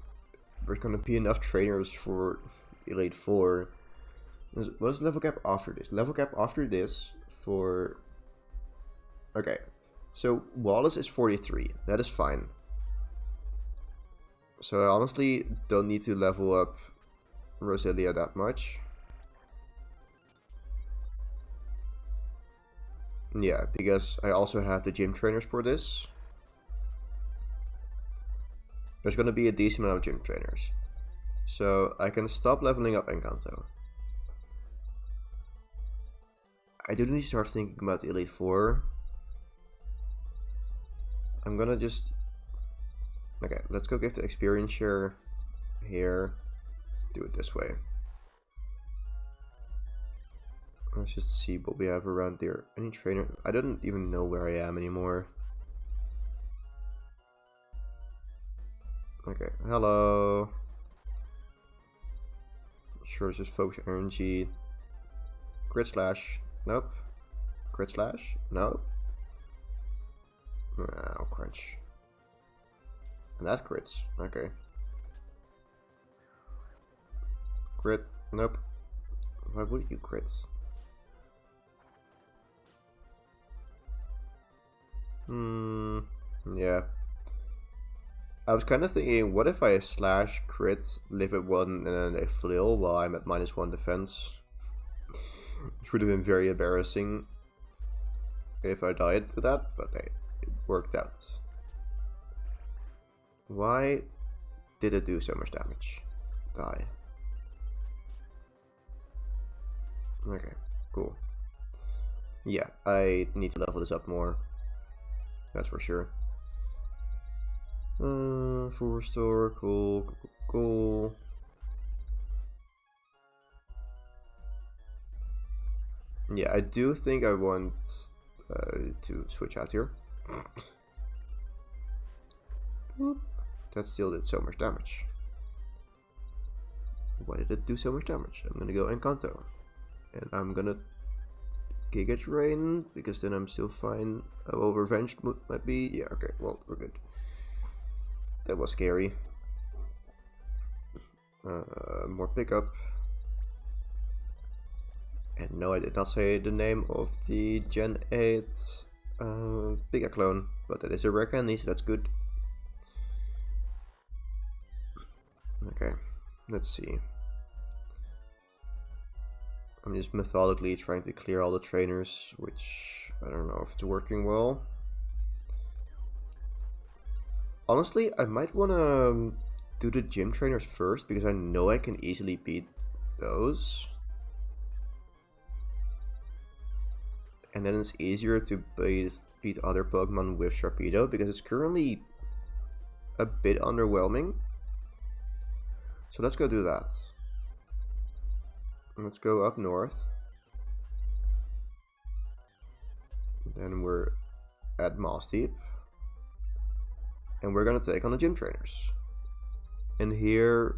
S1: There's gonna be enough trainers for Elite 4. What is level cap after this? Level cap after this for... Okay. So Wallace is 43. That is fine. So I honestly don't need to level up Roselia that much. Yeah, because I also have the gym trainers for this. There's gonna be a decent amount of gym trainers. So I can stop leveling up Encanto. I do need to start thinking about the Elite 4. I'm gonna just... Okay, let's go give the experience share here. Do it this way. Let's just see what we have around there. Any trainer? I don't even know where I am anymore. Okay, hello. Sure, it's just focus energy. Grid slash. Nope. Grid slash. Nope. Oh, crunch. And that crits. Okay. Crit. Nope. Why would you crit? Yeah. I was kind of thinking, what if I slash crit, live at 1, and then a flail while I'm at -1 defense? Which would have been very embarrassing if I died to that, but hey, it worked out. Why did it do so much damage? Die. Okay, cool. Yeah, I need to level this up more. That's for sure. 4-star, cool. Yeah, I do think I want to switch out here. That still did so much damage. Why did it do so much damage? I'm gonna go Encanto. And I'm gonna Giga Drain, because then I'm still fine. Oh, well, Revenge might be... Yeah, okay, well, we're good. That was scary. More pickup. And no, I did not say the name of the Gen 8 Giga clone, but that is a rare candy, so that's good. Okay, let's see. I'm just methodically trying to clear all the trainers, which I don't know if it's working well. Honestly, I might want to do the gym trainers first, because I know I can easily beat those. And then it's easier to beat other Pokemon with Sharpedo, because it's currently a bit underwhelming. So let's go do that. Let's go up north. Then we're at Moss Deep. And we're gonna take on the gym trainers. And here,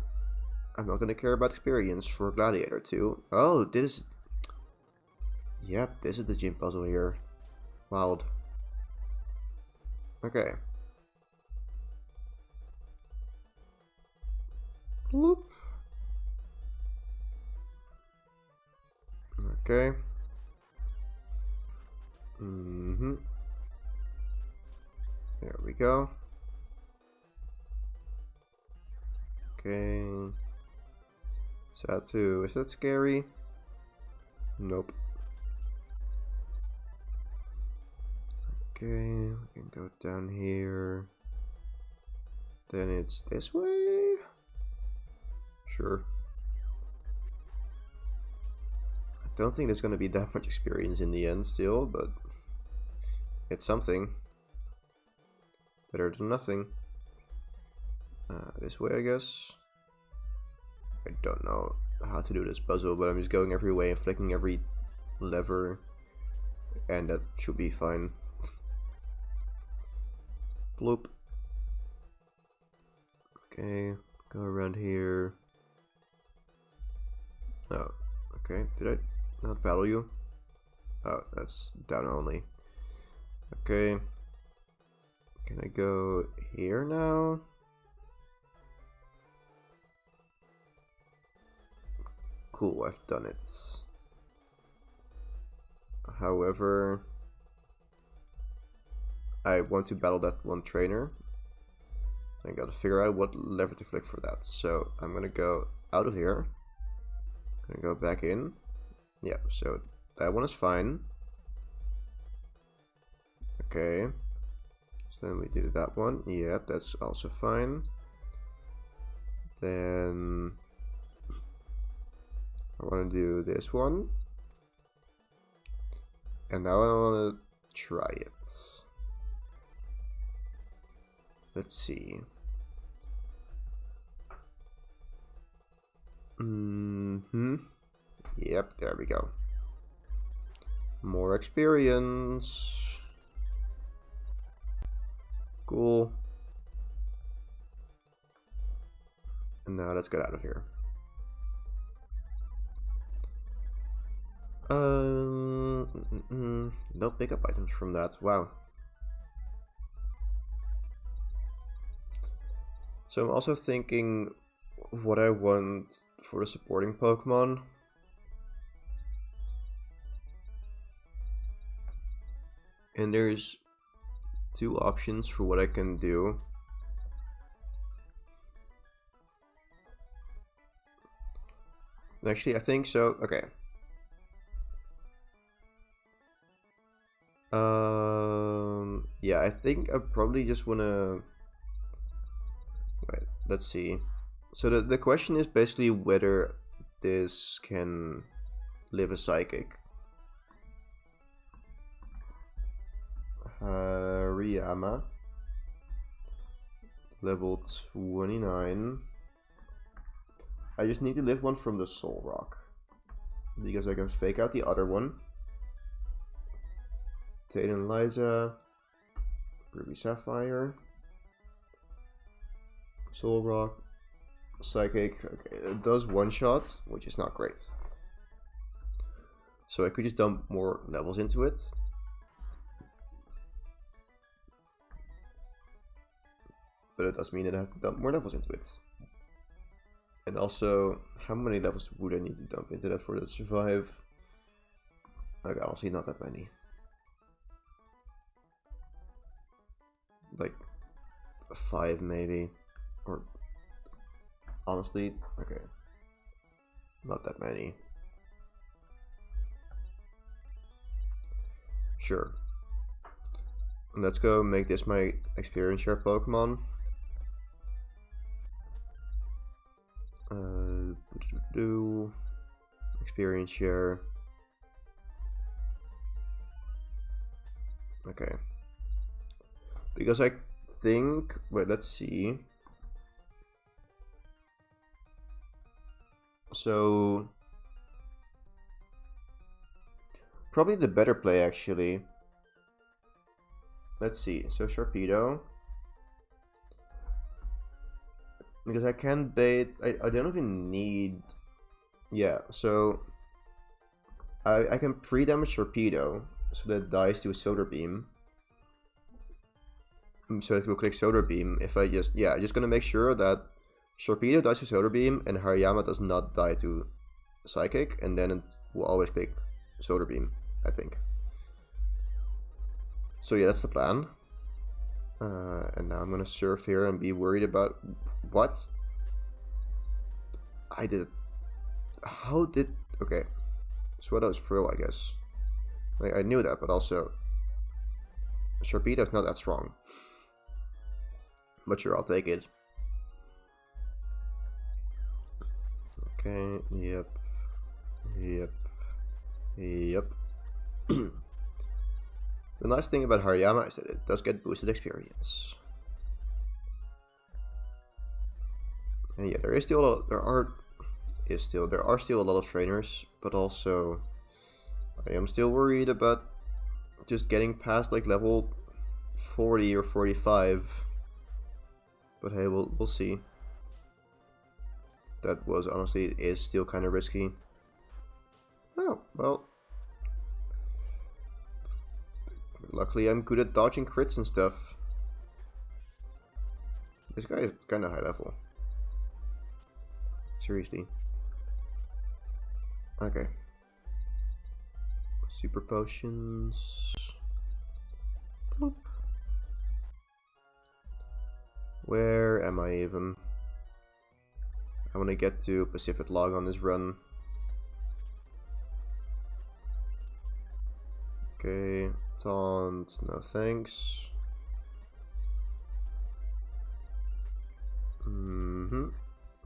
S1: I'm not gonna care about experience for Gladiator 2. Oh, this... Yep, this is the gym puzzle here. Wild. Okay. Bloop. Okay. There we go. Okay. Satu, is that scary? Nope. Okay, we can go down here. Then it's this way? Sure. I don't think there's gonna be that much experience in the end still, but it's something. Better than nothing. This way, I guess. I don't know how to do this puzzle, but I'm just going every way and flicking every lever, and that should be fine. Bloop. Okay, go around here. Oh, okay. Did I not battle you? Oh, that's down only. Okay. Can I go here now? Cool, I've done it. However, I want to battle that one trainer. I gotta figure out what lever to flick for that. So I'm gonna go out of here. Gonna go back in. Yeah, so that one is fine. Okay. So then we do that one. Yep, that's also fine. Then I want to do this one. And now I want to try it. Let's see. Yep, there we go. More experience. Cool. And now let's get out of here. No pickup items from that. Wow. So I'm also thinking what I want for the supporting Pokemon. And there's two options for what I can do. Actually, I think so. Okay. Yeah, I think I probably just wanna. Wait, let's see. So the question is basically whether this can live a psychic. Hariyama, level 29. I just need to live one from the Soul Rock, because I can fake out the other one. Tate and Liza, Ruby Sapphire, Soul Rock, Psychic. Okay, it does one shot, which is not great. So I could just dump more levels into it. But it does mean that I have to dump more levels into it. And also, how many levels would I need to dump into that for it to survive? Okay, honestly, not that many. Like 5 maybe, or honestly, okay, not that many. Sure. Let's go make this my experience share Pokemon. Do experience share. Okay. Because I think, wait, let's see. So probably the better play actually. Let's see. So Sharpedo. Because I can bait, I don't even need, yeah, so I can pre-damage Sharpedo, so that it dies to a Solar Beam. So it will click Solar Beam if I just, yeah, just gonna make sure that Sharpedo dies to Solar Beam and Hariyama does not die to Psychic, and then it will always click Solar Beam, I think. So yeah, that's the plan. And now I'm gonna surf here and be worried about what I did. How did? Okay, so what was Frill? I guess. Like I knew that, but also Sharpedo's not that strong. But sure, I'll take it. Okay. Yep. Yep. Yep. The nice thing about Hariyama is that it does get boosted experience. And yeah, there are still a lot of trainers, but also I am still worried about just getting past like level 40 or 45. But hey, we'll see. That was honestly is still kind of risky. Oh, well. Luckily, I'm good at dodging crits and stuff. This guy is kind of high level. Seriously. Okay. Super potions. Boop. Where am I even? I want to get to Pacific Log on this run. Okay, taunt, no thanks.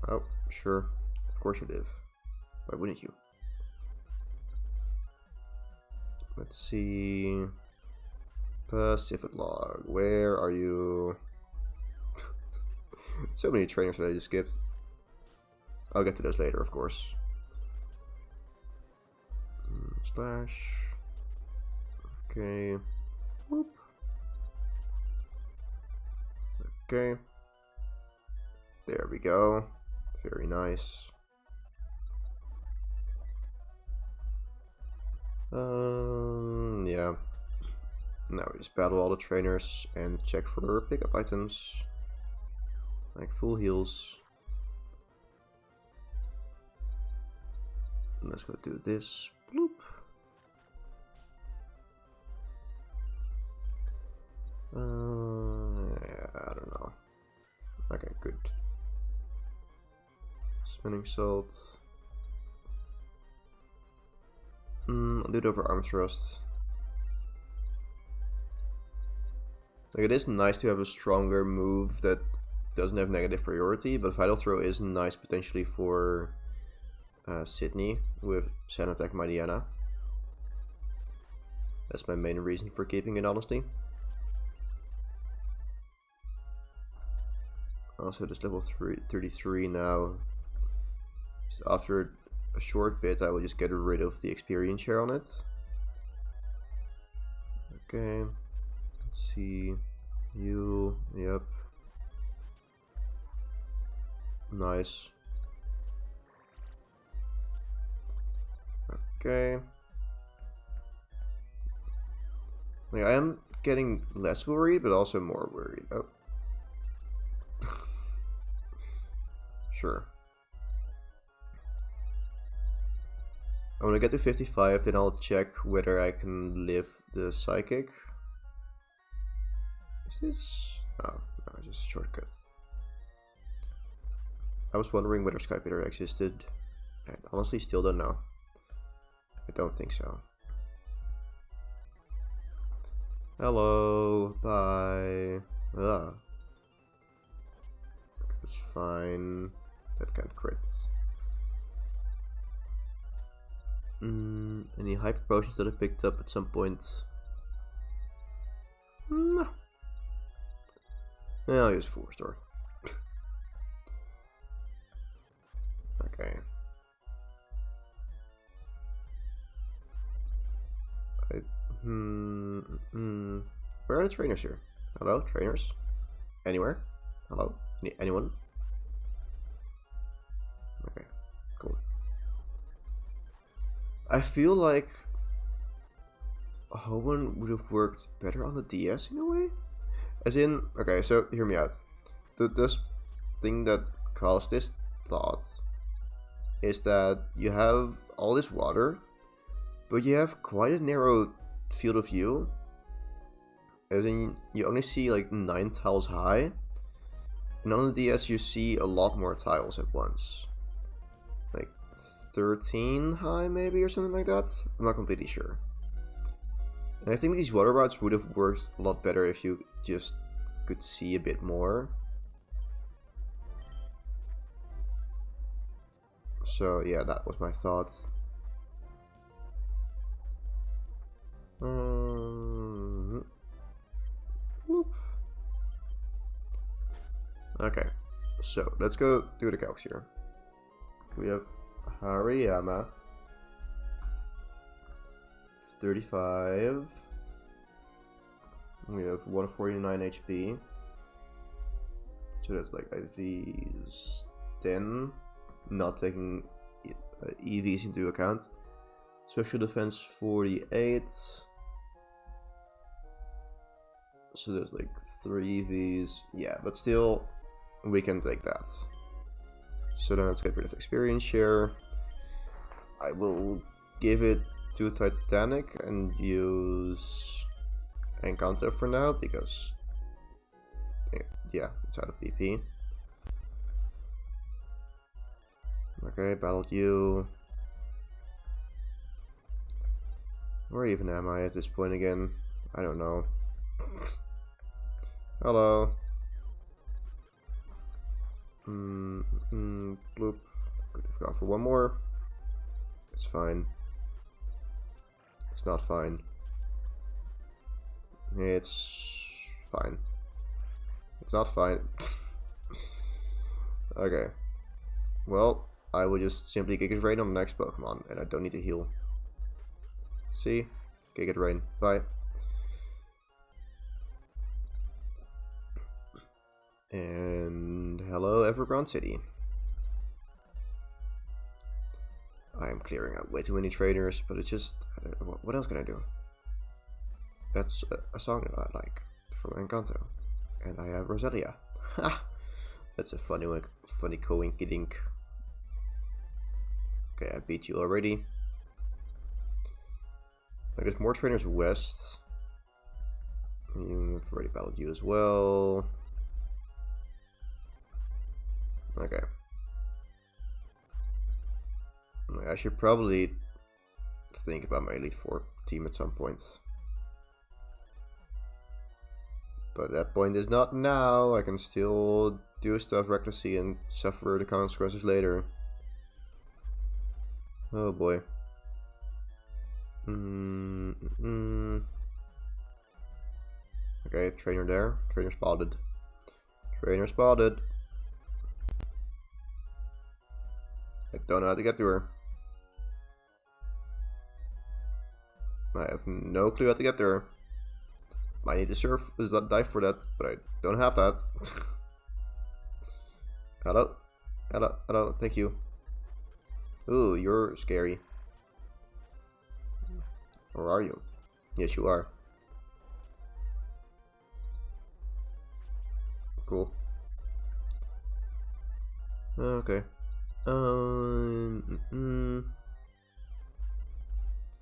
S1: Oh, sure. Of course you live. Why wouldn't you? Let's see. Pacific Log, where are you? So many trainers that I just skipped. I'll get to those later, of course. Splash. Okay. Whoop. Okay. There we go. Very nice. Yeah. Now we just battle all the trainers and check for pickup items. like full heals. Let's go do this. Bloop. Yeah, I don't know. Okay, good. Spinning salt. I'll do it over arm thrust. Like, it is nice to have a stronger move that doesn't have negative priority, but Vital Throw is nice potentially for Sydney with Sand Attack My Diana. That's my main reason for keeping it, honestly. Also, this level 33 now. So after a short bit, I will just get rid of the experience share on it. Okay. Let's see. You. Yep. Nice. Okay. Like, I am getting less worried, but also more worried. Oh. Sure. I want to get to 55, then I'll check whether I can live the psychic. Is this? Oh, no, just a shortcut. I was wondering whether Skypeater existed. I honestly still don't know. I don't think so. Hello, bye. Ah. It's fine. That can't crit. Any hyper potions that I picked up at some point? No. Yeah, I'll use full restore. Okay. Where are the trainers here? Hello, trainers? Anywhere? Hello? Anyone? Okay, cool. I feel like Hoenn would have worked better on the DS in a way. As in, okay, so hear me out. This thing that caused this thought is that you have all this water, but you have quite a narrow field of view. As in, you only see like 9 tiles high, and on the DS you see a lot more tiles at once. Like 13 high maybe, or something like that. I'm not completely sure. And I think these water routes would have worked a lot better if you just could see a bit more. So yeah, that was my thought. Okay, so let's go do the calcs here. We have Hariyama, 35. We have 149 HP. So that's like IVs 10, not taking EVs into account. Special defense 48. So there's like 3 EVs. Yeah, but still, we can take that. So then let's get rid of experience share. I will give it to Titanic and use Encanto for now because, yeah, it's out of BP. Okay, battled you. Where even am I at this point again? I don't know. Hello. Bloop. Could have gone for one more. It's fine. It's not fine. It's fine. It's not fine. Okay. Well, I will just simply Giga Drain on the next Pokemon, and I don't need to heal. See? Giga Drain. Bye. And hello, Evergrande City. I am clearing out way too many trainers, but it's just, I don't know, what else can I do? That's a song that I like from Encanto, and I have Roselia. Ha! That's a funny one, funny coinky dink. Okay, I beat you already. There's more trainers west. I've already battled you as well. Okay. I should probably think about my Elite 4 team at some point. But that point is not now. I can still do stuff recklessly and suffer the consequences later. Oh boy. Okay, trainer there. Trainer spotted. Trainer spotted. I don't know how to get to her. I have no clue how to get to her. Might need to surf, dive for that, but I don't have that. Hello? Hello? Hello? Thank you. Ooh, you're scary. Or are you? Yes, you are. Cool. Okay.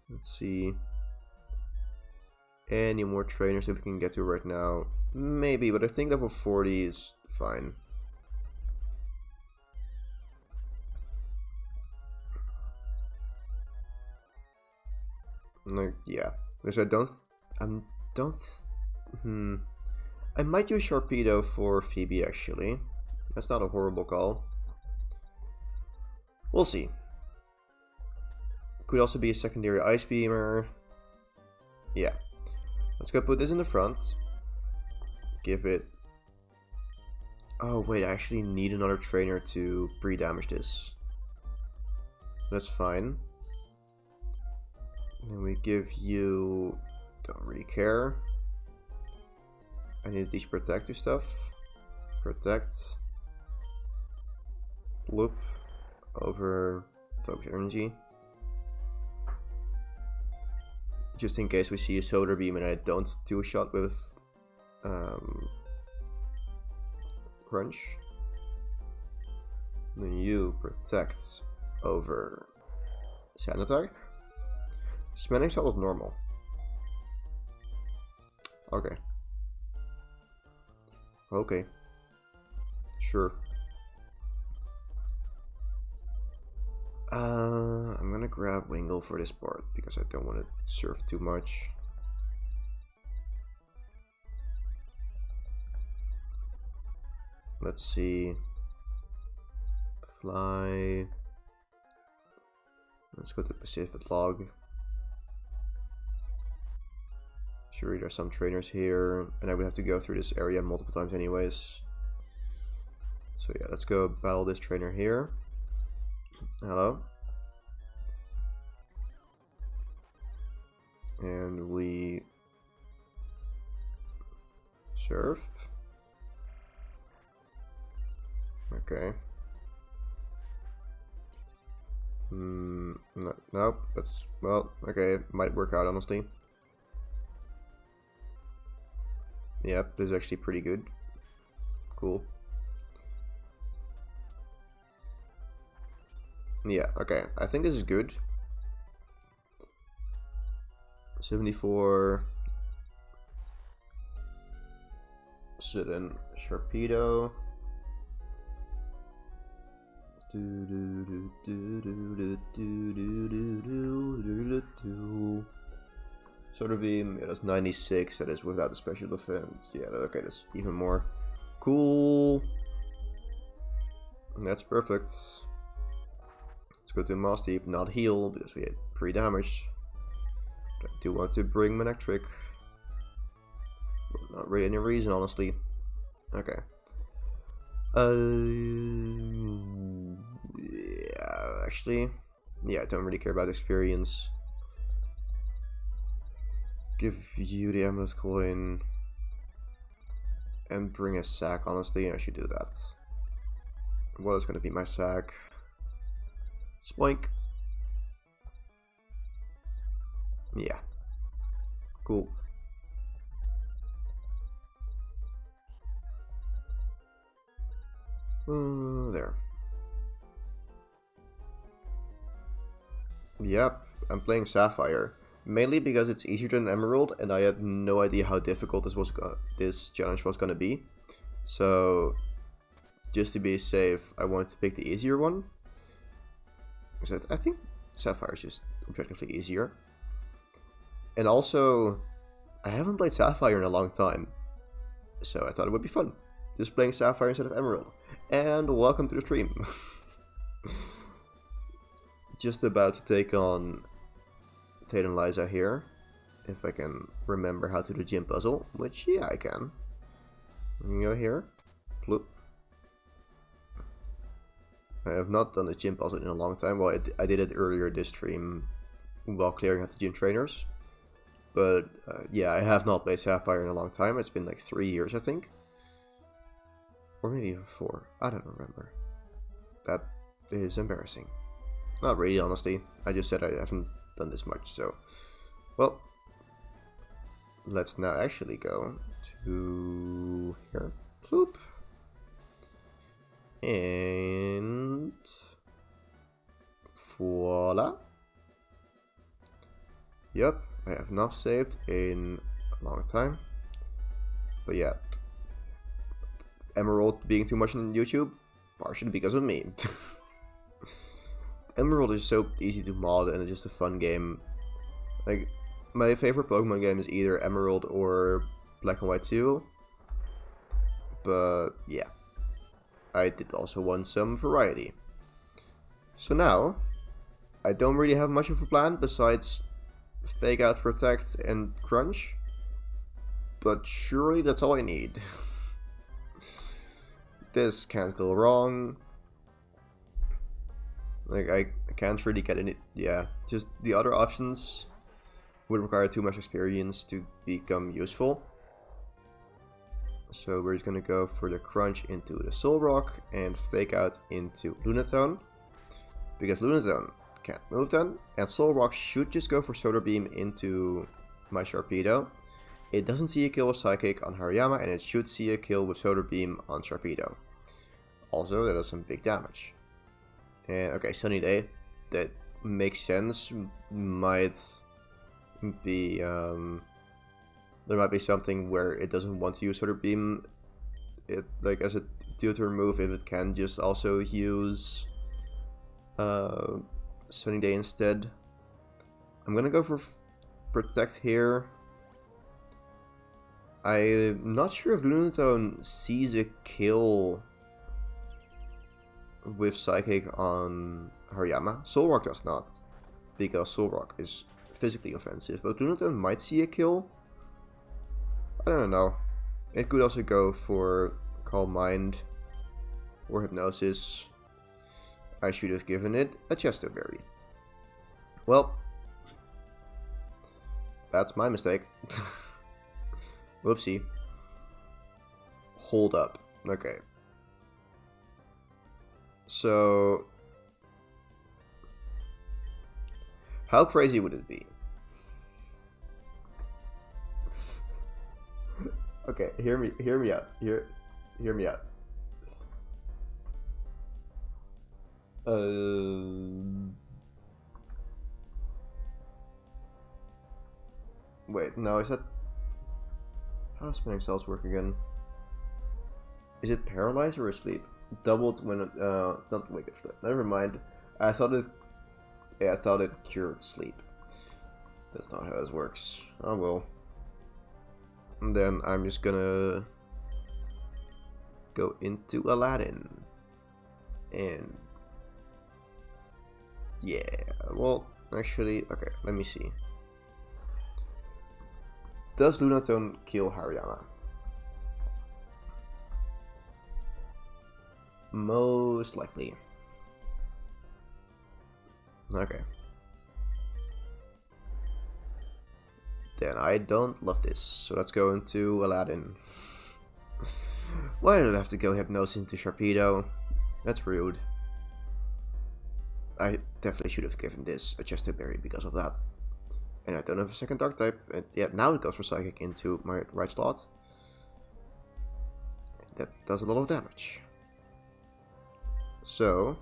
S1: Let's see. Any more trainers if we can get to right now? Maybe, but I think level 40 is fine. Like, yeah. Because I might use Sharpedo for Phoebe actually. That's not a horrible call. We'll see. Could also be a secondary Ice Beamer. Yeah. Let's go put this in the front. Give it... Oh wait, I actually need another trainer to pre-damage this. That's fine. And we give you... Don't really care. I need to teach protective stuff. Protect. Loop. Over focus energy. Just in case we see a solar beam and I don't do a shot with crunch. Then you protect over sand attack. Smelling shot was normal. Okay. Okay. Sure. I'm gonna grab Wingle for this part because I don't want to surf too much. Let's see. Fly. Let's go to Pacific Log. Sure, there's some trainers here, and I would have to go through this area multiple times anyways. So yeah, let's go battle this trainer here. Hello. And we surf. Okay. No, nope, that's, well, okay, it might work out honestly. Yep, this is actually pretty good. Cool. Yeah, okay, I think this is good. 74. So then Sharpedo. Solar Beam, yeah, that's 96, that is without the special defense. Yeah, okay, that's even more cool. That's perfect. Let's go to Mass Deep, not heal, because we had pre-damage. I do want to bring Manectric. For not really any reason, honestly. Okay. Yeah, actually, yeah, I don't really care about experience. Give you the Amethyst Coin. And bring a sack, honestly, I should do that. What is going to be my sack? Spoink. Yeah. Cool. There. Yep, I'm playing Sapphire. Mainly because it's easier than Emerald, and I had no idea how difficult this challenge was gonna be. So, just to be safe, I wanted to pick the easier one. Because I think Sapphire is just objectively easier. And also, I haven't played Sapphire in a long time. So I thought it would be fun. Just playing Sapphire instead of Emerald. And welcome to the stream. Just about to take on Tate and Liza here. If I can remember how to do the gym puzzle. Which, yeah, I can. We can go here. Bloop. I have not done the gym puzzle in a long time. Well, I did it earlier this stream while clearing out the gym trainers. But yeah, I have not played Sapphire in a long time. It's been like 3 years, I think. Or maybe even 4. I don't remember. That is embarrassing. Not really, honestly. I just said I haven't done this much, so... Well, let's now actually go to here. Bloop. And... voila. Yep, I have not saved in a long time. But yeah, Emerald being too much on YouTube, partially because of me. Emerald is so easy to mod and it's just a fun game. Like, my favorite Pokemon game is either Emerald or Black and White 2. But yeah, I did also want some variety. So now, I don't really have much of a plan besides Fake Out, Protect, and Crunch. But surely that's all I need. This can't go wrong. Like, I can't really get any... Yeah, just the other options would require too much experience to become useful. So we're just gonna go for the Crunch into the Soul Rock and Fake Out into Lunatone. Because Lunatone can't move then, and Soul Rock should just go for Solar Beam into my Sharpedo. It doesn't see a kill with Psychic on Hariyama, and it should see a kill with Solar Beam on Sharpedo. Also, that does some big damage. And okay, Sunny Day, that makes sense. Might be there might be something where it doesn't want to use Solar Beam, like as a tutor move, if it can just also use Sunny Day instead. I'm gonna go for Protect here. I'm not sure if Lunatone sees a kill with Psychic on Hariyama. Soul Rock does not, because Soul Rock is physically offensive, but Lunatone might see a kill. I don't know. It could also go for Calm Mind or Hypnosis. I should have given it a Chesto Berry. Well, that's my mistake. Whoopsie. Hold up. Okay. So, how crazy would it be? Okay, hear me out. Hear me out. Wait, no, is that... How does spinning cells work again? Is it paralyzed or asleep? Doubled when it, it's not wake up sleep. Never mind. I thought it... Yeah, I thought it cured sleep. That's not how this works. Oh well. And then I'm just gonna go into Aladdin. And yeah, well, actually, okay, let me see. Does Lunatone kill Hariyama? Most likely. Okay. Then I don't love this, so let's go into Aladdin. Why did I have to go Hypnosis into Sharpedo? That's rude. I definitely should have given this a Chesto Berry because of that. And I don't have a second Dark type. And yeah, now it goes for Psychic into my right slot. That does a lot of damage. So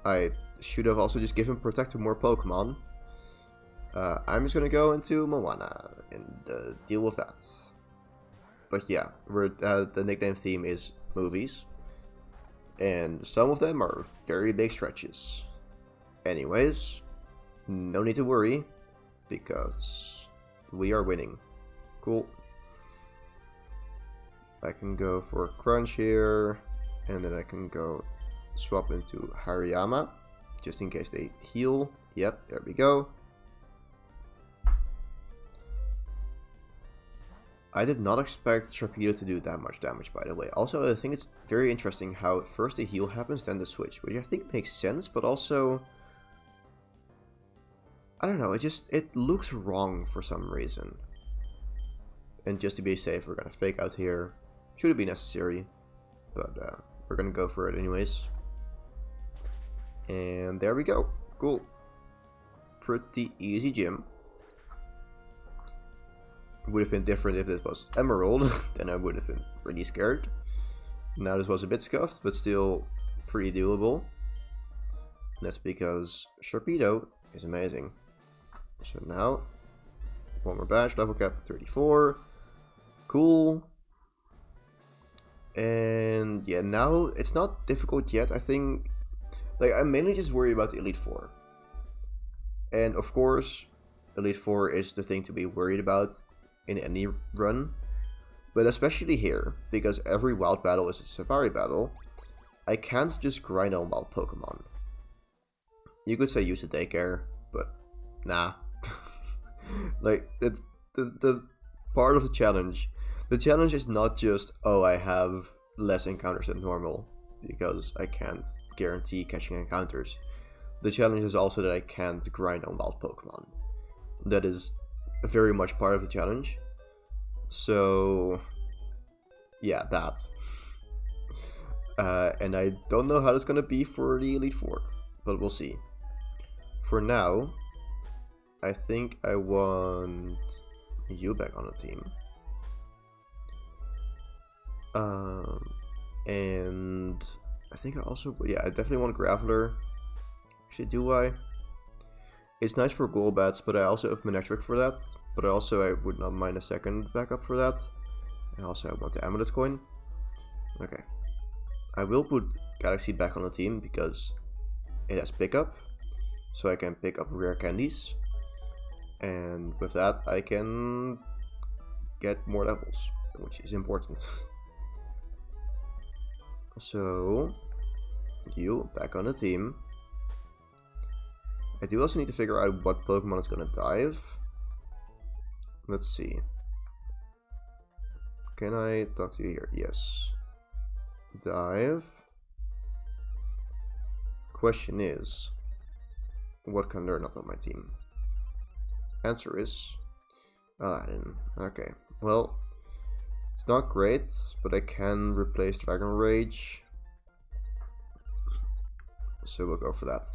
S1: I should have also just given Protect to more Pokemon. I'm just gonna go into Moana and deal with that. But yeah, the nickname theme is movies. And some of them are very big stretches. Anyways, no need to worry, because we are winning. Cool. I can go for Crunch here, and then I can go swap into Hariyama, just in case they heal. Yep, there we go. I did not expect Sharpedo to do that much damage, by the way. Also, I think it's very interesting how first the heal happens, then the switch, which I think makes sense, but also, I don't know, it looks wrong for some reason. And just to be safe, we're gonna fake out here. Shouldn't be necessary, but we're gonna go for it anyways. And there we go. Cool. Pretty easy gym. Would have been different if this was Emerald, then I would have been really scared. Now this was a bit scuffed, but still pretty doable. And that's because Sharpedo is amazing. So now, one more badge, level cap 34. Cool. And yeah, now it's not difficult yet. I think, like, I'm mainly just worried about the Elite Four. And of course, Elite Four is the thing to be worried about in any run, but especially here, because every wild battle is a safari battle, I can't just grind on wild Pokemon. You could say use a daycare, but nah. Like, it's the part of the challenge. The challenge is not just, oh, I have less encounters than normal, because I can't guarantee catching encounters. The challenge is also that I can't grind on wild Pokemon. That is very much part of the challenge. So yeah, that. And I don't know how it's gonna be for the Elite Four, but we'll see. For now, I think I want you back on the team. And I think I also, yeah, I definitely want Graveler. Actually, do I? It's nice for Golbats, but I also have Manectric for that. But also I would not mind a second backup for that. And also I want the Amulet coin. Okay. I will put Galaxy back on the team because it has pickup. So I can pick up rare candies. And with that I can get more levels, which is important. So, you back on the team. I do also need to figure out what Pokemon is gonna dive. Let's see. Can I talk to you here? Yes. Dive. Question is, what can learn not on my team? Answer is Aladdin. Okay. Well, it's not great, but I can replace Dragon Rage. So we'll go for that.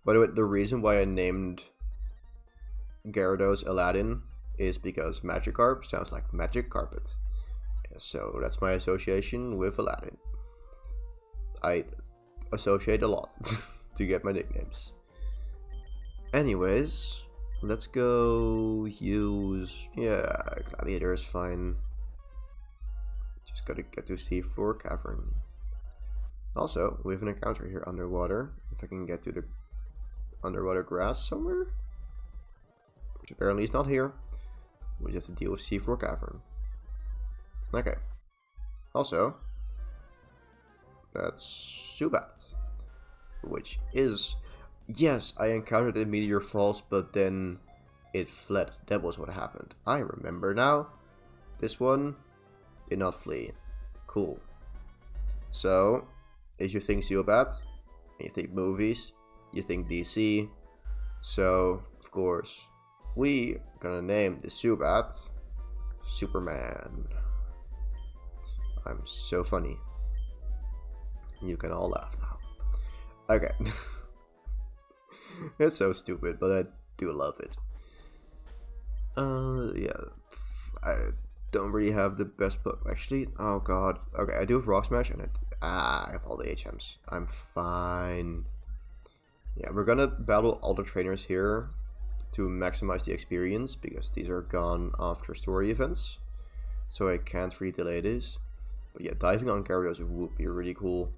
S1: By the way, the reason why I named Gyarados Aladdin is because Magikarp sounds like magic carpet. So that's my association with Aladdin. I associate a lot to get my nicknames. Anyways, let's go use, yeah, Gladiator is fine. Just gotta get to Seafloor Cavern. Also, we have an encounter here underwater. If I can get to the underwater grass somewhere, which apparently is not here. We just have to deal with Seafloor Cavern. Okay. Also, that's Zubat, which is, yes, I encountered a Meteor Falls, but then it fled. That was what happened. I remember now. This one did not flee. Cool. So, if you think Zubat, you think movies, you think DC, so, of course, we are gonna name the Zubat Superman. I'm so funny. You can all laugh now. Okay. It's so stupid, but I do love it. Yeah. don't really have the best book. Actually, oh god. Okay, I do have Rock Smash and I have all the HMs. I'm fine. Yeah, we're gonna battle all the trainers here to maximize the experience because these are gone after story events. So I can't really delay this. But yeah, diving on Gyarados would be really cool.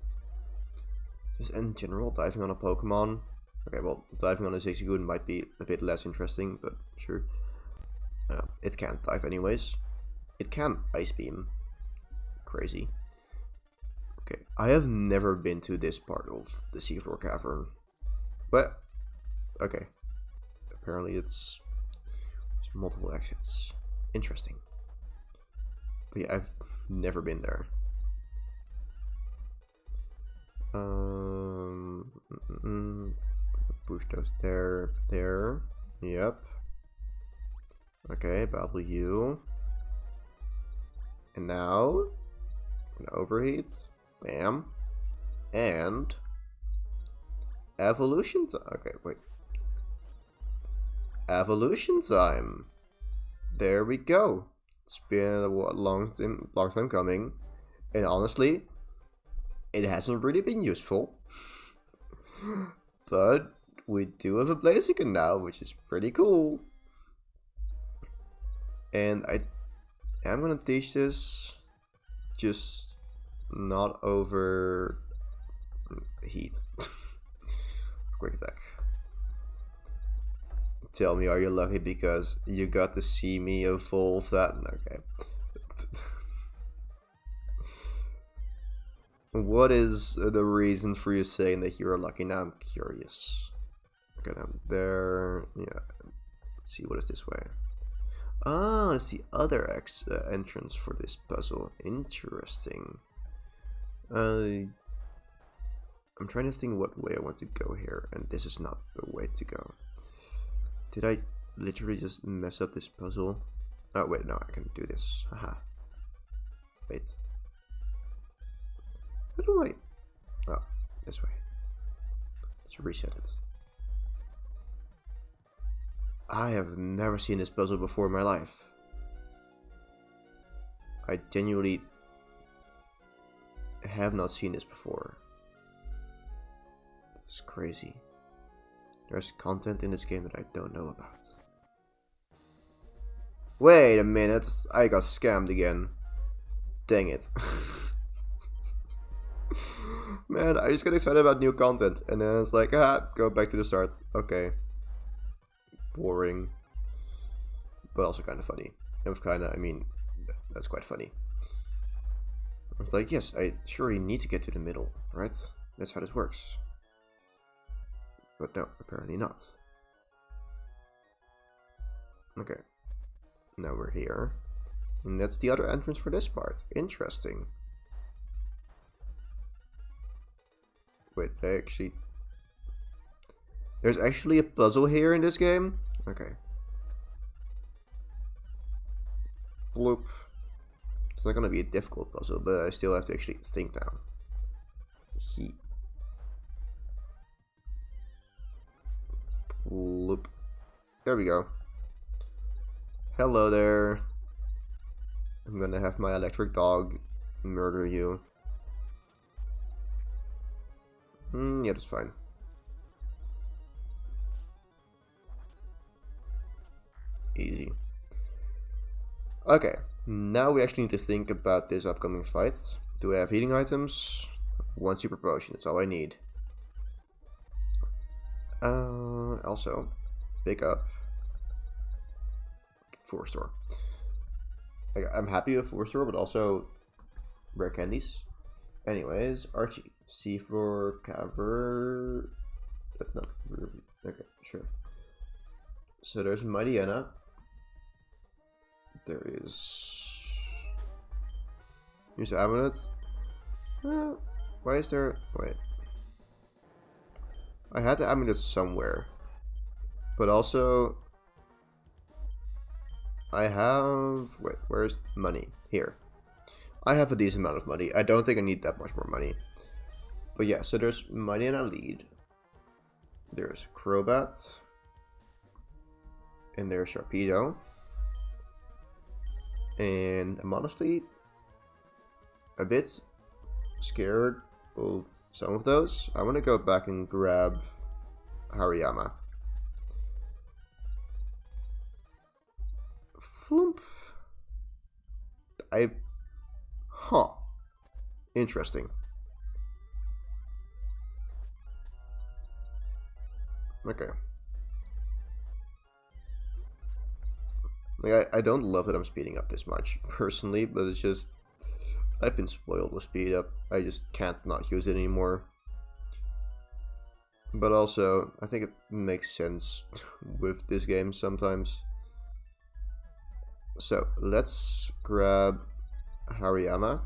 S1: Just in general, diving on a Pokemon. Okay, well, diving on a Zigzagoon might be a bit less interesting, but sure. It can't dive anyways. It can Ice Beam. Crazy. Okay, I have never been to this part of the Seafloor Cavern. But, okay. Apparently it's multiple exits. Interesting. But yeah, I've never been there. Push those there. Yep. Okay, battle you. And now, overheat. Bam. And evolution time. Okay, wait. Evolution time. There we go. It's been a long time coming, and honestly, it hasn't really been useful. But we do have a Blaziken now, which is pretty cool. And I am gonna teach this, just not over heat. Quick attack. Tell me, are you lucky because you got to see me evolve that? Okay. What is the reason for you saying that you're lucky? Now I'm curious. Okay, down there. Yeah. Let's see, what is this way? Ah, it's the other entrance for this puzzle. Interesting. I'm trying to think what way I want to go here, and this is not the way to go. Did I literally just mess up this puzzle? Oh wait, no, I can do this. Haha. Wait. How do I? Oh, this way. Let's reset it. I have never seen this puzzle before in my life. I genuinely have not seen this before. It's crazy. There's content in this game that I don't know about. Wait a minute, I got scammed again. Dang it. Man, I just get excited about new content and then it's like, go back to the start. Okay. Boring. But also kind of funny. And I mean, that's quite funny. I was like, yes, I surely need to get to the middle, right? That's how this works. But no, apparently not. Okay. Now we're here. And that's the other entrance for this part. Interesting. Wait, there's actually a puzzle here in this game? Okay. Bloop. It's not gonna be a difficult puzzle, but I still have to actually think now. Bloop. There we go. Hello there. I'm gonna have my electric dog murder you. Yeah, that's fine. Easy. Okay, now we actually need to think about this upcoming fight. Do I have healing items? One super potion, that's all I need. Also, pick up 4-star. I'm happy with 4-star, but also rare candies. Anyways, Archie, Seafloor Cavern. No, okay, sure. So there's Mightyena. There is. Here's Amulet. Why is there? Wait. I had the amulet somewhere, but also I have. Wait, where's money? Here. I have a decent amount of money. I don't think I need that much more money. But yeah, so there's Mightyena lead. There's Crobat. And there's Sharpedo. And I'm honestly a bit scared of some of those. I want to go back and grab Hariyama. Flump. Interesting. Okay. Like, I don't love that I'm speeding up this much, personally, but it's just... I've been spoiled with speed up. I just can't not use it anymore. But also, I think it makes sense with this game sometimes. So, let's grab Hariyama.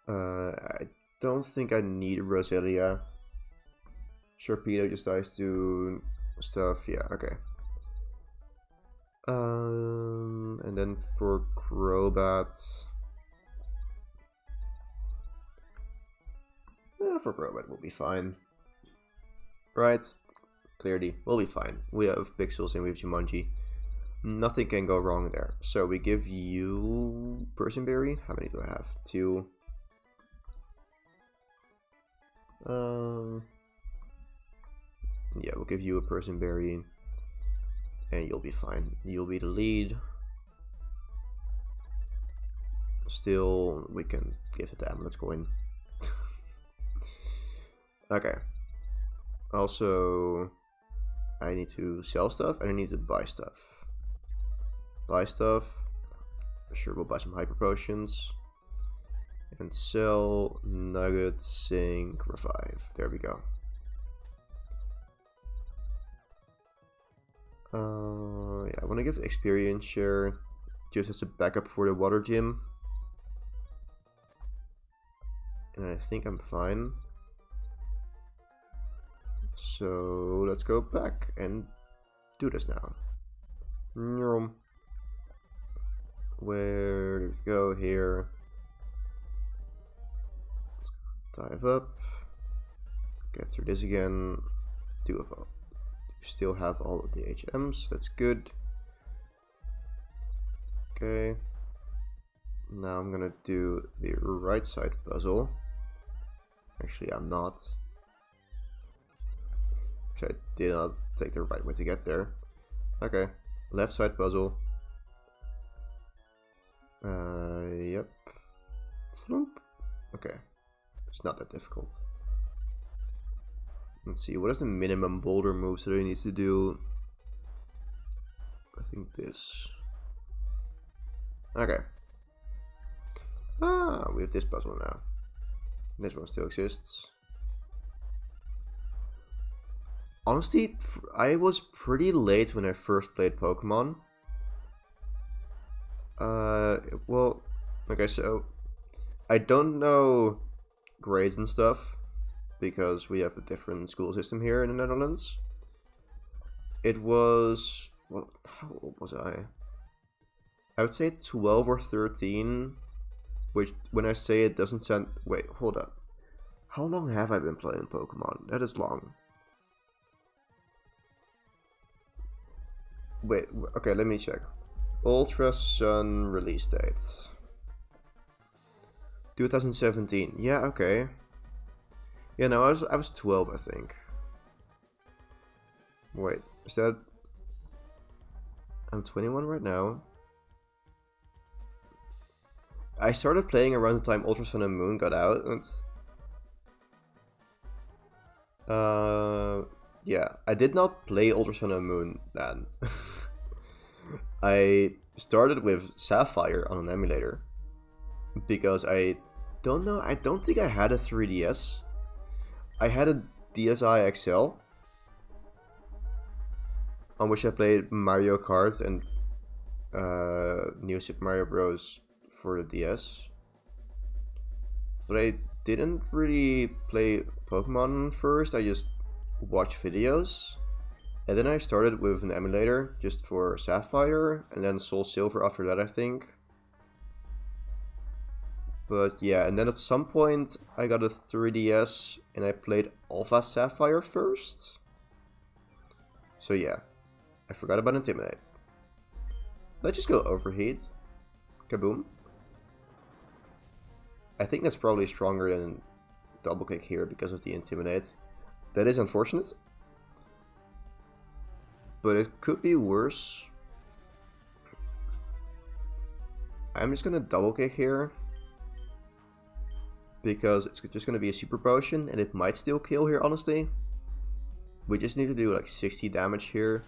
S1: I don't think I need Roselia. Sharpedo just dies to stuff. Yeah, okay. And then for Crobat. For Crobat, we'll be fine. Right? Clearly, we'll be fine. We have Pixels and we have Jumanji. Nothing can go wrong there. So we give you Persianberry. How many do I have? 2. Yeah, we'll give you a Persianberry. And you'll be fine. You'll be the lead. Still, we can give it the Amulet Coin. Okay. Also, I need to sell stuff and I need to buy stuff. Buy stuff. Sure, we'll buy some Hyper Potions. And sell Nugget, Sink, Revive. There we go. Yeah, I want to get the experience share just as a backup for the water gym. And I think I'm fine. So let's go back and do this now. Where let's go here. Dive up. Get through this again. Do a vote. Still have all of the HMs, that's good. Okay. Now I'm gonna do the right side puzzle. Actually, I'm not. I did not take the right way to get there. Okay. Left side puzzle. Yep. Flump. Okay. It's not that difficult. Let's see, what is the minimum boulder moves that I need to do? I think this. Okay. Ah, we have this puzzle now. This one still exists. Honestly, I was pretty late when I first played Pokemon. Well, okay, so I don't know grades and stuff, because we have a different school system here in the Netherlands. It was... Well, how old was I? I would say 12 or 13, which when I say it doesn't sound... Wait, hold up. How long have I been playing Pokemon? That is long. Wait, okay, let me check. Ultra Sun release date. 2017. Yeah, okay. Yeah, no, I was 12, I think. Wait, is that... I'm 21 right now. I started playing around the time Ultra Sun and Moon got out. Yeah, I did not play Ultra Sun and Moon then. I started with Sapphire on an emulator. Because I don't know, I don't think I had a 3DS. I had a DSi XL, on which I played Mario Kart and New Super Mario Bros. For the DS. But I didn't really play Pokemon first, I just watched videos. And then I started with an emulator just for Sapphire, and then Soul Silver after that, I think. But yeah, and then at some point I got a 3DS and I played Alpha Sapphire first. So yeah, I forgot about Intimidate. Let's just go overheat. Kaboom. I think that's probably stronger than double kick here because of the intimidate. That is unfortunate. But it could be worse. I'm just gonna double kick here. Because it's just gonna be a super potion and it might still kill here, honestly. We just need to do like 60 damage here.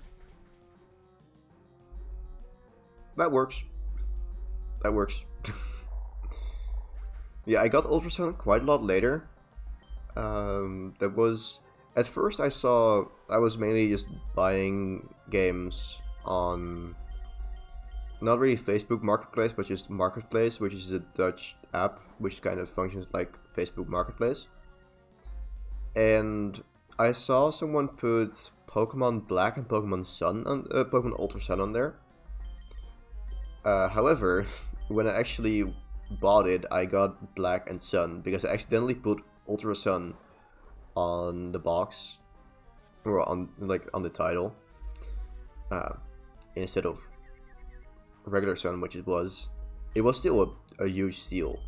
S1: That works. That works. Yeah, I got Ultrasound quite a lot later. That was... At first I was mainly just buying games on... Not really Facebook Marketplace, but just Marketplace, which is a Dutch app, which kind of functions like Facebook Marketplace. And I saw someone put Pokemon Black and Pokemon Sun on Pokemon Ultra Sun on there. However, when I actually bought it, I got Black and Sun because I accidentally put Ultra Sun on the box or on the title instead of regular Sun, which it was still a huge steal.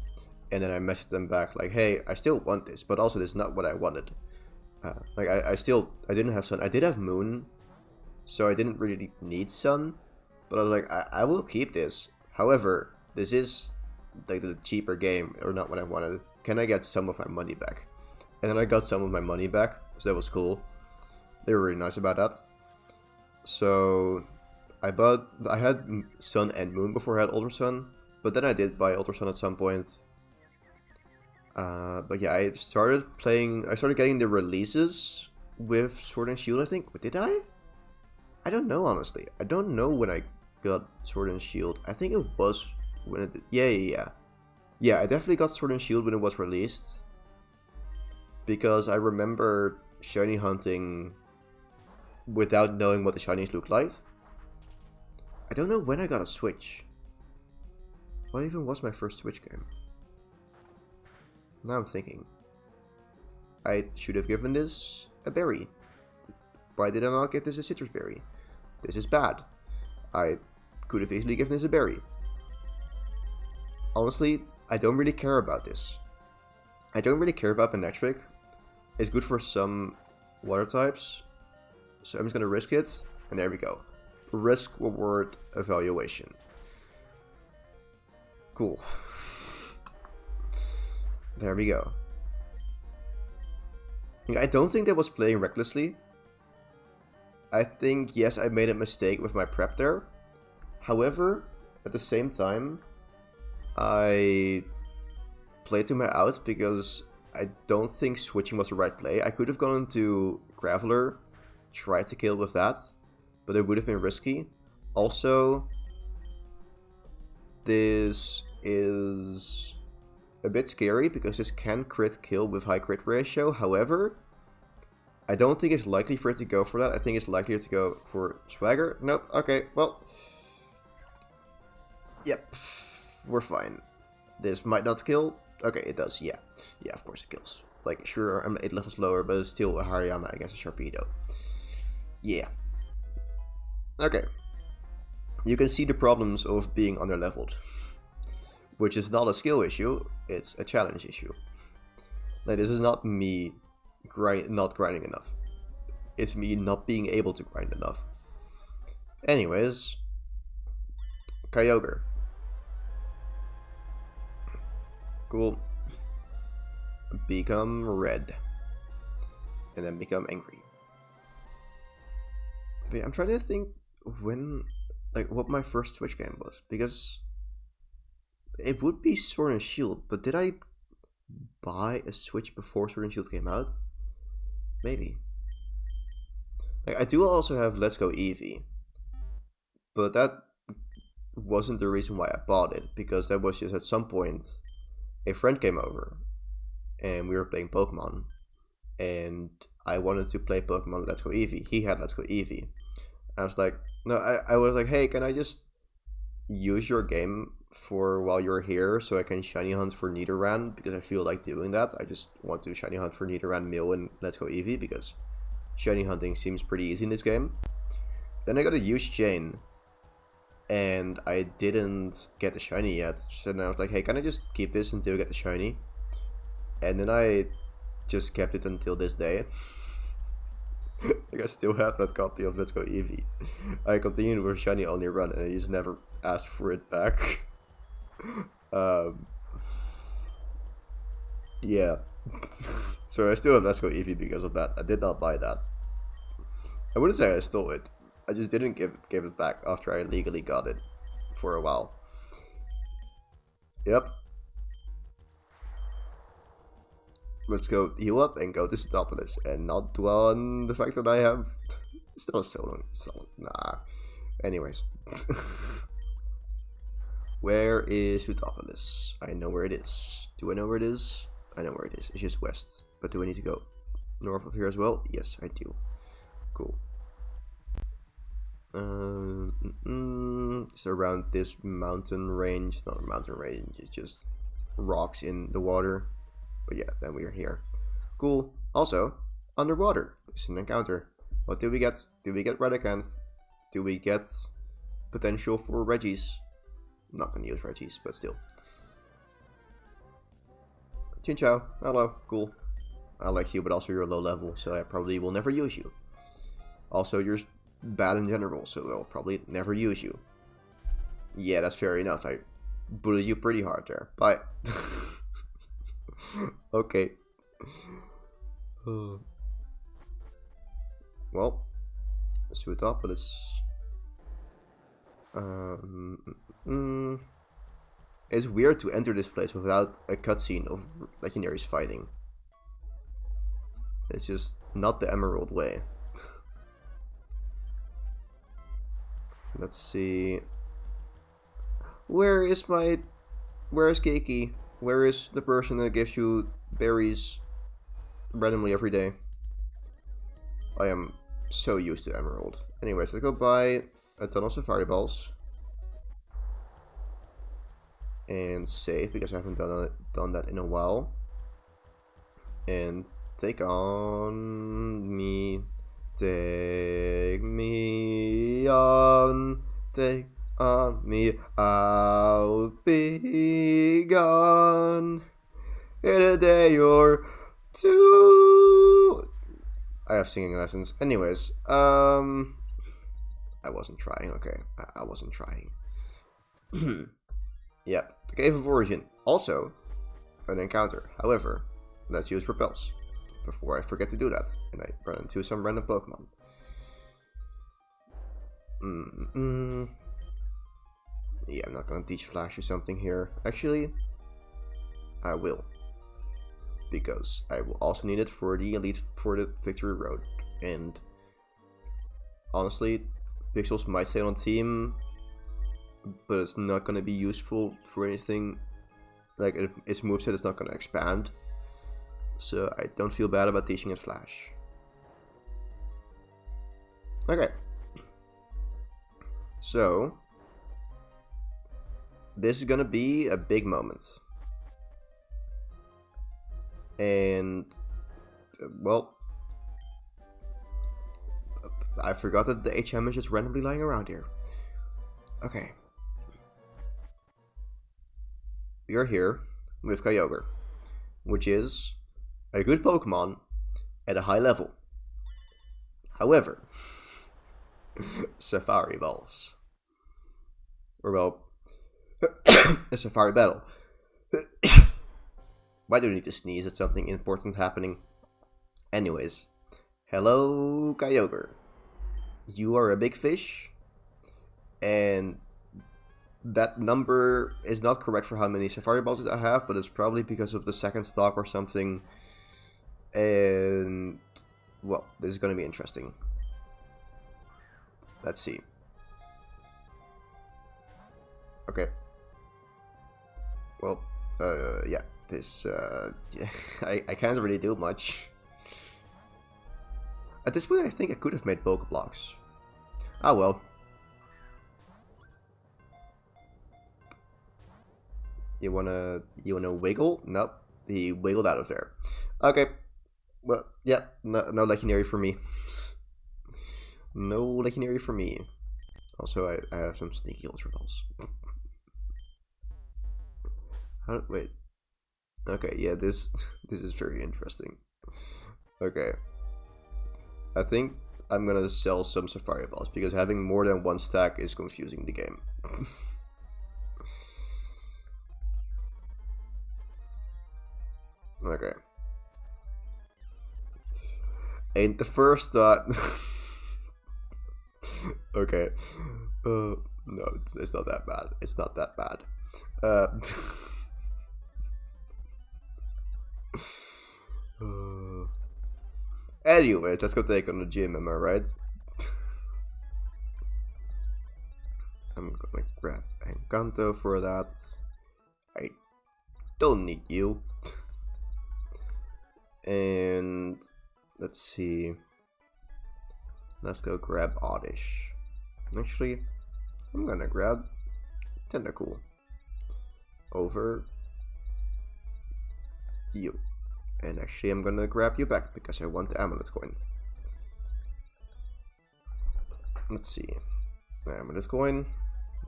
S1: And then I messaged them back like, hey, I still want this, but also this is not what I wanted. I didn't have Sun. I did have Moon, so I didn't really need Sun, but I was like, I will keep this. However, this is like the cheaper game, or not what I wanted. Can I get some of my money back? And then I got some of my money back, so that was cool. They were really nice about that. So I had Sun and Moon before I had Ultra Sun, but then I did buy Ultra Sun at some point. But yeah, I started getting the releases with Sword and Shield, I think. Did I? I don't know, honestly. I don't know when I got Sword and Shield. I think it was when it did. Yeah. Yeah, I definitely got Sword and Shield when it was released. Because I remember shiny hunting without knowing what the shinies looked like. I don't know when I got a Switch. What even was my first Switch game? Now I'm thinking. I should have given this a berry. Why did I not give this a citrus berry? This is bad. I could have easily given this a berry. Honestly, I don't really care about this. I don't really care about Manectric. It's good for some water types. So I'm just gonna risk it. And there we go. Risk reward evaluation. Cool. There we go. I don't think that was playing recklessly. I think, yes, I made a mistake with my prep there. However, at the same time, I played to my out because I don't think switching was the right play. I could have gone into Graveler, tried to kill with that, but it would have been risky. Also, this is a bit scary because this can crit kill with high crit ratio. However, I don't think it's likely for it to go for that. I think it's likelier to go for Swagger. Nope. Okay, well. Yep. We're fine. This might not kill. Okay, it does. Yeah. Yeah, of course it kills. Like, sure, I'm 8 levels lower, but it's still a Hariyama against a Sharpedo. Yeah. Okay. You can see the problems of being underleveled. Which is not a skill issue, it's a challenge issue. Like, this is not me not grinding enough. It's me not being able to grind enough. Anyways, Kyogre. Cool. Become red. And then become angry. But yeah, I'm trying to think what my first Switch game was. Because it would be Sword and Shield, but did I buy a Switch before Sword and Shield came out? Maybe. Like, I do also have Let's Go Eevee, but that wasn't the reason why I bought it, because that was just at some point a friend came over and we were playing Pokemon, and I wanted to play Pokemon Let's Go Eevee. He had Let's Go Eevee. I was like, no, I was like, hey, can I just use your game for while you're here so I can shiny hunt for Nidoran, because I feel like doing that. I just want to shiny hunt for Nidoran, Mew, and Let's Go Eevee because shiny hunting seems pretty easy in this game. Then I got a huge chain, and I didn't get the shiny yet. So then I was like, hey, can I just keep this until I get the shiny? And then I just kept it until this day. Like I still have that copy of Let's Go Eevee. I continued with shiny only run and I just never asked for it back. Yeah. So I still have Let's Go Eevee because of that. I did not buy that. I wouldn't say I stole it. I just didn't give it back after I legally got it for a while. Yep. Let's go heal up and go to Sootopolis and not dwell on the fact that I have still a solo. Nah. Anyways. Where is Sootopolis? I know where it is. Do I know where it is? I know where it is. It's just west. But do I need to go north of here as well? Yes, I do. Cool. It's around this mountain range. Not a mountain range, it's just rocks in the water. But yeah, then we are here. Cool. Also, underwater. It's an encounter. What do we get? Do we get Redicanth? Do we get potential for Regis? I'm not gonna use Regis, but still. Chinchou. Hello. Cool. I like you, but also you're low level, so I probably will never use you. Also, you're bad in general, so I'll probably never use you. Yeah, that's fair enough. I bullied you pretty hard there. Bye. Okay. Well, Sootopolis. It's weird to enter this place without a cutscene of legendaries fighting. It's just not the Emerald way. Let's see. Where is Keiki? Where is the person that gives you berries randomly every day? I am so used to Emerald. Anyways, let's go buy a ton of Safari Balls. And save, because I haven't done that in a while. And take on me. Take me on. Take on me. I'll be gone in a day or two. I have singing lessons. Anyways, I wasn't trying. Okay, I wasn't trying. Yep, the Cave of Origin. Also, an encounter. However, let's use Repels before I forget to do that and I run into some random Pokemon. Yeah, I'm not gonna teach Flash or something here. Actually, I will. Because I will also need it for the Elite, for the Victory Road. And honestly, Pixels might stay on team, but it's not gonna be useful for anything. Like, its moveset is not gonna expand. So I don't feel bad about teaching it Flash. Okay. So this is gonna be a big moment. And well, I forgot that the HM is just randomly lying around here. Okay. We are here with Kyogre, which is a good Pokemon at a high level. However, Safari Balls. Or well, a Safari Battle. Why do I need to sneeze at something important happening? Anyways, hello Kyogre. You are a big fish, and that number is not correct for how many Safari Balls I have, but it's probably because of the second stock or something. And well, this is going to be interesting. Let's see. Okay. Well, yeah, this, yeah, I can't really do much. At this point, I think I could have made Pokeblocks. Ah, well. You wanna wiggle? Nope, he wiggled out of there. Okay. Well, yeah, no legendary for me. No legendary for me. Also, I have some sneaky ultraviols. Wait. Okay, yeah, this is very interesting. Okay. I think I'm gonna sell some Sapphire balls because having more than one stack is confusing the game. Okay. Ain't the first thought. Okay. No, it's not that bad. It's not that bad. Anyways, let's go take on the gym, am I right? I'm gonna grab Encanto for that. I don't need you. And let's see. Let's go grab Oddish. Actually, I'm gonna grab Tentacool over you. And actually, I'm gonna grab you back because I want the Amulet coin. Let's see. Amulet coin.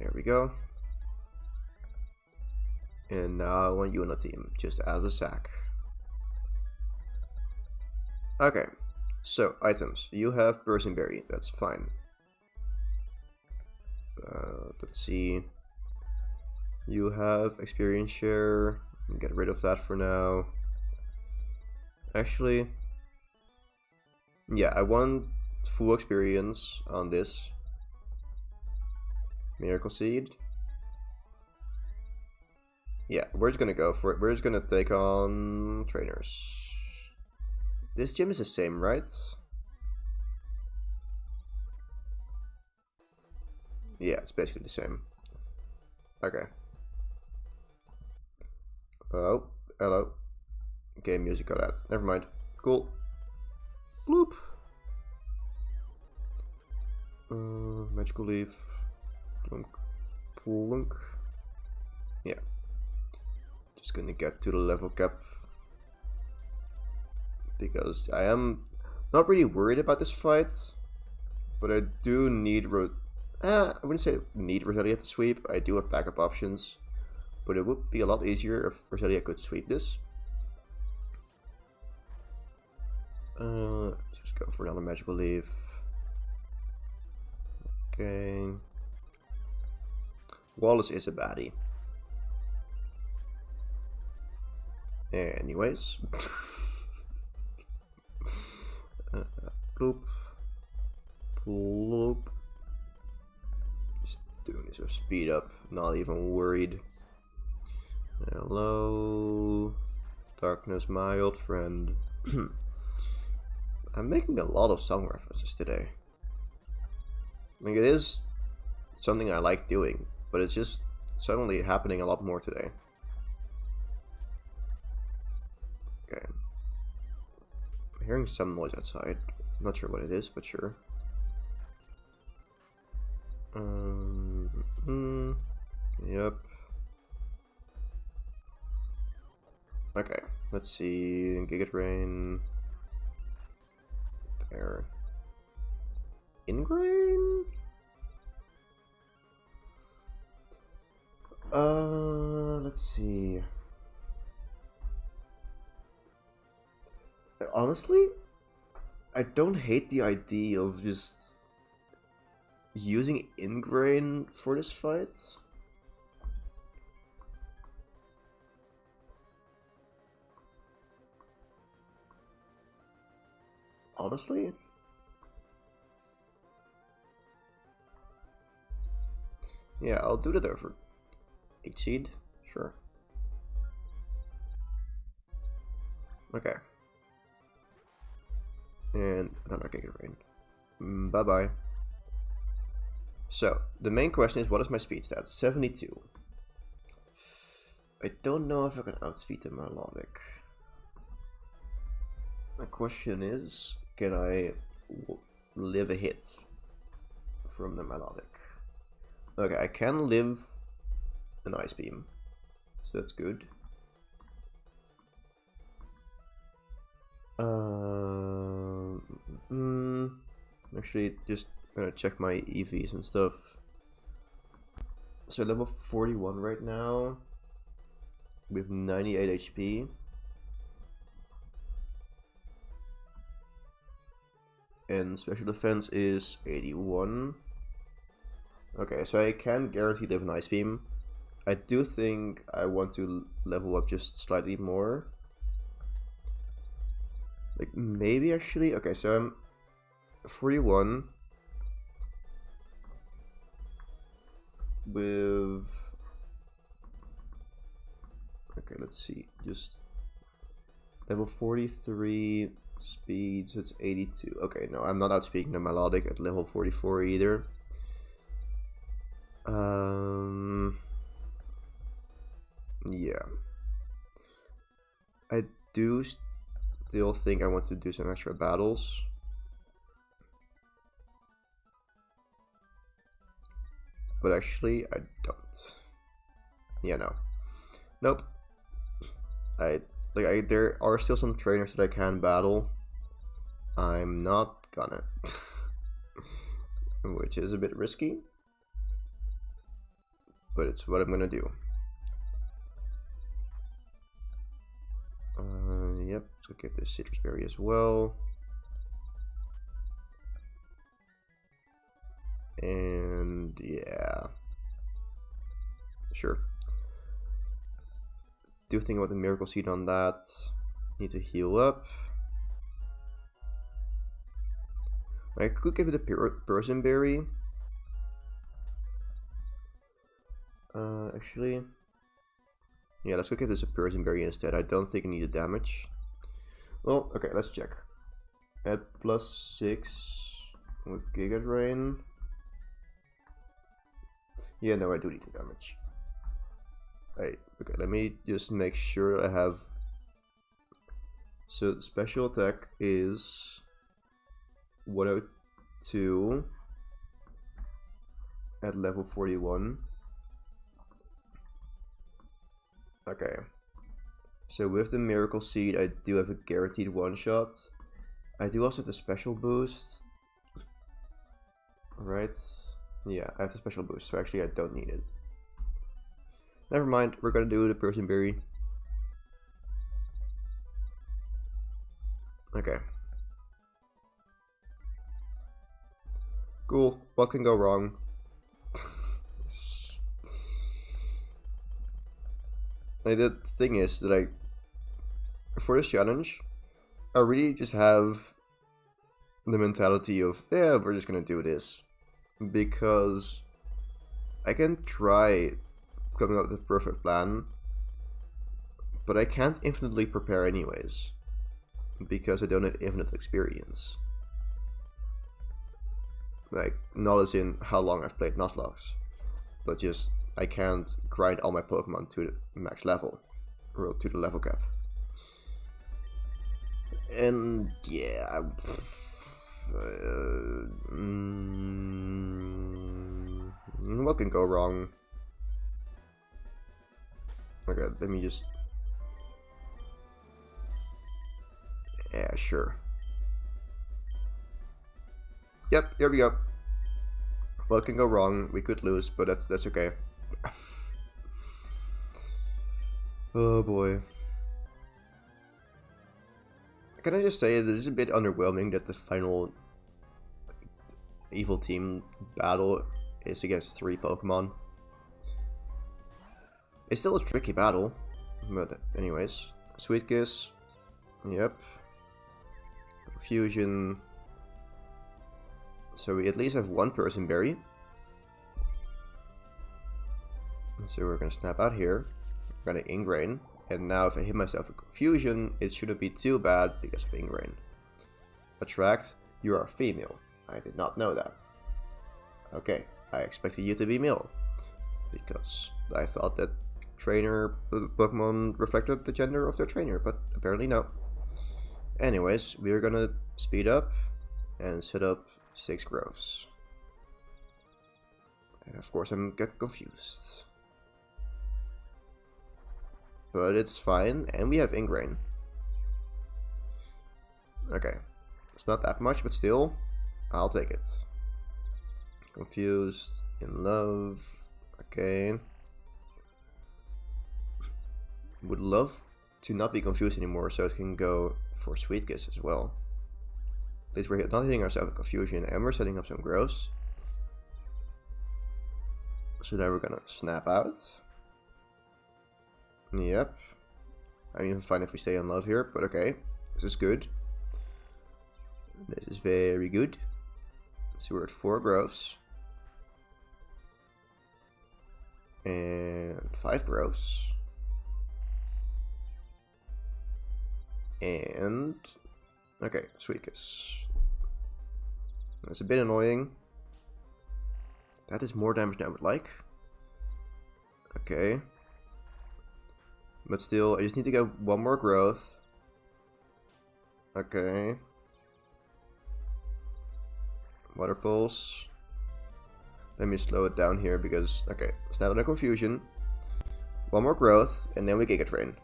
S1: There we go. And now I want you on the team, just as a sack. Okay. So, items. You have Bursting Berry. That's fine. Let's see. You have Experience Share. Get rid of that for now. Actually, yeah, I want full experience on this. Miracle Seed. Yeah, we're just gonna go for it. We're just gonna take on trainers. This gym is the same, right? Yeah, it's basically the same. Okay. Oh, hello. Game music got that. Never mind. Cool. Bloop. Magical Leaf. Plunk. Plunk. Yeah. Just gonna get to the level cap. Because I am not really worried about this fight. But I do need I wouldn't say need Roselia to sweep. I do have backup options. But it would be a lot easier if Roselia could sweep this. Just go for another Magical Leaf. Okay. Wallace is a baddie. Anyways. Bloop. Bloop. Just doing this with speed up, not even worried. Hello. Darkness, my old friend. I'm making a lot of song references today. I mean, it is something I like doing, but it's just suddenly happening a lot more today. Okay. I'm hearing some noise outside. Not sure what it is, but sure. Yep. Okay, let's see. Giga Drain. There. Ingrain? Let's see. Honestly, I don't hate the idea of just using Ingrain for this fight. Honestly. Yeah, I'll do that over 8 seed. Sure. Okay. And another Giga Drain. Bye-bye. So, the main question is, what is my speed stat? 72. I don't know if I can outspeed the Melodic. My question is, can I live a hit from the Melodic? Okay, I can live an Ice Beam, so that's good. Actually, just gonna check my EVs and stuff. So level 41 right now with 98 HP. And special defense is 81. Okay, so I can guarantee they have an Ice Beam. I do think I want to level up just slightly more. Like, maybe actually. Okay, so I'm 41 with... Okay, let's see. Just level 43 speed, so it's 82. Okay, no, I'm not outspeaking the Melodic at level 44 either. Yeah. I do still think I want to do some extra battles. But actually, I don't. Yeah, no. Nope. There are still some trainers that I can battle. I'm not gonna. Which is a bit risky. But it's what I'm gonna do. Yep, so get this citrus berry as well. And yeah. Sure. Do think about the miracle seed on that. Need to heal up. I could give it a person berry. Actually, yeah, let's go give this a person berry instead. I don't think I need the damage. Well, okay, let's check. At +6 with Giga Drain. Yeah, no, I do need the damage. Okay, let me just make sure I have. So the special attack is 102 at level 41. Okay. So with the Miracle Seed, I do have a guaranteed one-shot. I do also have the special boost. Right? Yeah, I have the special boost, so actually I don't need it. Never mind, we're gonna do the person berry. Okay. Cool. What can go wrong? The thing is that for this challenge, I really just have the mentality of, yeah, we're just gonna do this. Because I can try coming up with a perfect plan, but I can't infinitely prepare anyways. Because I don't have infinite experience. Like, not as in how long I've played Nuzlocke, but just I can't grind all my Pokemon to the max level, or to the level cap. And yeah, what can go wrong? Okay, let me just. Yeah, sure. Yep, here we go. What can go wrong? We could lose, but that's okay. Oh boy. Can I just say this is a bit underwhelming that the final evil team battle is against 3 Pokemon. It's still a tricky battle, but anyways. Sweet Kiss. Yep. Fusion. So we at least have 1 person berry. So we're gonna snap out here. We're gonna Ingrain. And now if I hit myself with Confusion, it shouldn't be too bad because of Ingrain. Attract, you are female. I did not know that. Okay, I expected you to be male. Because I thought that trainer Pokemon reflected the gender of their trainer, but apparently no. Anyways, we're gonna speed up and set up 6 growths. And of course I'm getting confused. But it's fine, and we have Ingrain. Okay. It's not that much, but still, I'll take it. Confused, in love. Okay. Would love to not be confused anymore, so it can go for Sweet Kiss as well. At least we're not hitting ourselves in confusion, and we're setting up some growths. So now we're gonna snap out. Yep. I'm even fine if we stay in love here, but okay. This is good. This is very good. So we're at 4 growths. And 5 growths. And okay, Sweet Kiss. That's a bit annoying. That is more damage than I would like. Okay. But still, I just need to get 1 more growth. Okay. Water Pulse. Let me slow it down here because, okay, it's not under confusion. 1 more growth, and then we Giga Drain.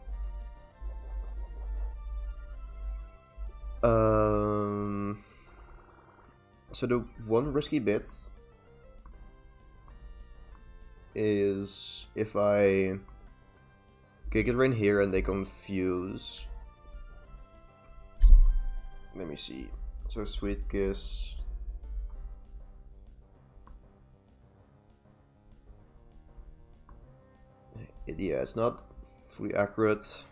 S1: So the one risky bit is if I Giga Drain here and they confuse. Let me see. So Sweet Kiss. Yeah, it's not fully accurate.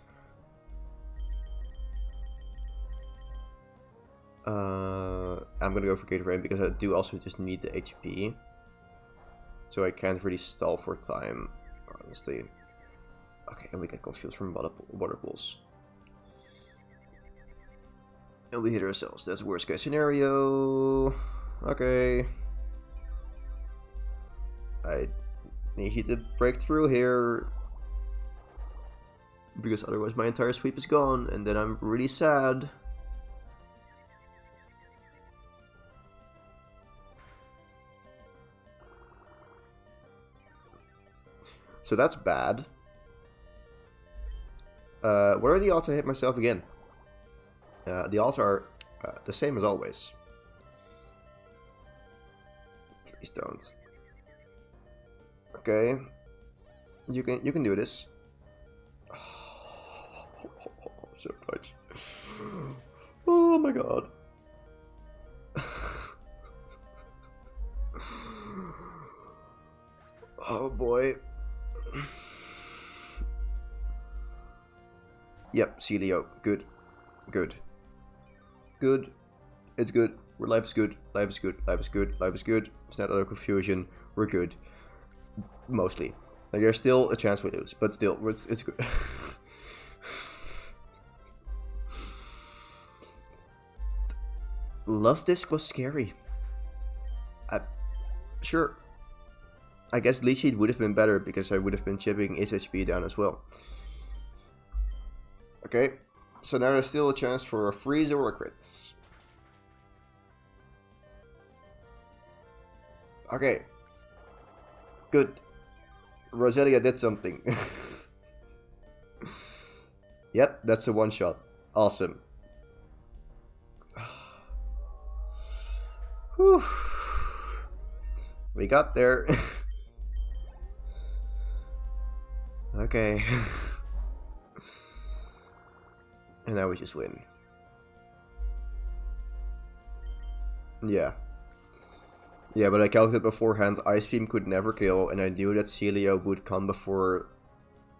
S1: I'm gonna go for Giga Drain because I do also just need the HP. So I can't really stall for time, honestly. Okay, and we get confused from water pools. And we hit ourselves. That's worst case scenario. Okay. I need to break through here. Because otherwise my entire sweep is gone, and then I'm really sad. So that's bad. What are the odds I hit myself again? The odds are the same as always. Please don't. Okay, you can do this. So much. Oh my god. Oh boy. Yep, Celio. Good. Good. Good. It's good. Life is good. Life is good. Life is good. Life is good. It's not out of confusion. We're good. Mostly. Like, there's still a chance we lose, but still, it's good. Love Disc was scary. Sure. I guess Leech Seed would have been better because I would have been chipping his HP down as well. Okay, so now there's still a chance for a freeze or a crits. Okay. Good. Roselia did something. Yep, that's a one shot. Awesome. Whew. We got there. Okay. And now we just win. Yeah. Yeah, but I calculated beforehand, Ice Beam could never kill, and I knew that Celio would come before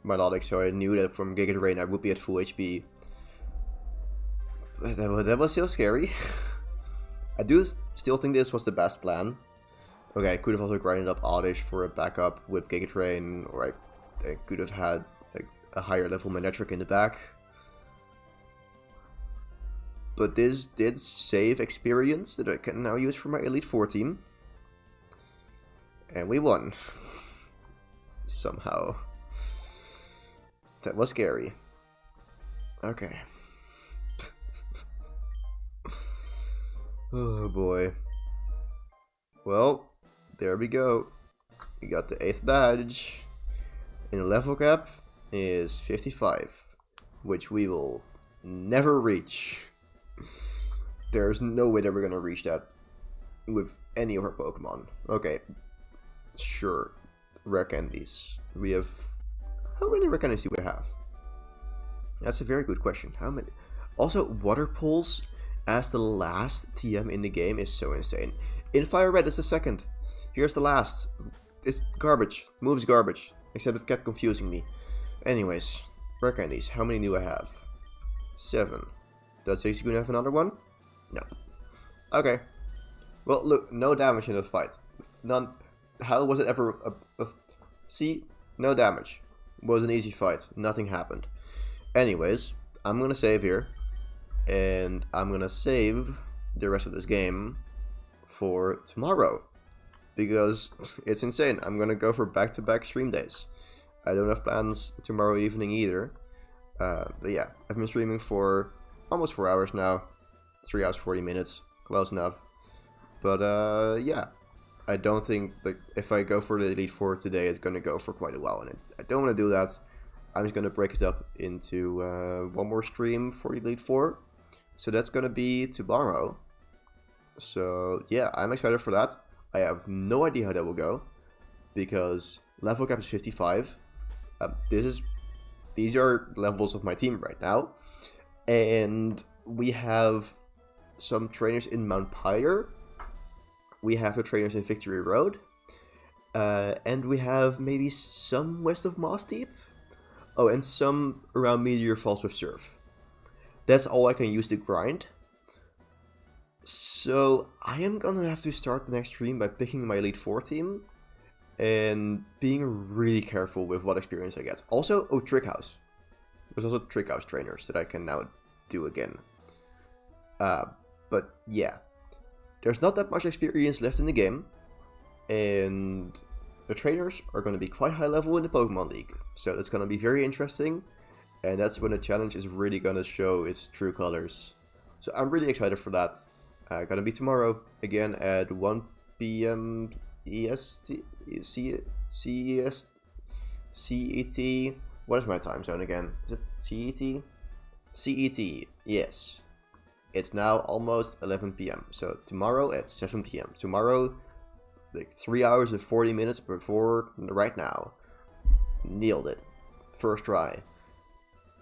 S1: Melodic, so I knew that from Giga Drain I would be at full HP. But that was still scary. I do still think this was the best plan. Okay, I could have also grinded up Oddish for a backup with Giga Drain, or I could have had like a higher level Manectric in the back. But this did save experience that I can now use for my Elite 14. And we won. Somehow. That was scary. Okay. Oh boy. Well, there we go. We got the 8th badge. And the level cap is 55. Which we will never reach. There's no way that we're gonna reach that with any of our Pokemon. Okay, sure. rare candies. We have... How many rare candies do we have? That's a very good question. How many? Also, water pulse as the last TM in the game is so insane. In Fire Red, it's the second. Here's the last. It's garbage. Moves garbage. Except it kept confusing me. Anyways, rare candies. How many do I have? 7. Does Ziggy gonna have another one? No. Okay. Well, look, no damage in that fight. None. How was it ever See? No damage. It was an easy fight. Nothing happened. Anyways, I'm gonna save here. And I'm gonna save the rest of this game for tomorrow. Because it's insane. I'm gonna go for back-to-back stream days. I don't have plans tomorrow evening either. But yeah, I've been streaming for almost 4 hours now. 3 hours 40 minutes. Close enough. But yeah, I don't think that if I go for the Elite Four today, it's gonna go for quite a while, and I don't want to do that. I'm just gonna break it up into one more stream for the Elite Four, so that's gonna be tomorrow. So yeah, I'm excited for that. I have no idea how that will go because level cap is 55. These are levels of my team right now, and we have some trainers in Mount Pyre. We have the trainers in Victory Road. And we have maybe some west of Moss Deep. Oh, and some around Meteor Falls with Surf. That's all I can use to grind. So I am gonna have to start the next stream by picking my Elite 4 team. And being really careful with what experience I get. Also, oh, Trick House. There's also Trick House trainers that I can now do again. But yeah. There's not that much experience left in the game, and the trainers are going to be quite high level in the Pokemon League, so that's going to be very interesting, and that's when the challenge is really going to show its true colors. So I'm really excited for that. Gonna be tomorrow, again at 1 PM EST, CET, what is my time zone again? Is it CET? CET, yes. It's now almost 11 PM, so tomorrow at 7 PM. Tomorrow, like 3 hours and 40 minutes before right now. Nailed it. First try.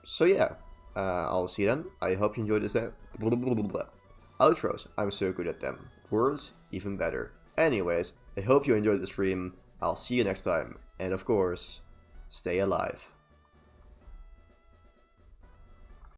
S1: So yeah, I'll see you then. I hope you enjoyed this outros. I'm so good at them. Words, even better. Anyways, I hope you enjoyed the stream. I'll see you next time. And of course, stay alive.